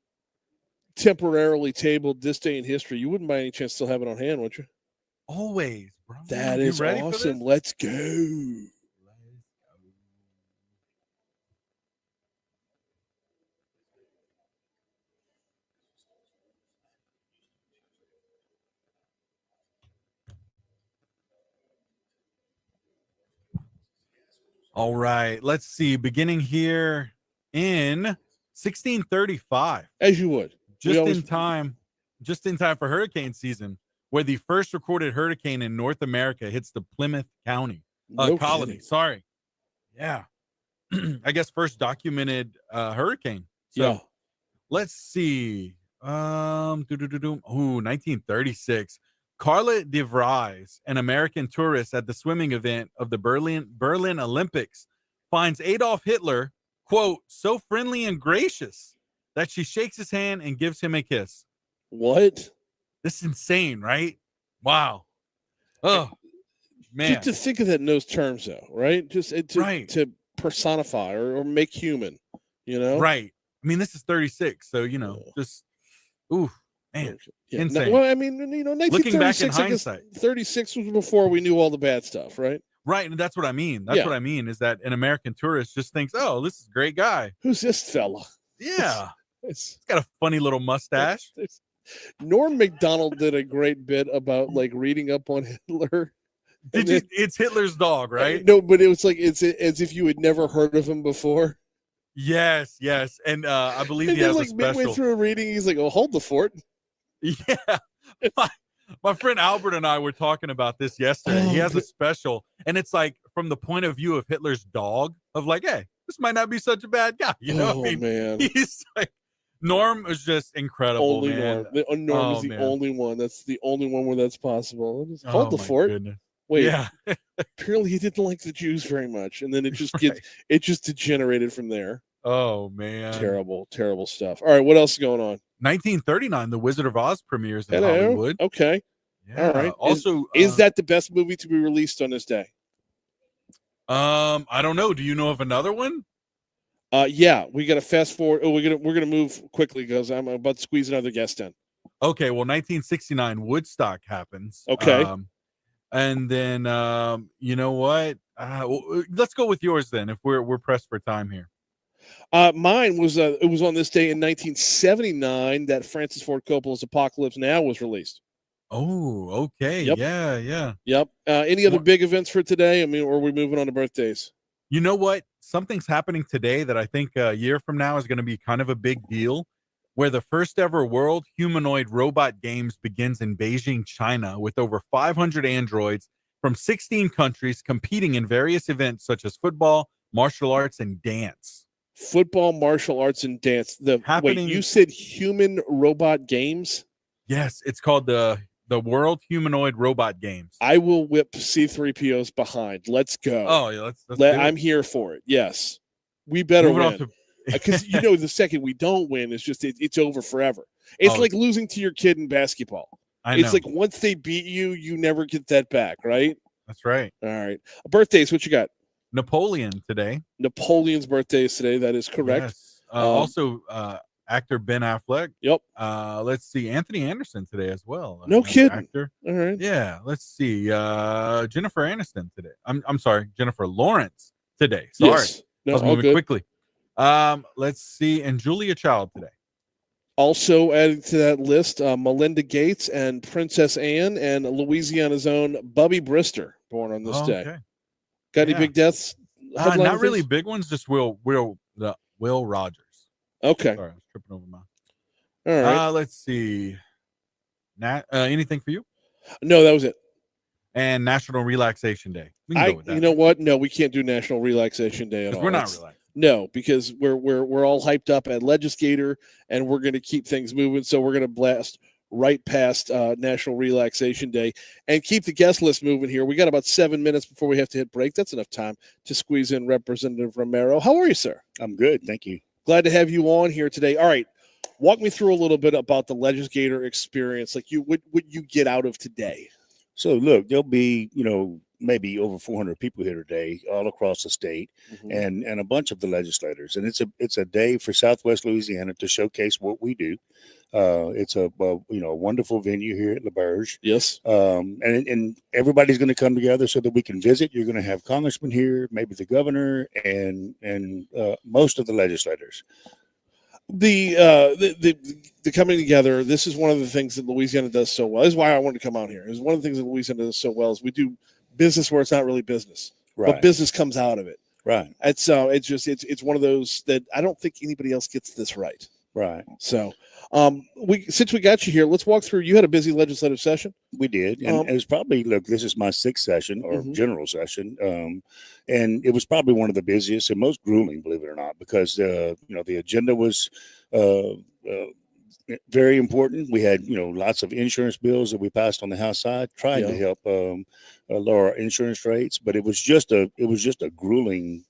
temporarily tabled this day in history. You wouldn't by any chance still have it on hand, would you? Always, bro. That You is ready for awesome. this? Let's go. All right. Let's see. Beginning here in 1635. As you would. Just in time for hurricane season, where the first recorded hurricane in North America hits the Plymouth County colony. Kidding. Sorry. Yeah. I guess first documented hurricane. So Yeah. let's see. 1936. Carla de Vries, an American tourist at the swimming event of the Berlin Olympics, finds Adolf Hitler, quote, so friendly and gracious that she shakes his hand and gives him a kiss. What? This is insane, right? Wow. Oh, man. Just to think of that in those terms, though, right? Just to personify or make human, you know? Right. I mean, this is 36, so, just, ooh, man. Yeah. Insane. Well, I mean, Looking back in 1936, I guess hindsight. 36 was before we knew all the bad stuff, right? Right, and that's what I mean. That's Yeah. what I mean is that an American tourist just thinks, oh, this is a great guy. Who's this fella? Yeah. It's He's got a funny little mustache. Norm Macdonald did a great bit about like reading up on Hitler. It's Hitler's dog, right? No, but it was like it's as if you had never heard of him before. Yes. And I believe And he then, has like a midway special. through a reading, he's like, "Oh, hold the fort." Yeah. My friend Albert and I were talking about this yesterday. He has a special, and it's like from the point of view of Hitler's dog, of like, hey, this might not be such a bad guy. You know, Oh, I mean, man. he's like, Norm is just incredible, Only man. Norm. Norm is the man. only one. That's the only one where that's possible. Just hold the my fort. goodness. Wait. Yeah. Apparently, he didn't like the Jews very much, and then it just Right. it just degenerated from there. Oh man. Terrible stuff. All right, what else is going on? 1939, The Wizard of Oz premieres in Hello. Hollywood. Okay. Yeah. All right. Also, is that the best movie to be released on this day? I don't know. Do you know of another one? Yeah, we got to fast forward. Oh, we're gonna move quickly because I'm about to squeeze another guest in. Okay, well, 1969 Woodstock happens. Okay. And then you know what? Let's go with yours then, if we're pressed for time here. Mine was it was on this day in 1979 that Francis Ford Coppola's Apocalypse Now was released. Oh, okay. Yep. Yeah. Yep. Any other big events for today? I mean, or are we moving on to birthdays? You know what? Something's happening today that I think a year from now is going to be kind of a big deal, where the first ever World Humanoid Robot Games begins in Beijing, China, with over 500 androids from 16 countries competing in various events such as football, martial arts, and dance. Football, martial arts, and dance. Wait, you said human robot games? Yes, it's called the World Humanoid Robot Games. I will whip C3PO's behind. Let's go. Oh, yeah, let's do it. I'm here for it. Yes. We better Moving on win. to- Because the second we don't win, it's just it's over forever. It's like losing to your kid in basketball. I know. It's like once they beat you, you never get that back, right? That's right. All right. Birthdays, what you got? Napoleon today. Napoleon's birthday is today. That is correct. Yes. Also, actor Ben Affleck. Yep. Let's see. Anthony Anderson today as well. No kidding. Actor. All right. Yeah. Let's see. Jennifer Aniston today. I'm sorry. Jennifer Lawrence today. Sorry. Yes. No, I was all moving good. quickly. Let's see. And Julia Child today. Also added to that list, Melinda Gates and Princess Anne and Louisiana's own Bubby Brister, born on this day. Okay. Got any big deaths? Not Headline really things? big ones. Just Will Rogers. Okay. Sorry, I was tripping over my. All right. Let's see. Anything for you? No, that was it. And National Relaxation Day. We can go with that. You know what? No, we can't do National Relaxation Day at all. We're not It's- relaxed. No, because we're all hyped up at Legisgator, and we're going to keep things moving. So we're going to blast right past National Relaxation Day and keep the guest list moving here. We got about 7 minutes before we have to hit break. That's enough time to squeeze in Representative Romero. How are you, sir? I'm good, thank you. Glad to have you on here today. All right, walk me through a little bit about the Legisgator experience. Like what you get out of today? So look, there'll be, maybe over 400 people here today, all across the state, and a bunch of the legislators. And it's a day for Southwest Louisiana to showcase what we do. It's a wonderful venue here at LaBerge. Yes. And everybody's going to come together so that we can visit. You're going to have congressmen here, maybe the governor, and most of the legislators. The coming together, this is one of the things that Louisiana does so well. This is why I wanted to come out here. Is one of the things that Louisiana does so well is we do business where it's not really business, Right. but business comes out of it. Right. It's it's one of those that I don't think anybody else gets this right. Right. So since we got you here, let's walk through. You had a busy legislative session. We did, and it was probably this is my sixth session or general session, and it was probably one of the busiest and most grueling, believe it or not, because the agenda was very important. We had lots of insurance bills that we passed on the House side, trying to help lower our insurance rates, but it was just a grueling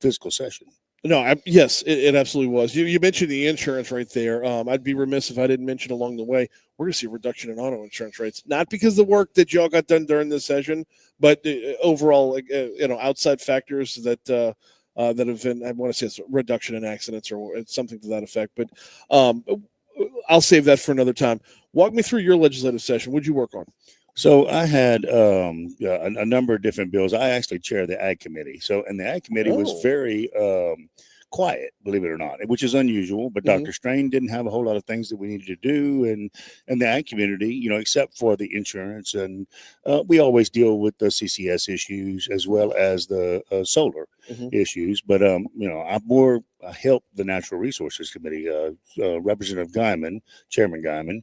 fiscal session. No, yes, it absolutely was. You mentioned the insurance right there. I'd be remiss if I didn't mention along the way, we're going to see a reduction in auto insurance rates, not because of the work that y'all got done during this session, but overall, outside factors that have been, I want to say it's a reduction in accidents or something to that effect. But I'll save that for another time. Walk me through your legislative session. What'd you work on? So I had a number of different bills. I actually chair the Ag Committee. And the Ag Committee was very quiet, believe it or not, which is unusual. But Dr. Strain didn't have a whole lot of things that we needed to do, and the Ag community, except for the insurance, and we always deal with the CCS issues as well as the solar issues. But I helped the Natural Resources Committee. Representative Guyman, Chairman Guyman,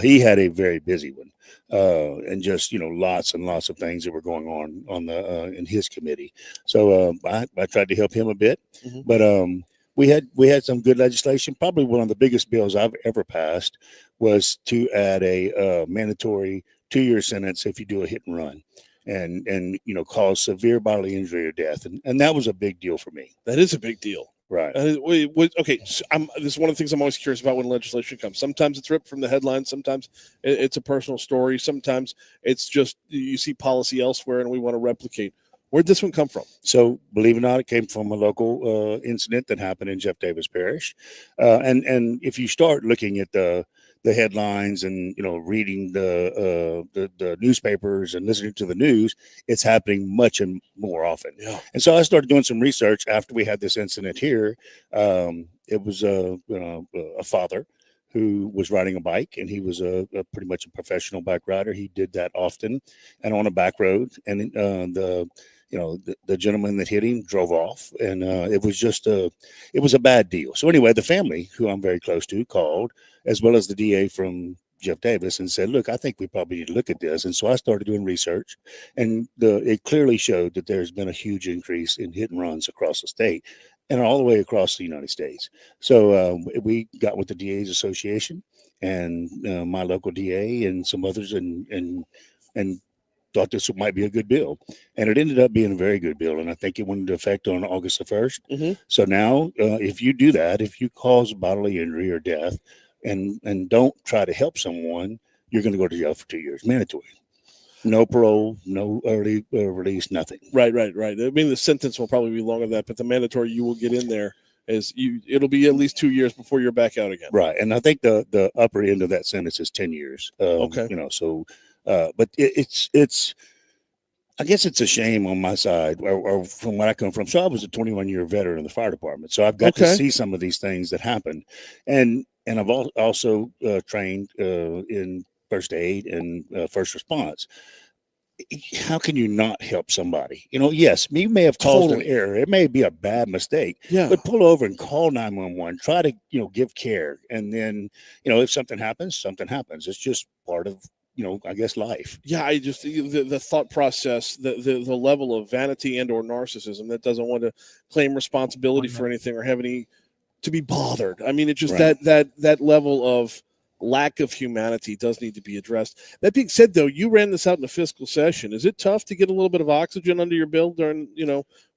he had a very busy one, and just lots and lots of things that were going on the in his committee. So I tried to help him a bit, but we had some good legislation. Probably one of the biggest bills I've ever passed was to add a mandatory 2-year sentence if you do a hit and run, and cause severe bodily injury or death, and that was a big deal for me. That is a big deal. Right. Okay. So this is one of the things I'm always curious about when legislation comes. Sometimes it's ripped from the headlines. Sometimes it's a personal story. Sometimes it's just you see policy elsewhere and we want to replicate. Where'd this one come from? So, believe it or not, it came from a local incident that happened in Jeff Davis Parish. And if you start looking at the headlines and reading the newspapers and listening to the news, it's happening much and more often. Yeah. And so I started doing some research after we had this incident here. It was a father who was riding a bike, and he was pretty much a professional bike rider. He did that often and on a back road, and the gentleman that hit him drove off, and it was a bad deal. So anyway, the family, who I'm very close to, called, as well as the DA from Jeff Davis, and said, look, I think we probably need to look at this. And so I started doing research, and it clearly showed that there's been a huge increase in hit and runs across the state and all the way across the United States. So we got with the DA's Association and my local DA and some others, and thought this might be a good bill, and it ended up being a very good bill. And I think it went into effect on August the 1st. Mm-hmm. So now, if you do that, if you cause bodily injury or death, and don't try to help someone, you're going to go to jail for 2 years, mandatory. No parole, no early release, nothing. Right. I mean, the sentence will probably be longer than that, but the mandatory you will get in there it'll be at least 2 years before you're back out again. Right, and I think the upper end of that sentence is 10 years. Okay. So, but it's. I guess it's a shame on my side, or from where I come from. So I was a 21-year veteran in the fire department, so I've got to see some of these things that happen, and I've also trained in first aid and first response. How can you not help somebody? Yes, you may have caused an error. It may be a bad mistake, but pull over and call 911. Try to, give care. And then, if something happens, something happens. It's just part of, I guess life. Yeah. I just, the thought process, the level of vanity and or narcissism that doesn't want to claim responsibility for anything or have any to be bothered. I mean, it's just that level of lack of humanity does need to be addressed. That being said, though, you ran this out in a fiscal session. Is it tough to get a little bit of oxygen under your bill during,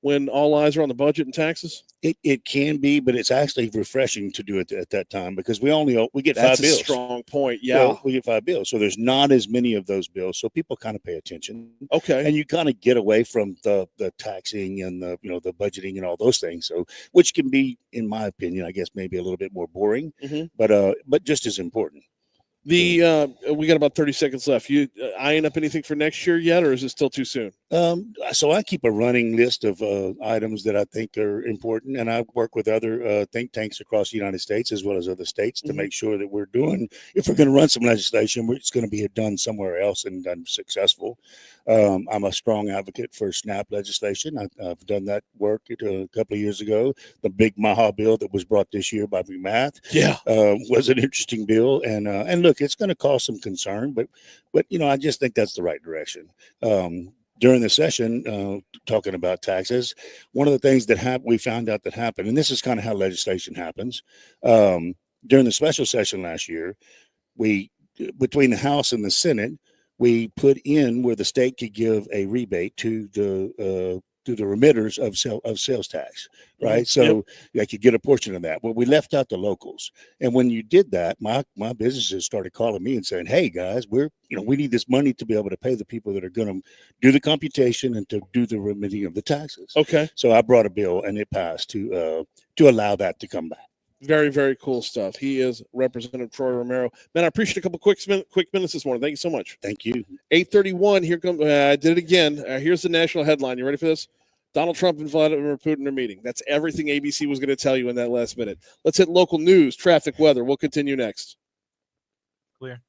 when all eyes are on the budget and taxes? It can be, but it's actually refreshing to do it at that time because we get That's 5 bills. That's a strong point. Yeah. Well, we get 5 bills. So there's not as many of those bills. So people kind of pay attention. Okay. And you kind of get away from the taxing and the budgeting and all those things. So, which can be, in my opinion, I guess maybe a little bit more boring, but just as important. We got about 30 seconds left. You eyeing up anything for next year yet, or is it still too soon? So I keep a running list of items that I think are important, and I work with other think tanks across the United States as well as other states to make sure that we're doing. If we're going to run some legislation, it's going to be done somewhere else and done successful. I'm a strong advocate for SNAP legislation. I've done that work a couple of years ago. The big Maha bill that was brought this year by McMath, was an interesting bill, and look, it's going to cause some concern, but I just think that's the right direction. During the session, talking about taxes, one of the things that we found out that happened, and this is kind of how legislation happens. During the special session last year, between the House and the Senate, we put in where the state could give a rebate to the remitters of sales tax, right? So they could get a portion of that. Well, we left out the locals, and when you did that, my businesses started calling me and saying, "Hey guys, we need this money to be able to pay the people that are going to do the computation and to do the remitting of the taxes." Okay. So I brought a bill, and it passed to allow that to come back. Very, very cool stuff. He is Representative Troy Romero. Man, I appreciate a couple quick minutes this morning. Thank you so much. Thank you. 8:31. Here comes. I did it again. Here's the national headline. You ready for this? Donald Trump and Vladimir Putin are meeting. That's everything ABC was going to tell you in that last minute. Let's hit local news, traffic, weather. We'll continue next. Clear.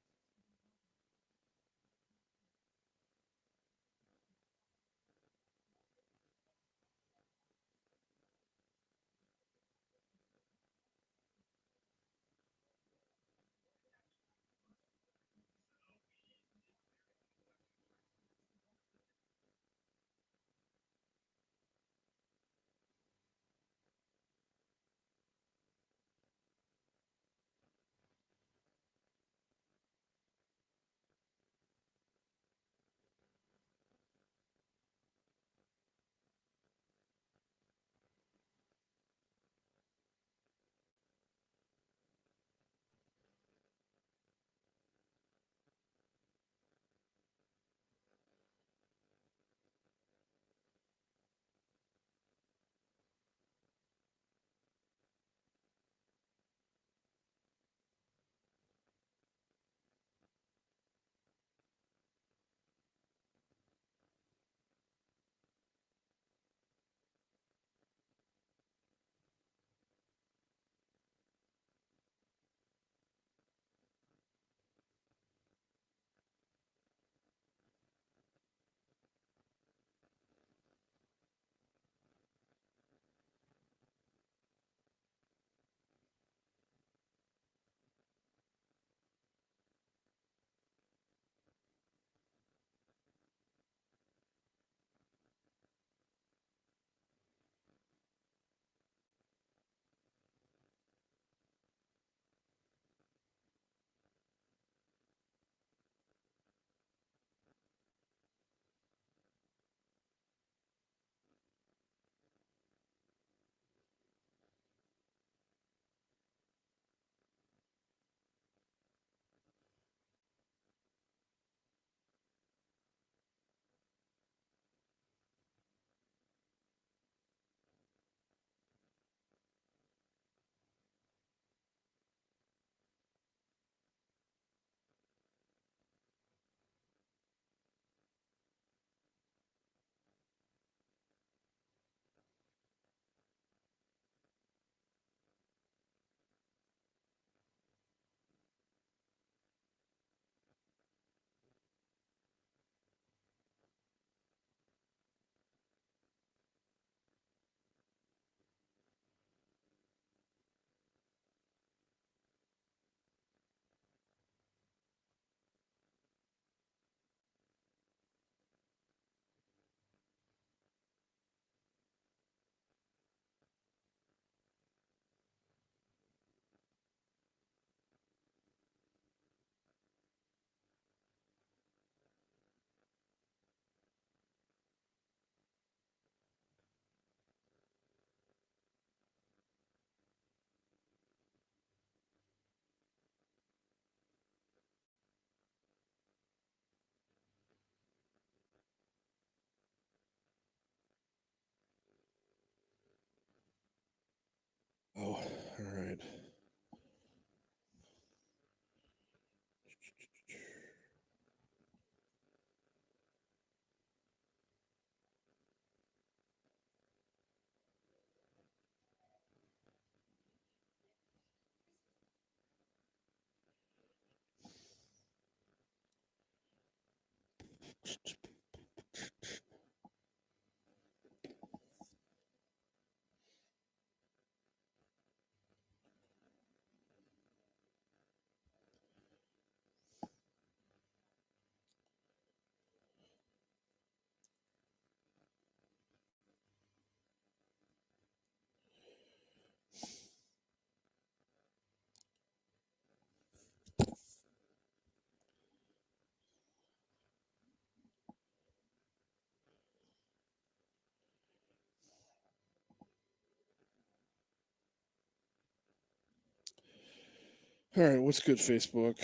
All right, what's good, Facebook?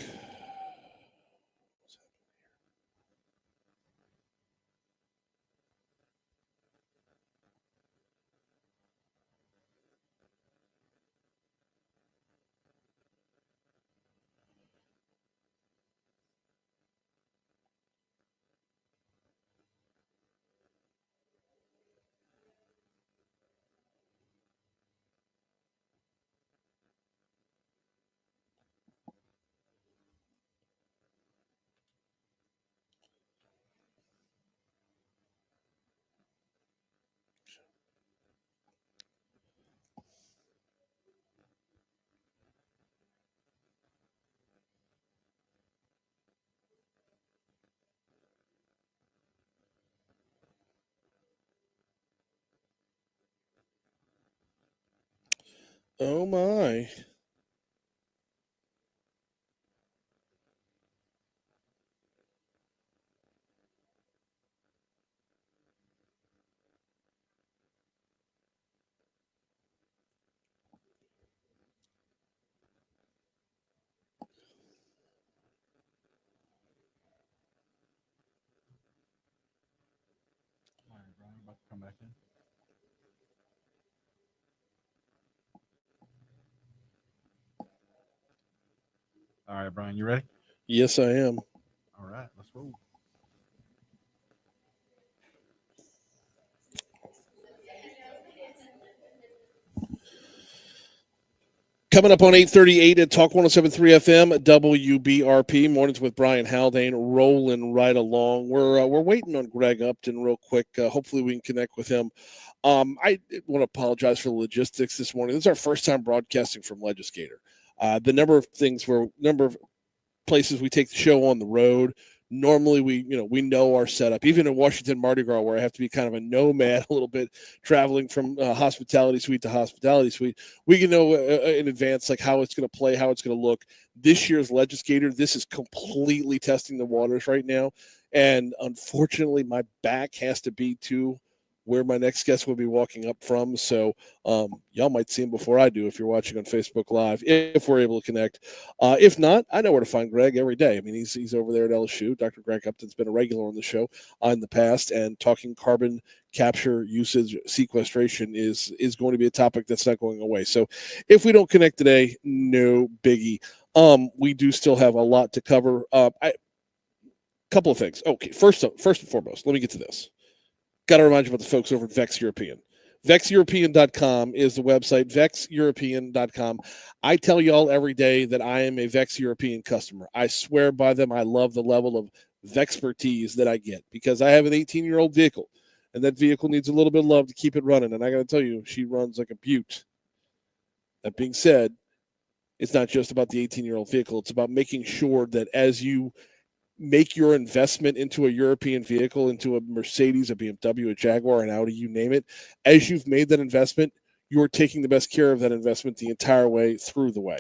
Oh my. All right, Brian, about to come back in. All right, Brian, you ready? Yes, I am. All right, let's roll. Coming up on 8:38 at Talk 107.3 FM, WBRP, mornings with Brian Haldane, rolling right along. We're waiting on Greg Upton real quick. Hopefully we can connect with him. I want to apologize for the logistics this morning. This is our first time broadcasting from Legisgator. The number of places we take the show on the road. Normally we know our setup. Even in Washington Mardi Gras, where I have to be kind of a nomad a little bit, traveling from hospitality suite to hospitality suite, we can know in advance like how it's going to play, how it's going to look. This year's Legisgator, this is completely testing the waters right now, and unfortunately, my back has to be to where my next guest will be walking up from. So y'all might see him before I do if you're watching on Facebook Live, if we're able to connect. If not, I know where to find Greg every day. I mean, he's over there at LSU. Dr. Greg Upton's been a regular on the show in the past, and talking carbon capture, usage, sequestration is going to be a topic that's not going away. So if we don't connect today, no biggie. We do still have a lot to cover. Couple of things. Okay, first and foremost, let me get to this. Got to remind you about the folks over at Vex European. VexEuropean.com is the website, VexEuropean.com. I tell y'all every day that I am a Vex European customer. I swear by them. I love the level of Vexpertise that I get because I have an 18-year-old vehicle, and that vehicle needs a little bit of love to keep it running. And I got to tell you, she runs like a beaut. That being said, it's not just about the 18-year-old vehicle. It's about making sure that as you make your investment into a European vehicle, into a Mercedes, a BMW, a Jaguar, an Audi, you name it, as you've made that investment, you're taking the best care of that investment the entire way through the way.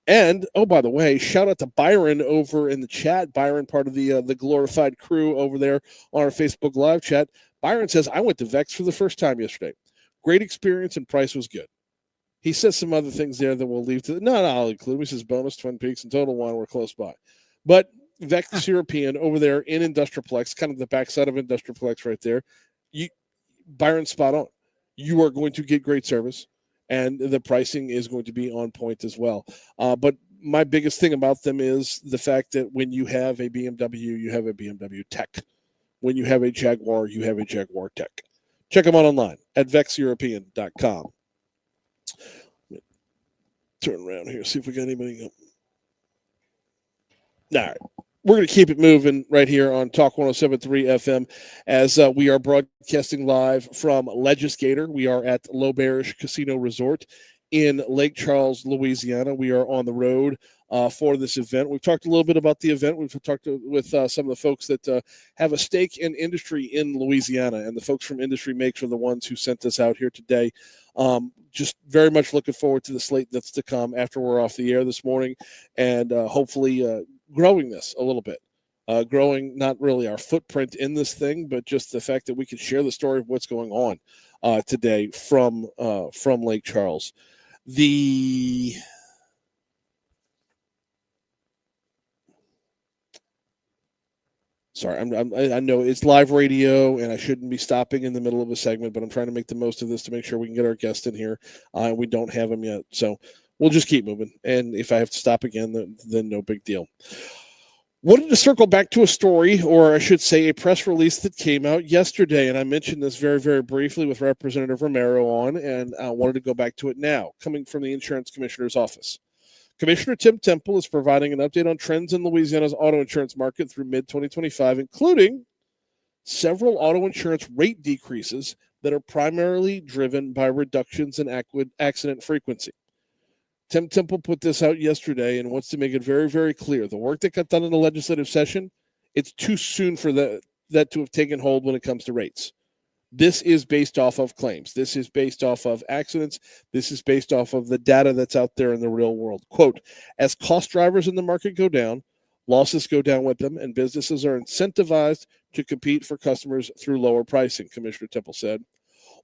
And, oh, by the way, shout out to Byron over in the chat. Byron, part of the glorified crew over there on our Facebook Live chat. Byron says, I went to Vex for the first time yesterday. Great experience and price was good. He says some other things there that we'll leave to. No, I'll include. He says bonus, Twin Peaks, and Total Wine were close by. But Vex European over there in Industrialplex, kind of the backside of Industrialplex right there. Byron's spot on. You are going to get great service, and the pricing is going to be on point as well. But my biggest thing about them is the fact that when you have a BMW, you have a BMW Tech. When you have a Jaguar, you have a Jaguar Tech. Check them out online at VexEuropean.com. Turn around here, see if we got anybody. All right. we're going to keep it moving right here on Talk 107.3 FM as we are broadcasting live from Legisgator. We are at L'Auberge Casino Resort in Lake Charles, Louisiana. We are on the road for this event. We've talked a little bit about the event. We've talked with some of the folks that have a stake in industry in Louisiana, and the folks from Industry Makes are the ones who sent us out here today. Just very much looking forward to the slate that's to come after we're off the air this morning, and hopefully growing this a little bit. Growing not really our footprint in this thing, but just the fact that we can share the story of what's going on today from Lake Charles. Sorry, I know it's live radio, and I shouldn't be stopping in the middle of a segment, but I'm trying to make the most of this to make sure we can get our guest in here. We don't have him yet, so we'll just keep moving. And if I have to stop again, then no big deal. Wanted to circle back to a story, or I should say a press release that came out yesterday, and I mentioned this very, very briefly with Representative Romero on, and I wanted to go back to it now, coming from the Insurance Commissioner's office. Commissioner Tim Temple is providing an update on trends in Louisiana's auto insurance market through mid-2025, including several auto insurance rate decreases that are primarily driven by reductions in accident frequency. Tim Temple put this out yesterday and wants to make it very, very clear. The work that got done in the legislative session, it's too soon for that to have taken hold when it comes to rates. This is based off of claims. This is based off of accidents. This is based off of the data that's out there in the real world. Quote, as cost drivers in the market go down, losses go down with them, and businesses are incentivized to compete for customers through lower pricing, Commissioner Temple said.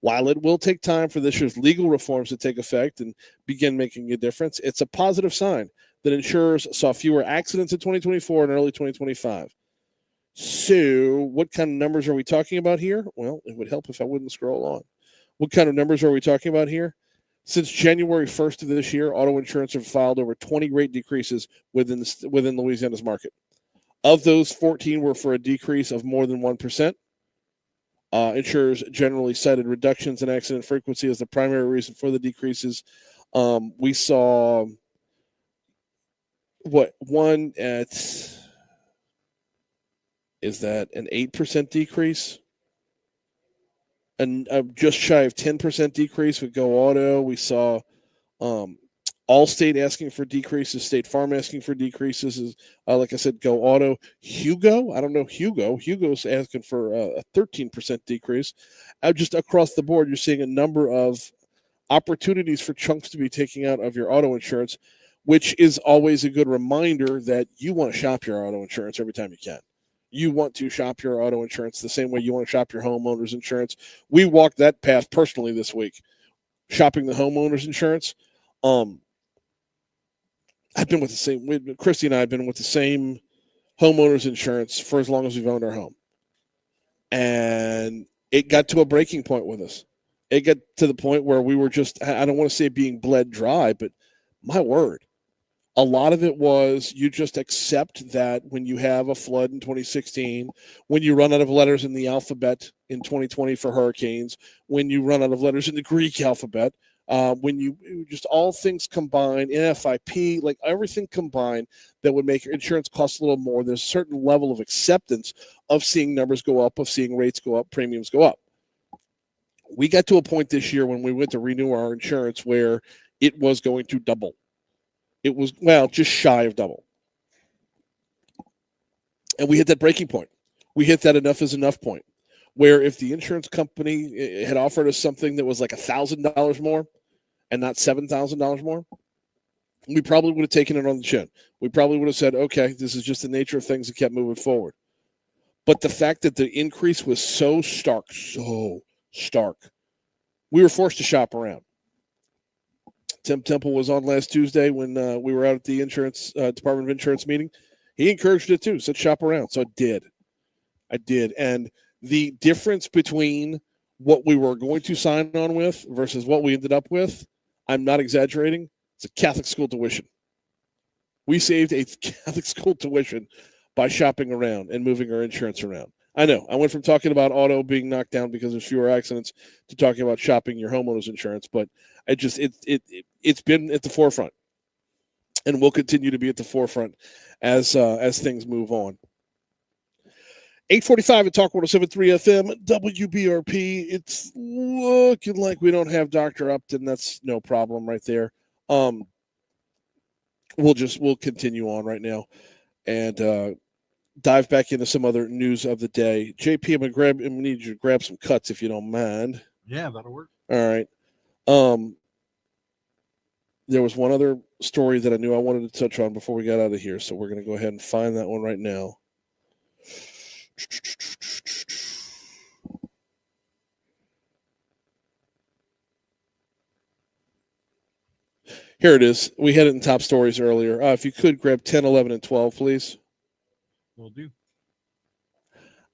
While it will take time for this year's legal reforms to take effect and begin making a difference, it's a positive sign that insurers saw fewer accidents in 2024 and early 2025. So what kind of numbers are we talking about here? Well, it would help if I wouldn't scroll on. What kind of numbers are we talking about here? Since January 1st of this year, auto insurance have filed over 20 rate decreases within Louisiana's market. Of those, 14 were for a decrease of more than 1%. Insurers generally cited reductions in accident frequency as the primary reason for the decreases. We saw one at... Is that an 8% decrease? And just shy of 10% decrease with Go Auto. We saw Allstate asking for decreases, State Farm asking for decreases. Like I said, Go Auto. Hugo, I don't know Hugo. Hugo's asking for a 13% decrease. Just across the board, you're seeing a number of opportunities for chunks to be taken out of your auto insurance, which is always a good reminder that you want to shop your auto insurance every time you can. You want to shop your auto insurance the same way you want to shop your homeowner's insurance. We walked that path personally this week, shopping the homeowner's insurance. I've been with the same, Christy and I have been with the same homeowner's insurance for as long as we've owned our home. And it got to a breaking point with us. It got to the point where we were just, I don't want to say being bled dry, but my word. A lot of it was you just accept that when you have a flood in 2016, when you run out of letters in the alphabet in 2020 for hurricanes, when you run out of letters in the Greek alphabet, when you just all things combined, NFIP, like everything combined that would make your insurance cost a little more, there's a certain level of acceptance of seeing numbers go up, of seeing rates go up, premiums go up. We got to a point this year when we went to renew our insurance where it was going to double. It was, just shy of double. And we hit that breaking point. We hit that enough is enough point where if the insurance company had offered us something that was like $1,000 more and not $7,000 more, we probably would have taken it on the chin. We probably would have said, okay, this is just the nature of things and kept moving forward. But the fact that the increase was so stark, we were forced to shop around. Tim Temple was on last Tuesday when we were out at the insurance Department of Insurance meeting. He encouraged it too, said shop around. So I did. And the difference between what we were going to sign on with versus what we ended up with, I'm not exaggerating, it's a Catholic school tuition. We saved a Catholic school tuition by shopping around and moving our insurance around. I know. I went from talking about auto being knocked down because there's fewer accidents to talking about shopping your homeowner's insurance, but it's been at the forefront. and we'll continue to be at the forefront as things move on. 8:45 at Talk 107.3 FM WBRP. It's looking like we don't have Dr. Upton. That's no problem right there. We'll continue on right now and dive back into some other news of the day. JP, I'm gonna need you to grab some cuts if you don't mind. Yeah, that'll work. All right. There was one other story that I knew I wanted to touch on before we got out of here, so we're going to go ahead and find that one right now. Here it is. We had it in top stories earlier. If you could grab 10, 11, and 12, please. Will do.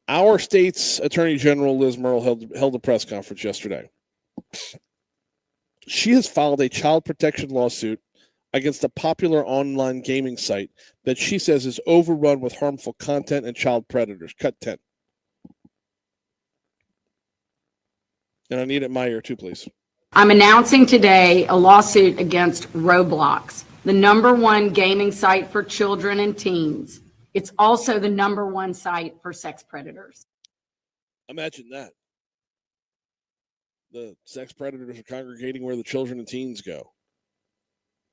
Our state's Attorney General, Liz Murrill, held a press conference yesterday. She has filed a child protection lawsuit against a popular online gaming site that she says is overrun with harmful content and child predators. Cut 10. And I need it in my ear too, please. I'm announcing today a lawsuit against Roblox, the #1 gaming site for children and teens. It's also the #1 site for sex predators. Imagine that. The sex predators are congregating where the children and teens go.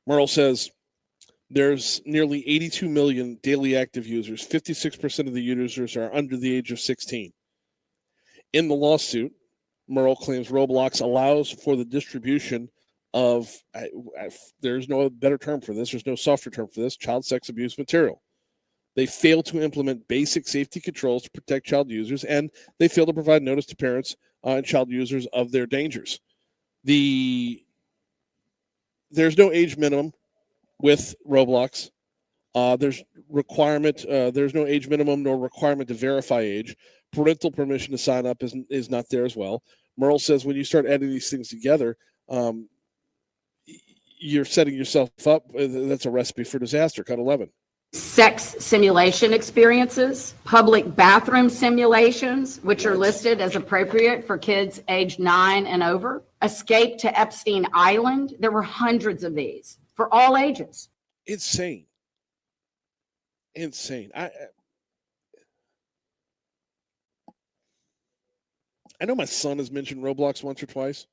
Murrill says there's nearly 82 million daily active users. 56% of the users are under the age of 16. In the lawsuit, Murrill claims Roblox allows for the distribution of, there's no better term for this, there's no softer term for this, child sex abuse material. They fail to implement basic safety controls to protect child users, and they fail to provide notice to parents and child users of their dangers. There's no age minimum with Roblox. There's no age minimum nor requirement to verify age. Parental permission to sign up is not there as well. Murrill says when you start adding these things together, you're setting yourself up. That's a recipe for disaster. Cut 11. Sex simulation experiences, public bathroom simulations, which are listed as appropriate for kids aged 9 and over, escape to Epstein Island. There were hundreds of these for all ages. Insane. I know my son has mentioned Roblox once or twice.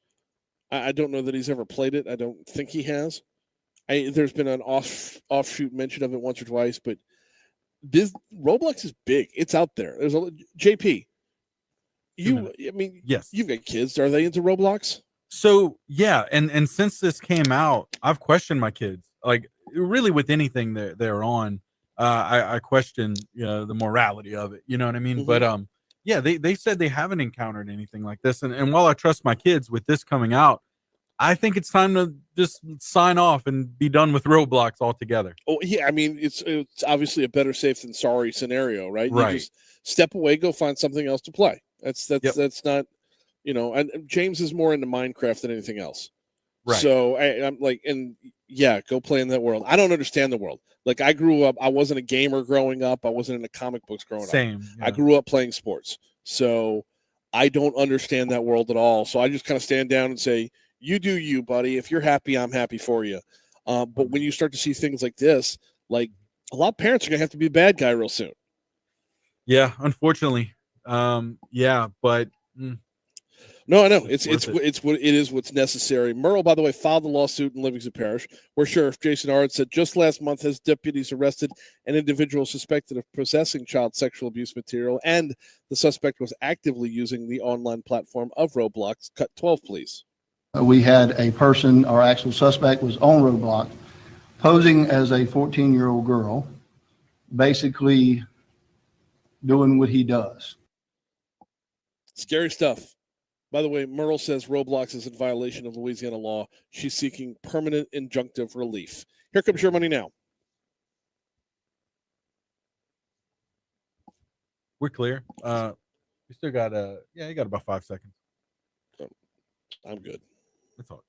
I don't know that he's ever played it. I don't think he has. There's been an offshoot mention of it once or twice, but Roblox is big. It's out there. There's a JP. Yes, you've got kids. Are they into Roblox? So yeah, and since this came out, I've questioned my kids. Like really, with anything they're on, I question the morality of it. You know what I mean? Mm-hmm. But yeah, they said they haven't encountered anything like this, and while I trust my kids with this coming out, I think it's time to just sign off and be done with Roblox altogether. Oh yeah, I mean it's obviously a better safe than sorry scenario, right? Right. You just step away, go find something else to play. That's not, and James is more into Minecraft than anything else. Right. So I'm like, and yeah, go play in that world. I don't understand the world. Like I grew up, I wasn't a gamer growing up. I wasn't into comic books growing up. Same. Yeah. I grew up playing sports. So I don't understand that world at all. So I just kind of stand down and say, you do you, buddy. If you're happy, I'm happy for you. But when you start to see things like this, like a lot of parents are going to have to be a bad guy real soon. Yeah, unfortunately. Yeah, but no, I know it's what's necessary. Murrill, by the way, filed the lawsuit in Livingston Parish, where Sheriff Jason Ard said just last month his deputies arrested an individual suspected of possessing child sexual abuse material, and the suspect was actively using the online platform of Roblox. Cut 12, please. We had a person, our actual suspect was on Roblox, posing as a 14-year-old girl, basically doing what he does. Scary stuff. By the way, Murrill says Roblox is in violation of Louisiana law. She's seeking permanent injunctive relief. Here comes your money now. We're clear. We still got you got about 5 seconds. I'm good. That's all.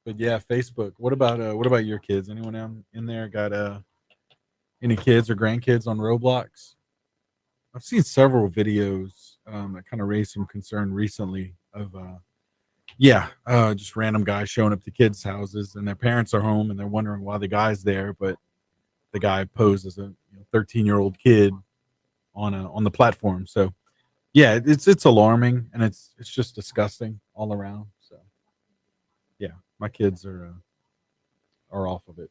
But yeah, Facebook. What about your kids? Anyone in there got any kids or grandkids on Roblox? I've seen several videos that kind of raised some concern recently of just random guys showing up to kids' houses and their parents are home and they're wondering why the guy's there, but the guy posed as a 13-year-old kid on the platform. So yeah, it's alarming and it's just disgusting all around. So yeah, my kids are off of it.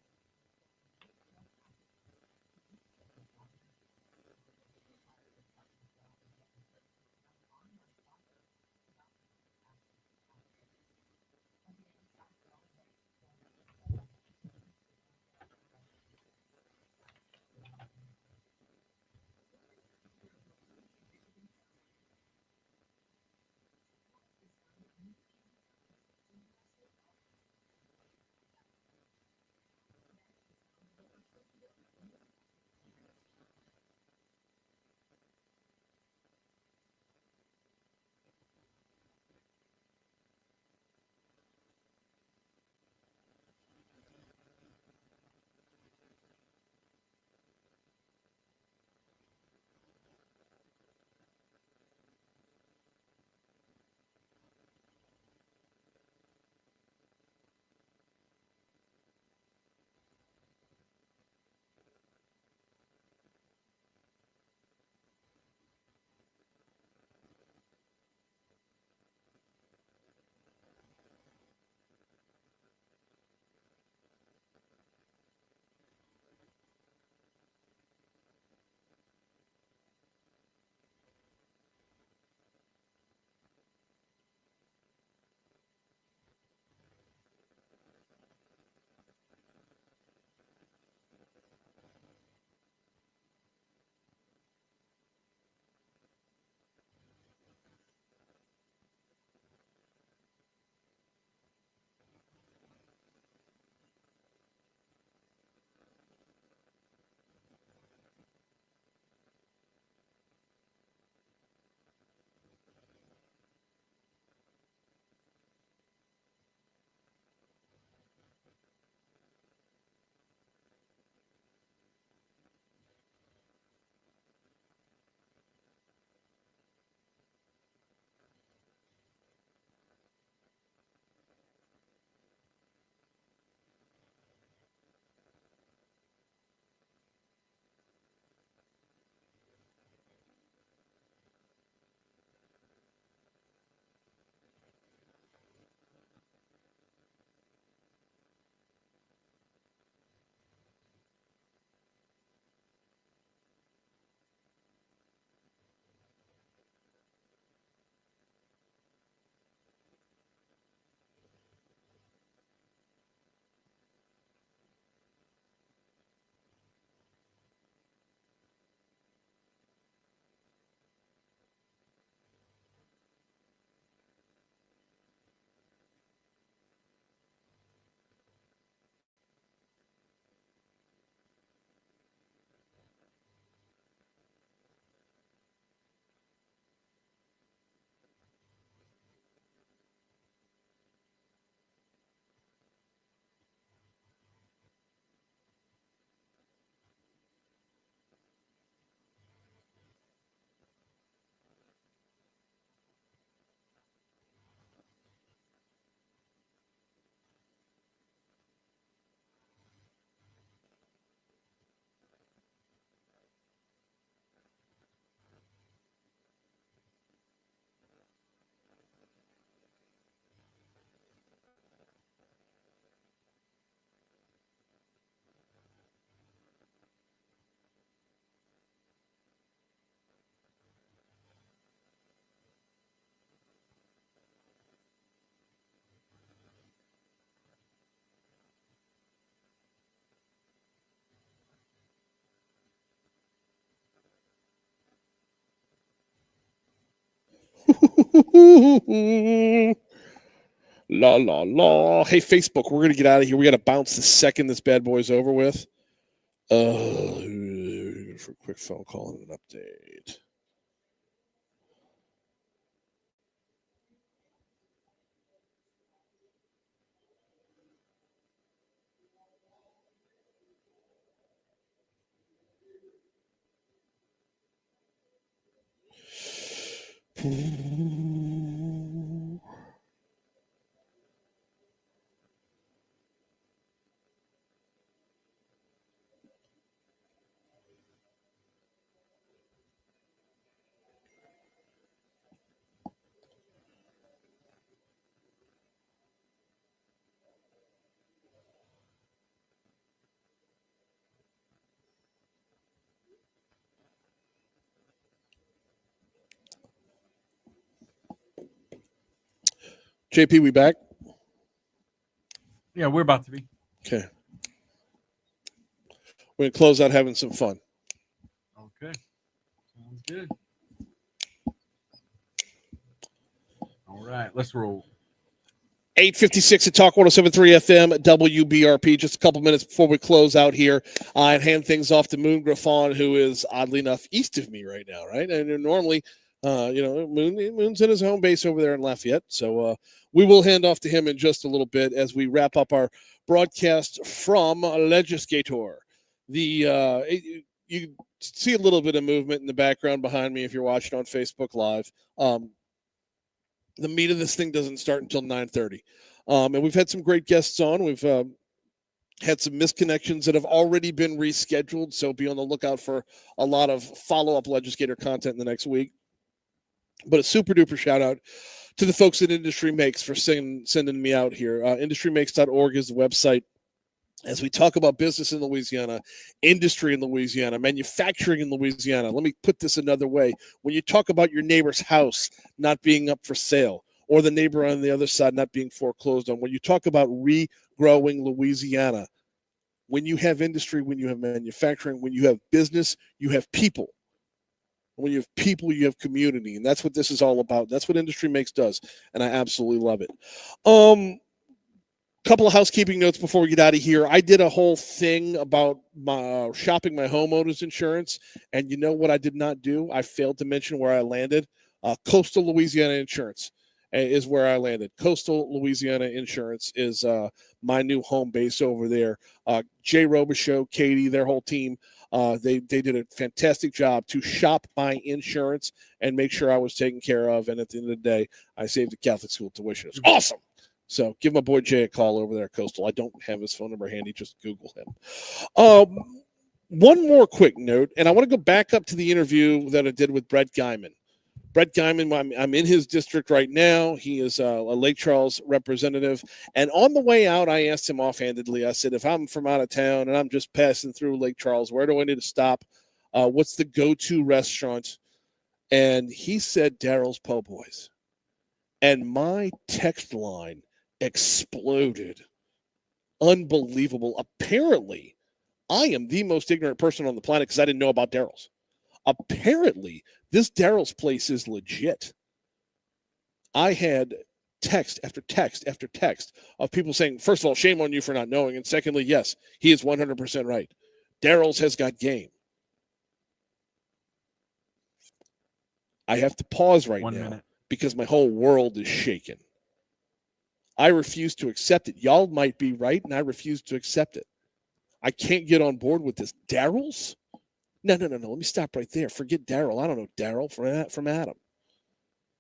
La la la. Hey, Facebook, we're gonna get out of here. We gotta bounce the second this bad boy's over with. For a quick phone call and an update. JP, we back? Yeah, we're about to be. Okay. We're going to close out having some fun. Okay. Sounds good. All right, let's roll. 8:56 at Talk 107.3 FM WBRP. Just a couple minutes before we close out here, and hand things off to Moon Griffon, who is oddly enough east of me right now, right? And normally, Moon's in his home base over there in Lafayette. So we will hand off to him in just a little bit as we wrap up our broadcast from Legisgator. You see a little bit of movement in the background behind me if you're watching on Facebook Live. The meat of this thing doesn't start until 9:30. And we've had some great guests on. We've had some misconnections that have already been rescheduled, so be on the lookout for a lot of follow-up Legisgator content in the next week. But a super-duper shout-out to the folks at Industry Makes for sending me out here. IndustryMakes.org is the website. As we talk about business in Louisiana, industry in Louisiana, manufacturing in Louisiana, let me put this another way. When you talk about your neighbor's house not being up for sale or the neighbor on the other side not being foreclosed on, when you talk about regrowing Louisiana, when you have industry, when you have manufacturing, when you have business, you have people. When you have people, you have community, and that's what this is all about. That's what Industry Makes does, and I absolutely love it. Couple of housekeeping notes before we get out of here. I did a whole thing about shopping my homeowners insurance, and you know what I did not do? I failed to mention where I landed. Coastal Louisiana Insurance is where I landed. Coastal Louisiana Insurance is my new home base over there. Jay Robichaux, Katie, their whole team, they did a fantastic job to shop my insurance and make sure I was taken care of. And at the end of the day, I saved the Catholic school tuition. It's awesome. So give my boy Jay a call over there at Coastal. I don't have his phone number handy. Just Google him. One more quick note, and I want to go back up to the interview that I did with Brett Guyman. Brett Guyman, I'm in his district right now. He is a Lake Charles representative. And on the way out, I asked him offhandedly, I said, if I'm from out of town and I'm just passing through Lake Charles, where do I need to stop? What's the go-to restaurant? And he said Daryl's Po' Boys. And my text line exploded. Unbelievable. Apparently, I am the most ignorant person on the planet because I didn't know about Daryl's. Apparently, this Daryl's place is legit. I had text after text after text of people saying, first of all, shame on you for not knowing. And secondly, yes, he is 100% right. Daryl's has got game. I have to pause right now because my whole world is shaken. I refuse to accept it. Y'all might be right, and I refuse to accept it. I can't get on board with this. Daryl's? No. Let me stop right there. Forget Daryl. I don't know Daryl from Adam.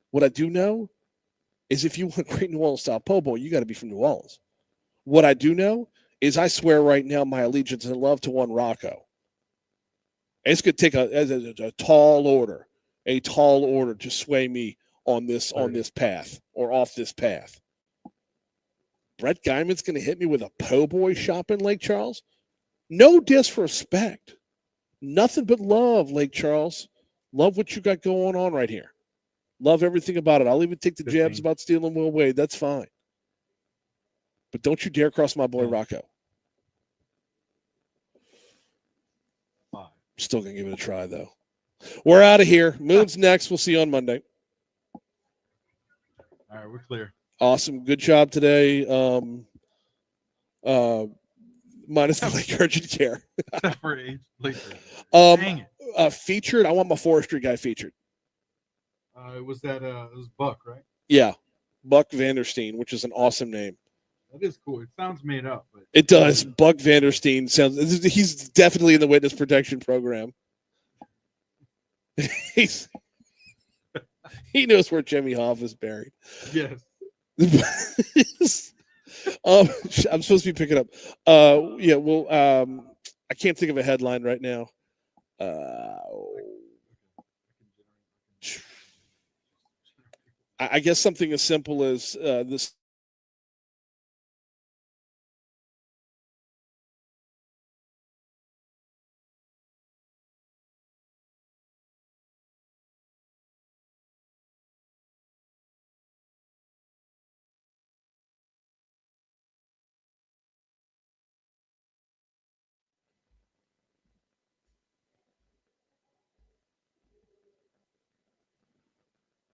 What I do know is if you want a great New Orleans style po' boy, you got to be from New Orleans. What I do know is I swear right now my allegiance and love to one Rocco. It's going to take a tall order to sway me on this path or off this path. Brett Guyman's going to hit me with a po' boy shop in Lake Charles? No disrespect. Nothing but love, Lake Charles. Love what you got going on right here. Love everything about it. I'll even take the jabs about stealing Will Wade. That's fine. But don't you dare cross my boy Rocco. Still going to give it a try, though. We're out of here. Moon's next. We'll see you on Monday. All right, we're clear. Awesome. Good job today. Minus the Lake Urgent Care. Except for Dang it. Featured. I want my forestry guy featured. It was Buck, right? Yeah. Buck Vandersteen, which is an awesome name. That is cool. It sounds made up. But it does. Buck Vandersteen sounds. He's definitely in the witness protection program. He knows where Jimmy Hoff is buried. Yes. I'm supposed to be picking up. Yeah, well, I can't think of a headline right now. I guess something as simple as this